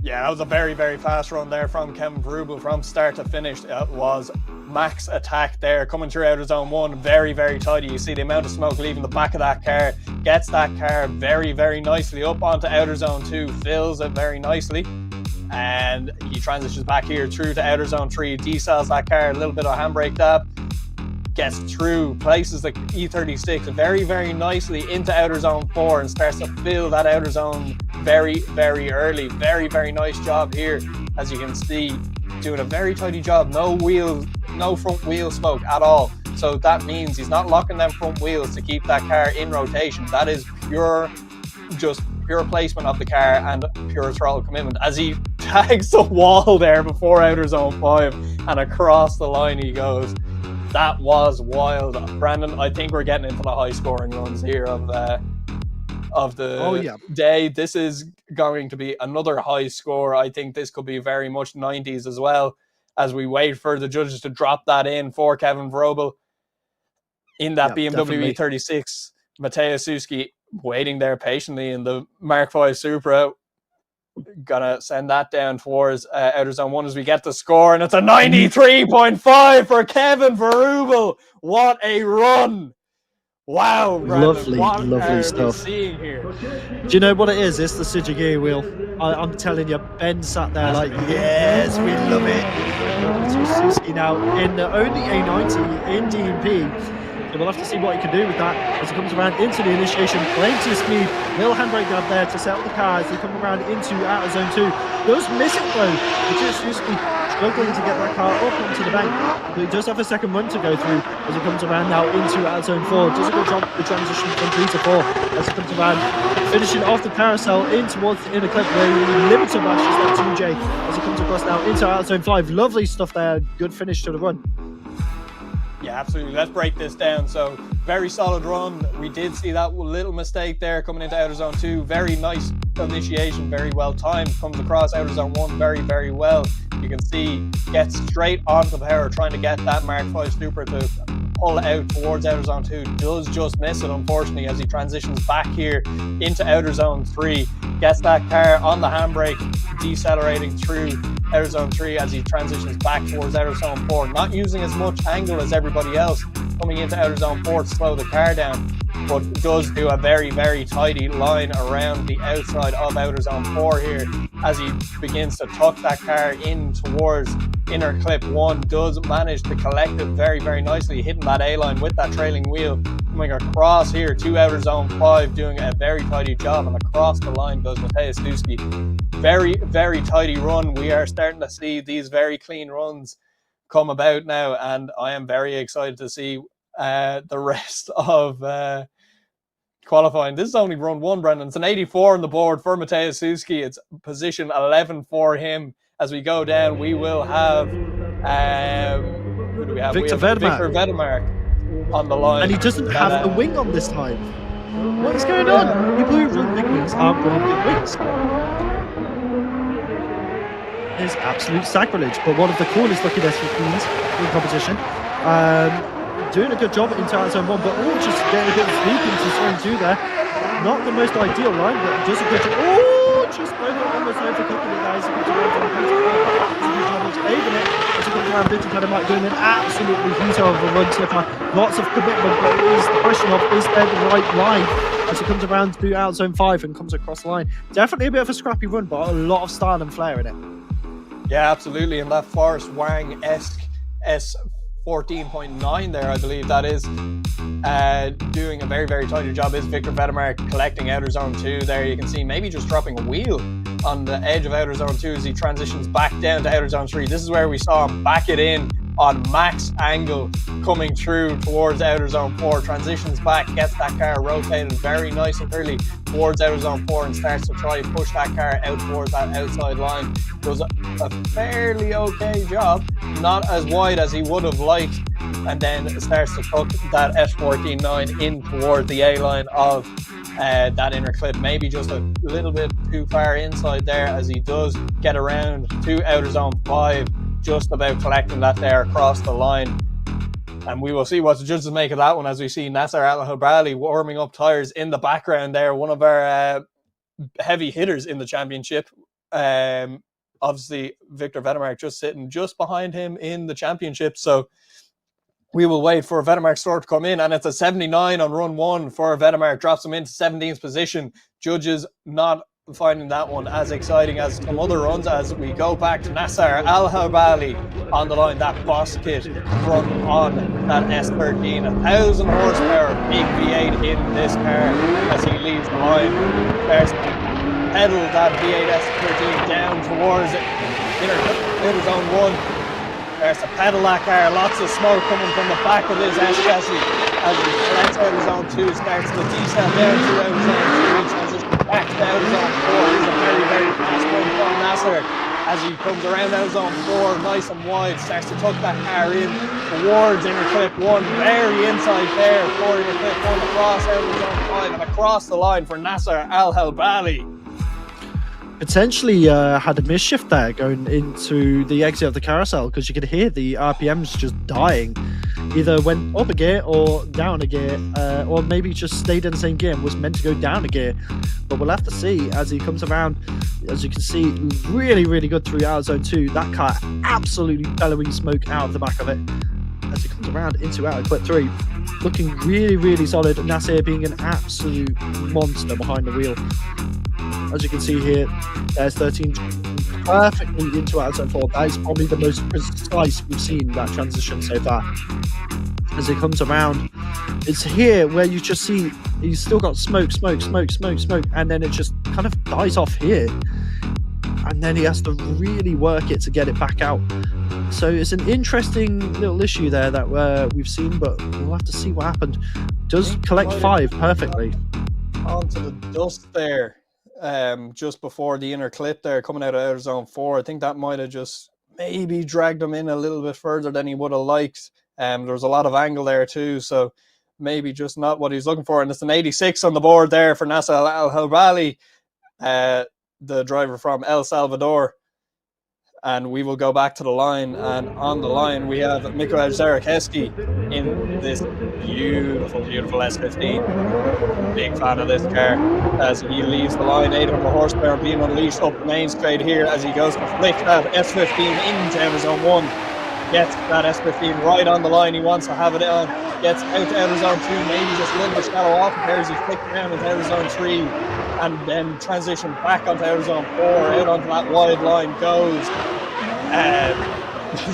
Yeah, that was a very, very fast run there from Kevin Robles from start to finish. It was max attack there, coming through outer zone 1, very, very tidy. You see the amount of smoke leaving the back of that car, gets that car very, very nicely up onto outer zone 2, fills it very nicely, and he transitions back here through to outer zone 3, decells that car, a little bit of handbrake dab, gets through, places the E36 very, very nicely into outer zone 4 and starts to fill that outer zone very, very early. Very, very nice job here, as you can see, doing a very tidy job. No front wheel smoke at all. So that means he's not locking them front wheels to keep that car in rotation. That is pure placement of the car and pure throttle commitment, as he tags the wall there before outer zone 5 and across the line he goes. That was wild, Brandon. I think we're getting into the high scoring runs here of the day. This is going to be another high score. I think this could be very much 90s as well, as we wait for the judges to drop that in for Kevin Vrobel in that BMW E36. Mateusz Suski waiting there patiently in the Mark V Supra. Gonna send that down towards outer zone 1 as we get the score, and it's a 93.5 for Kevin Vrobel. What a run! Wow, Brandon, lovely stuff. Seeing here? Do you know what it is? It's the Sijigear wheel. I'm telling you, Ben sat there like, yes, we love it. Suzuki now in the only A90 in DMP. So we'll have to see what he can do with that as he comes around into the initiation. Plenty of speed. Little handbrake grab there to settle the car as they come around into outer zone 2. Does miss it though. Suzuki struggling to get that car up onto the bank. But he does have a second run to go through as he comes around now into outer zone 4. Does a good job with the transition from 3 to 4 as he comes around, finishing off the carousel in towards the inner clip where he limiter bashes that 2J as he comes across now into outer zone 5. Lovely stuff there. Good finish to the run. Yeah, absolutely. Let's break this down. So, very solid run. We did see that little mistake there coming into outer zone 2. Very nice initiation, very well timed. Comes across outer zone 1 very, very well. You can see gets straight onto the power, trying to get that Mark V Supra to pull out towards outer zone 2. Does just miss it, unfortunately, as he transitions back here into outer zone 3. Gets that car on the handbrake, decelerating through outer zone 3 as he transitions back towards outer zone 4. Not using as much angle as everybody else coming into outer zone 4 to slow the car down, but does do a very, very tidy line around the outside of outer zone 4 here as he begins to tuck that car in towards inner clip 1. Does manage to collect it very, very nicely, hitting that A-line with that trailing wheel, coming across here to outer zone 5, doing a very tidy job, and across the line does Mateusz Suski. Very, very tidy run. We are starting to see these very clean runs come about now, and I am very excited to see the rest of qualifying. This is only run 1, Brendan. It's an 84 on the board for Mateusz Suski. It's position 11 for him. As we go down, we will have who do we have? Victor Vedemark on the line. And he doesn't have the wing on this time. What is going on? People who run big wings aren't running big wings. It's absolute sacrilege, but one of the coolest looking S15s in competition. Doing a good job into outer zone 1, but just getting a bit of sweep into zone 2 there. Not the most ideal line, but does a good job. Just almost overcooking it there as he comes around on as he comes around Victor Vedemark doing an absolutely heater of a run slipper. Lots of commitment, but it is the question of, is there the right line as he comes around to out zone 5 and comes across the line. Definitely a bit of a scrappy run, but a lot of style and flair in it. Yeah, absolutely. And that Forrest Wang-esque S14.9 there, I believe that is, doing a very, very tidy job is Victor Vedemark collecting outer zone 2 there. You can see maybe just dropping a wheel on the edge of outer zone 2 as he transitions back down to outer zone 3. This is where we saw him back it in on max angle coming through towards outer zone 4, transitions back, gets that car rotated very nice and early towards outer zone 4 and starts to try and push that car out towards that outside line. Does a fairly okay job, not as wide as he would have liked, and then starts to tuck that S14.9 in toward the A-line of that inner clip, maybe just a little bit too far inside there as he does get around to outer zone 5, just about collecting that there across the line. And we will see what the judges make of that one as we see Nasser Al-Habrali warming up tyres in the background there, one of our heavy hitters in the championship. obviously Victor Vedemark just sitting just behind him in the championship. So we will wait for Vedemark's score to come in, and it's a 79 on run 1 for Vedemark, drops him into 17th position. Judges not finding that one as exciting as some other runs, as we go back to Nasser Al-Habali on the line, that boss kit front on that S13, 1,000 horsepower, big V8 in this car as he leaves the line. There's pedal that V8 S13 down towards inner zone 1. There's a pedal that car, lots of smoke coming from the back of his S chassis as he collects out of zone 2, starts to descend down to out of zone 3, transitions back to out of zone 4. It's a very, very fast one from Nasser as he comes around out of zone 4, nice and wide, starts to tuck that car in towards inner clip 1, very inside there for inner clip 1, across out of zone 5 and across the line for Nasser Al-Habali. Potentially had a misshift there going into the exit of the carousel, because you could hear the RPMs just dying. Either went up a gear or down a gear, or maybe just stayed in the same gear and was meant to go down a gear. But we'll have to see as he comes around. As you can see, really, really good through out of zone 2. That car absolutely bellowing smoke out of the back of it as he comes around into out of clip 3. Looking really, really solid. Nasser being an absolute monster behind the wheel. As you can see here, there's 13 perfectly into out of zone 4. That is probably the most precise we've seen that transition so far. As it comes around, it's here where you just see he's still got smoke, and then it just kind of dies off here. And then he has to really work it to get it back out. So it's an interesting little issue there that we've seen, but we'll have to see what happened. Does collect 5 perfectly. Onto the dust there. Just before the inner clip there, coming out of zone 4. I think that might have just maybe dragged him in a little bit further than he would have liked. There was a lot of angle there too, so maybe just not what he's looking for. And it's an 86 on the board there for Nasser Al-Habali, the driver from El Salvador. And we will go back to the line, and on the line we have Mikołaj Zarakowski in this beautiful, beautiful S15. Big fan of this car as he leaves the line, 800 horsepower being unleashed up the main straight here as he goes to flick that S15 into outer zone 1. Gets that S15 right on the line he wants to have it on. Gets out to outer zone 2, maybe just a little bit shallow off there as he flicks down into outer zone 3. And then transition back onto outer zone 4, out onto that wide line goes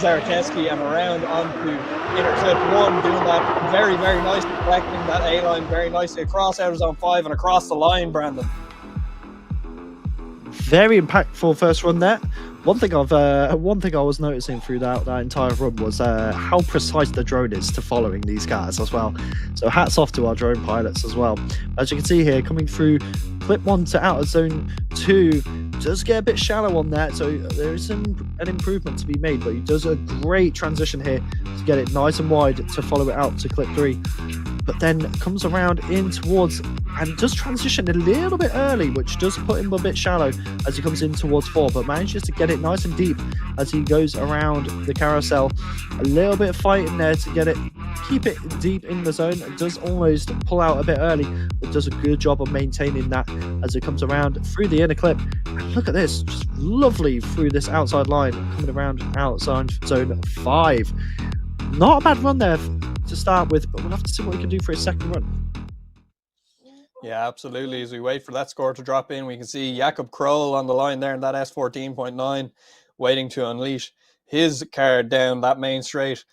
Zarakowski, and around onto inner clip 1, doing that very, very nicely, collecting that A-line very nicely across outer zone 5 and across the line, Brandon. Very impactful first run there. One thing I was noticing through that entire run was how precise the drone is to following these cars as well. So hats off to our drone pilots as well. As you can see here, coming through clip 1 to out of zone 2, does get a bit shallow on that, so there is an improvement to be made, but he does a great transition here to get it nice and wide to follow it out to clip 3. But then comes around in towards and does transition a little bit early, which does put him a bit shallow as he comes in towards 4, but manages to get it nice and deep as he goes around the carousel. A little bit of fighting there to get it, keep it deep in the zone. It does almost pull out a bit early, but does a good job of maintaining that as it comes around through the inner clip. And look at this, just lovely through this outside line, coming around outside zone 5. Not a bad run there to start with, but we'll have to see what we can do for his second run. Yeah, absolutely. As we wait for that score to drop in, we can see Jakob Kroll on the line there in that S14.9, waiting to unleash his car down that main straight.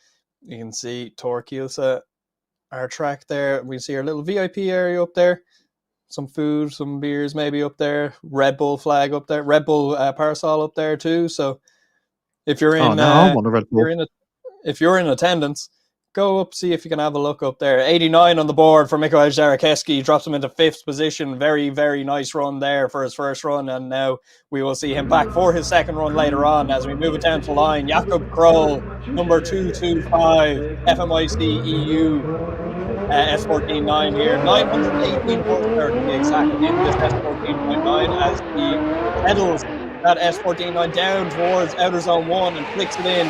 You can see Tor Kielce, our track there. We see our little VIP area up there. Some food, some beers maybe up there. Red Bull flag up there. Red Bull parasol up there too. So if you're in, I want a Red Bull. If you're in attendance, go up, see if you can have a look up there. 89 on the board for Mikołaj Zarakowski, drops him into 5th position. Very, very nice run there for his first run, and now we will see him back for his second run later on as we move it down to line. Jakob Kroll, number 225, FMIC EU, S14.9 here. 918 horsepower to be exact in this S14.9 as he pedals that S14.9 down towards outer zone 1 and flicks it in.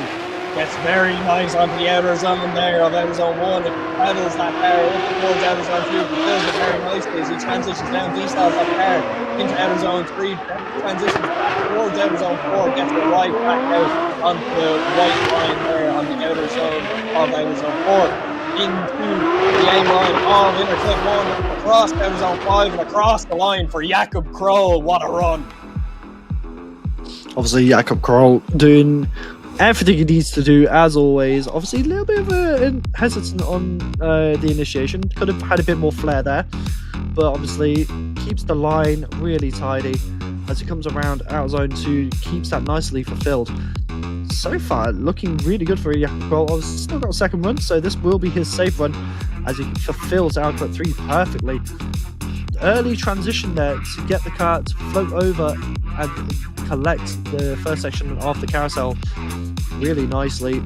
Gets very nice onto the outer zone there of outer zone 1. It pedals that car up towards outer zone 2. He does it very nicely as he transitions down, destyles that car. into outer zone 3, transitions back towards outer zone 4, gets it right back out onto the white line there on the outer zone of outer zone 4. Into the aim line of inner clip 1, across outer zone 5 and across the line for Jakob Kroll. What a run! Obviously, Jakob Kroll doing everything he needs to do, as always. Obviously, a little bit of a hesitant on the initiation. Could have had a bit more flair there. But obviously, keeps the line really tidy. As he comes around out zone 2, keeps that nicely fulfilled. So far, looking really good for Jakob Kroll. Obviously, still got a second run, so this will be his safe run as he fulfills output 3 perfectly. Early transition there to get the car to float over and collect the first section of the carousel really nicely.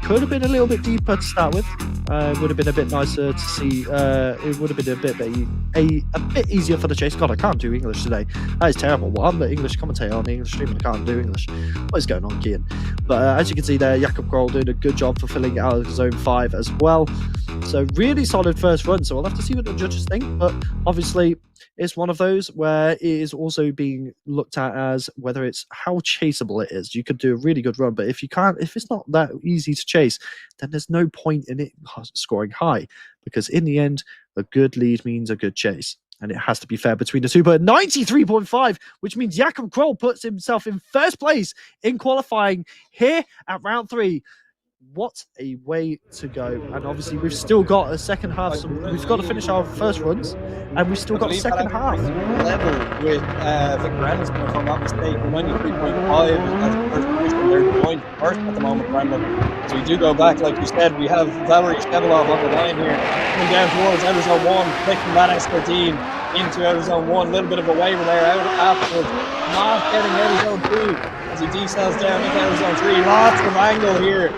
Could have been a little bit deeper to start with. Would have been a bit nicer to see. It would have been a bit easier for the chase. God, I can't do English today. That is terrible. Well, I'm the English commentator on the English stream and I can't do English. What is going on, Kian? But as you can see there, Jakob Kroll doing a good job fulfilling out of zone 5 as well. So really solid first run. So we'll have to see what the judges think. But obviously, it's one of those where it is also being looked at as whether it's how chaseable it is. You could do a really good run, but if it's not that easy to chase, then there's no point in it scoring high, because in the end, a good lead means a good chase. And it has to be fair between the two. But 93.5, which means Jakob Kroll puts himself in first place in qualifying here at round 3. What a way to go. And obviously we've still got a second half. So we've got to finish our first runs and we've still got a second half. Level with Victor Anderson, if I'm not mistaken, 93.5 as the first position. They're going first at the moment, Brandon. So we do go back, like you said, we have Valery Shevelov on the line here, coming down towards outer zone 1, clicking that S13 into outer zone 1. A little bit of a waiver there out afterwards, not getting outer zone 2 as he decells down into outer zone 3. Lots of angle here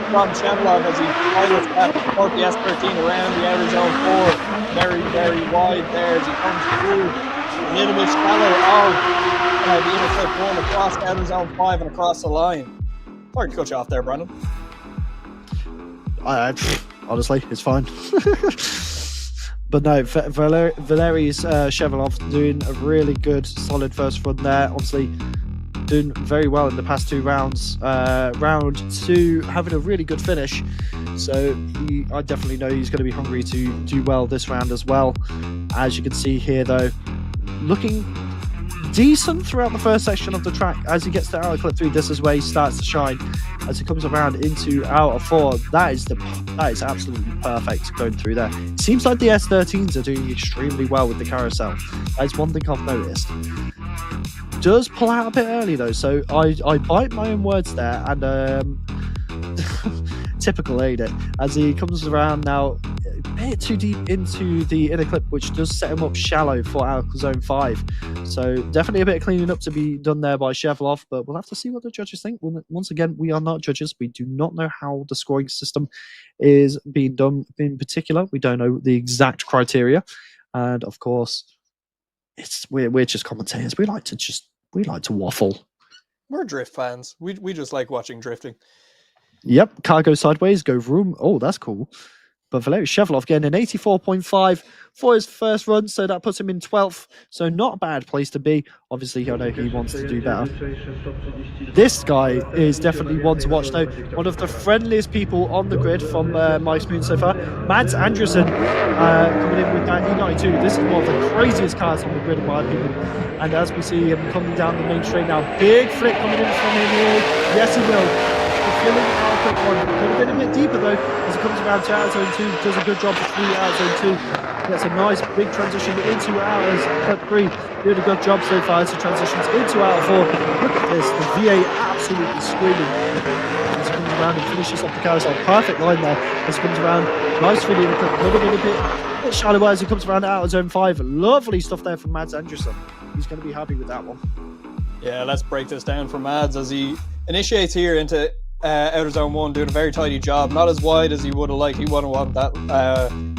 from Shevelov as he pilots that the S13 around the outer zone 4. Very, very wide there as he comes through. A little bit shallow of the inner clip 1 across outer zone 5 and across the line. Sorry to cut you off there, Brandon. Honestly, it's fine. But no, Valery's Shevelov doing a really good, solid first run there. Obviously, doing very well in the past 2 rounds. Round 2 having a really good finish, so I definitely know he's going to be hungry to do well this round as well. As you can see here though, looking decent throughout the first section of the track. As he gets to outer clip 3, this is where he starts to shine. As he comes around into outer 4, that is absolutely perfect going through there. It seems like the S13s are doing extremely well with the carousel. That's one thing I've noticed. Does pull out a bit early though, so I bite my own words there, and typical, ain't it? As he comes around now a bit too deep into the inner clip, which does set him up shallow for our zone 5. So definitely a bit of cleaning up to be done there by Shevelov, but we'll have to see what the judges think. Once again, we are not judges. We do not know how the scoring system is being done in particular. We don't know the exact criteria, and of course, we're just commentators. We like to waffle. We're drift fans. We just like watching drifting. Yep, car goes sideways, go vroom. Oh, that's cool. But Valery Shevelov getting an 84.5 for his first run, so that puts him in 12th. So not a bad place to be. Obviously, I know he wants to do better. This guy is definitely one to watch, though. One of the friendliest people on the grid from my experience so far. Mads Andersen coming in with that E92. This is one of the craziest cars on the grid, in my opinion. And as we see him coming down the main straight now, big flick coming in from him here. Yes, he will. Fulfilling our quick one. Could have been a bit deeper though, as he comes around to outer zone 2, does a good job of 3 out zone 2. Gets a nice big transition into outer clip 3. Doing a good job so far as he transitions into outer 4. Look at this, the VA absolutely screaming. As he comes around and finishes off the carousel. Perfect line there. As he comes around, nice feeling the clip, a little bit shallow as he comes around outer zone 5. Lovely stuff there from Mads Andersen. He's going to be happy with that one. Yeah, let's break this down for Mads as he initiates here into outer zone 1, doing a very tidy job. Not as wide as he would have liked. He would have wanted that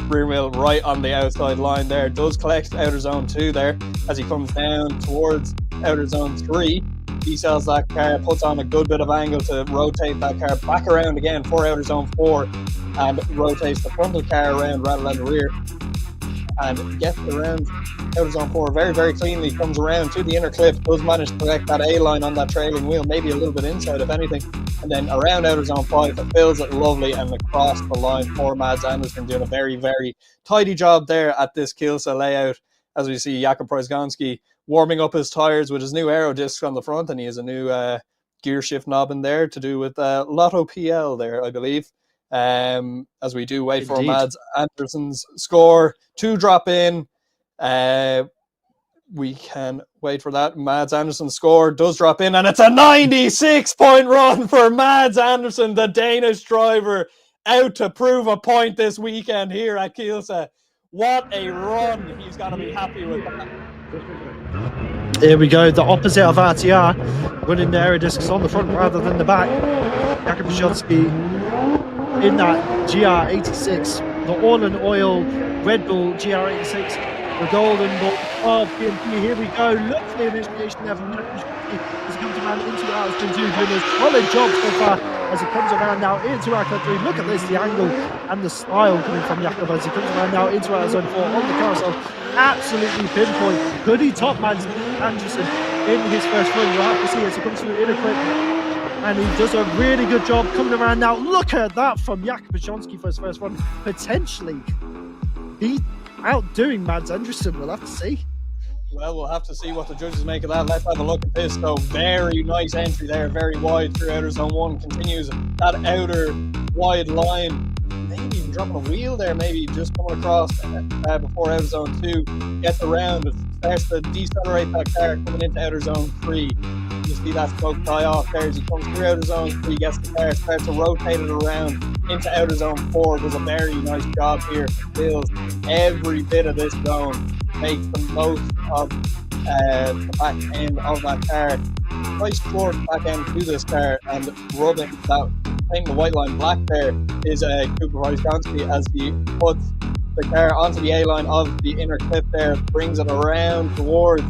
rear wheel right on the outside line there. Does collect outer zone 2 there as he comes down towards outer zone 3. He sells that car, puts on a good bit of angle to rotate that car back around again for outer zone 4 and rotates the frontal car around rather than the rear. and gets around out of zone 4 very, very cleanly, comes around to the inner clip, does manage to collect that A-line on that trailing wheel, maybe a little bit inside if anything, and then around out of zone 5, fills it lovely and across the line for Mads Andersen, doing a very, very tidy job there at this Kielce layout, as we see Jakub Prozganski warming up his tyres with his new aero discs on the front, and he has a new gear shift knob in there to do with Lotto PL there, I believe. As we do wait for Mads Andersen's score to drop in. We can wait for that. Mads Andersen's score does drop in, and it's a 96-point run for Mads Andersen, the Danish driver, out to prove a point this weekend here at Kielce. What a run. He's got to be happy with that. Here we go, the opposite of RTR, running the aero discs on the front rather than the back. Jakub Prozganski in that GR86, the all-in-oil Red Bull GR86, the golden ball of DMP. Here we go, look for the initiation there from Jakub Prozganski as he comes around into our turn 2, doing a solid job so far as he comes around now into our turn 3. Look at this, the angle and the style coming from Jakub as he comes around now into our zone 4 on the carousel. Absolutely pinpoint. Could he top Mads Andersen in his first run? We'll have to see as he comes through the inner clip. And he does a really good job coming around now. Look at that from Jakub Prozganski for his first run. Potentially, he's outdoing Mads Andersen. We'll have to see. Well, we'll have to see what the judges make of that. Let's have a look at this. So, very nice entry there, very wide through outer zone 1. Continues that outer wide line. Maybe even dropping a wheel there, maybe just coming across before outer zone 2. Gets around, starts to decelerate that car coming into outer zone 3. You see that smoke die off there as he comes through outer zone 3, gets the car, starts to rotate it around into outer zone 4. Does a very nice job here. Fills every bit of this zone, makes the most of the back end of that car. Nice short back end to this car, and rubbing that, painting the white line black there is Cooper Prozganski as he puts the car onto the A-line of the inner clip there, brings it around towards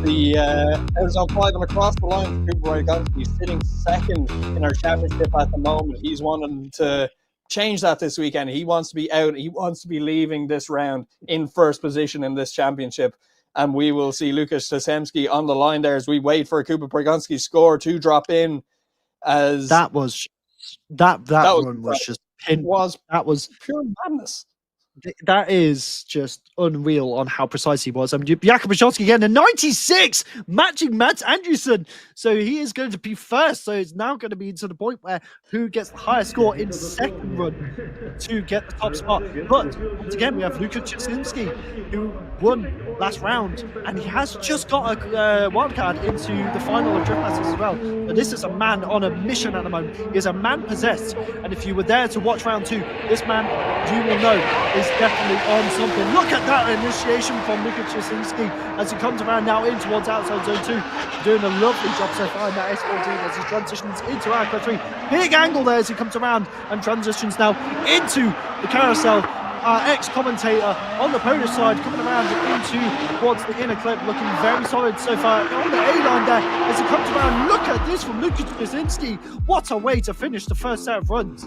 the outer zone 5 and across the line for Cooper Prozganski, sitting second in our championship at the moment. He's wanting to change that this weekend. He wants to be out. He wants to be leaving this round in first position in this championship. And we will see Lukasz Stasemski on the line there as we wait for Cooper Prozganski's score to drop in. As that run was just that was pure madness. That is just unreal on how precise he was. Jakub Prozganski getting a 96, matching Mads Andersen. So he is going to be first. So it's now going to be to the point where who gets the highest score in second run to get the top spot. But once again, we have Lukasz Stasemski, who won last round, and he has just got a wildcard into the final of Drift Masters as well. But this is a man on a mission at the moment. He is a man possessed. And if you were there to watch round 2, this man, you will know, is definitely on something. Look at that initiation from Lukasz Stasemski as he comes around now in towards outside zone 2, doing a lovely job so far in that S14 as he transitions into Aqua 3. Big angle there as he comes around and transitions now into the carousel. Our ex-commentator on the Polish side coming around into towards the inner clip, looking very solid so far on the A-line there as he comes around. Look at this from Lukasz Stasemski. What a way to finish the first set of runs.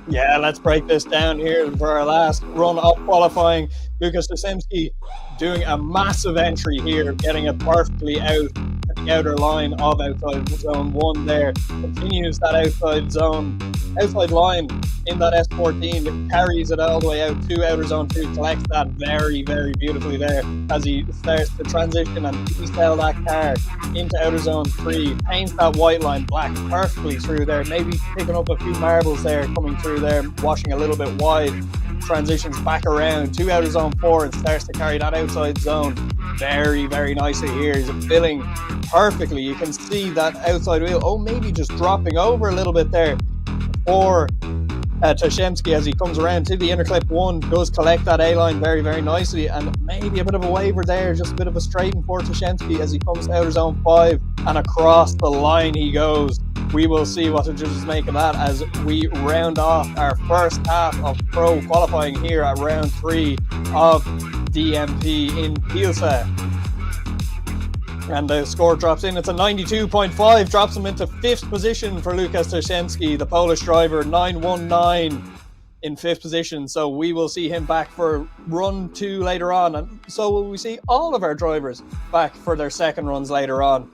Yeah, let's break this down here for our last run of qualifying. Lukasz Stasemski doing a massive entry here, getting it perfectly out at the outer line of outside zone 1 there. Continues that outside line in that S14, carries it all the way out to outer zone 2, collects that very, very beautifully there as he starts to transition and decel that car into outer zone 3, paints that white line black perfectly through there, maybe picking up a few marbles there, coming through there, washing a little bit wide, transitions back around to outer zone 4 and starts to carry that outside zone very, very nicely here. He's filling perfectly. You can see that outside wheel, maybe just dropping over a little bit there for Stasemski as he comes around to the inner clip 1, does collect that A-line very, very nicely, and maybe a bit of a waver there, just a bit of a straighten for Stasemski as he comes to outer zone 5 and across the line he goes. We will see what the judges make of that as we round off our first half of pro qualifying here at round 3 of DMP in Kielce. And the score drops in. It's a 92.5, drops him into 5th position for Lukasz Stasemski, the Polish driver, 919 in 5th position, so we will see him back for run 2 later on, and so will we see all of our drivers back for their second runs later on.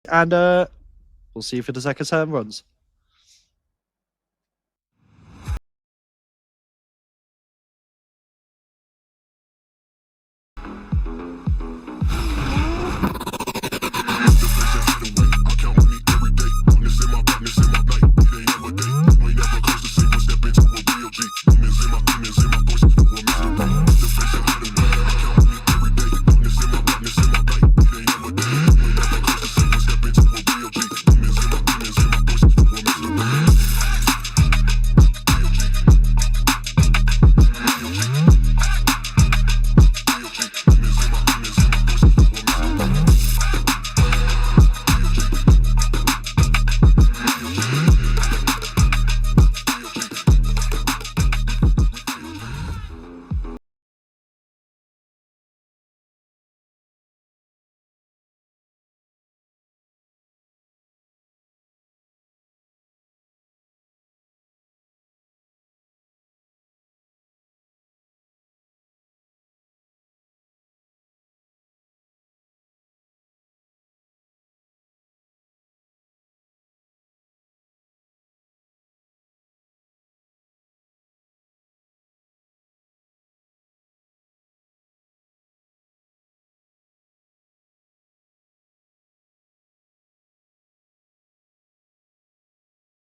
And we'll see you for the second term runs.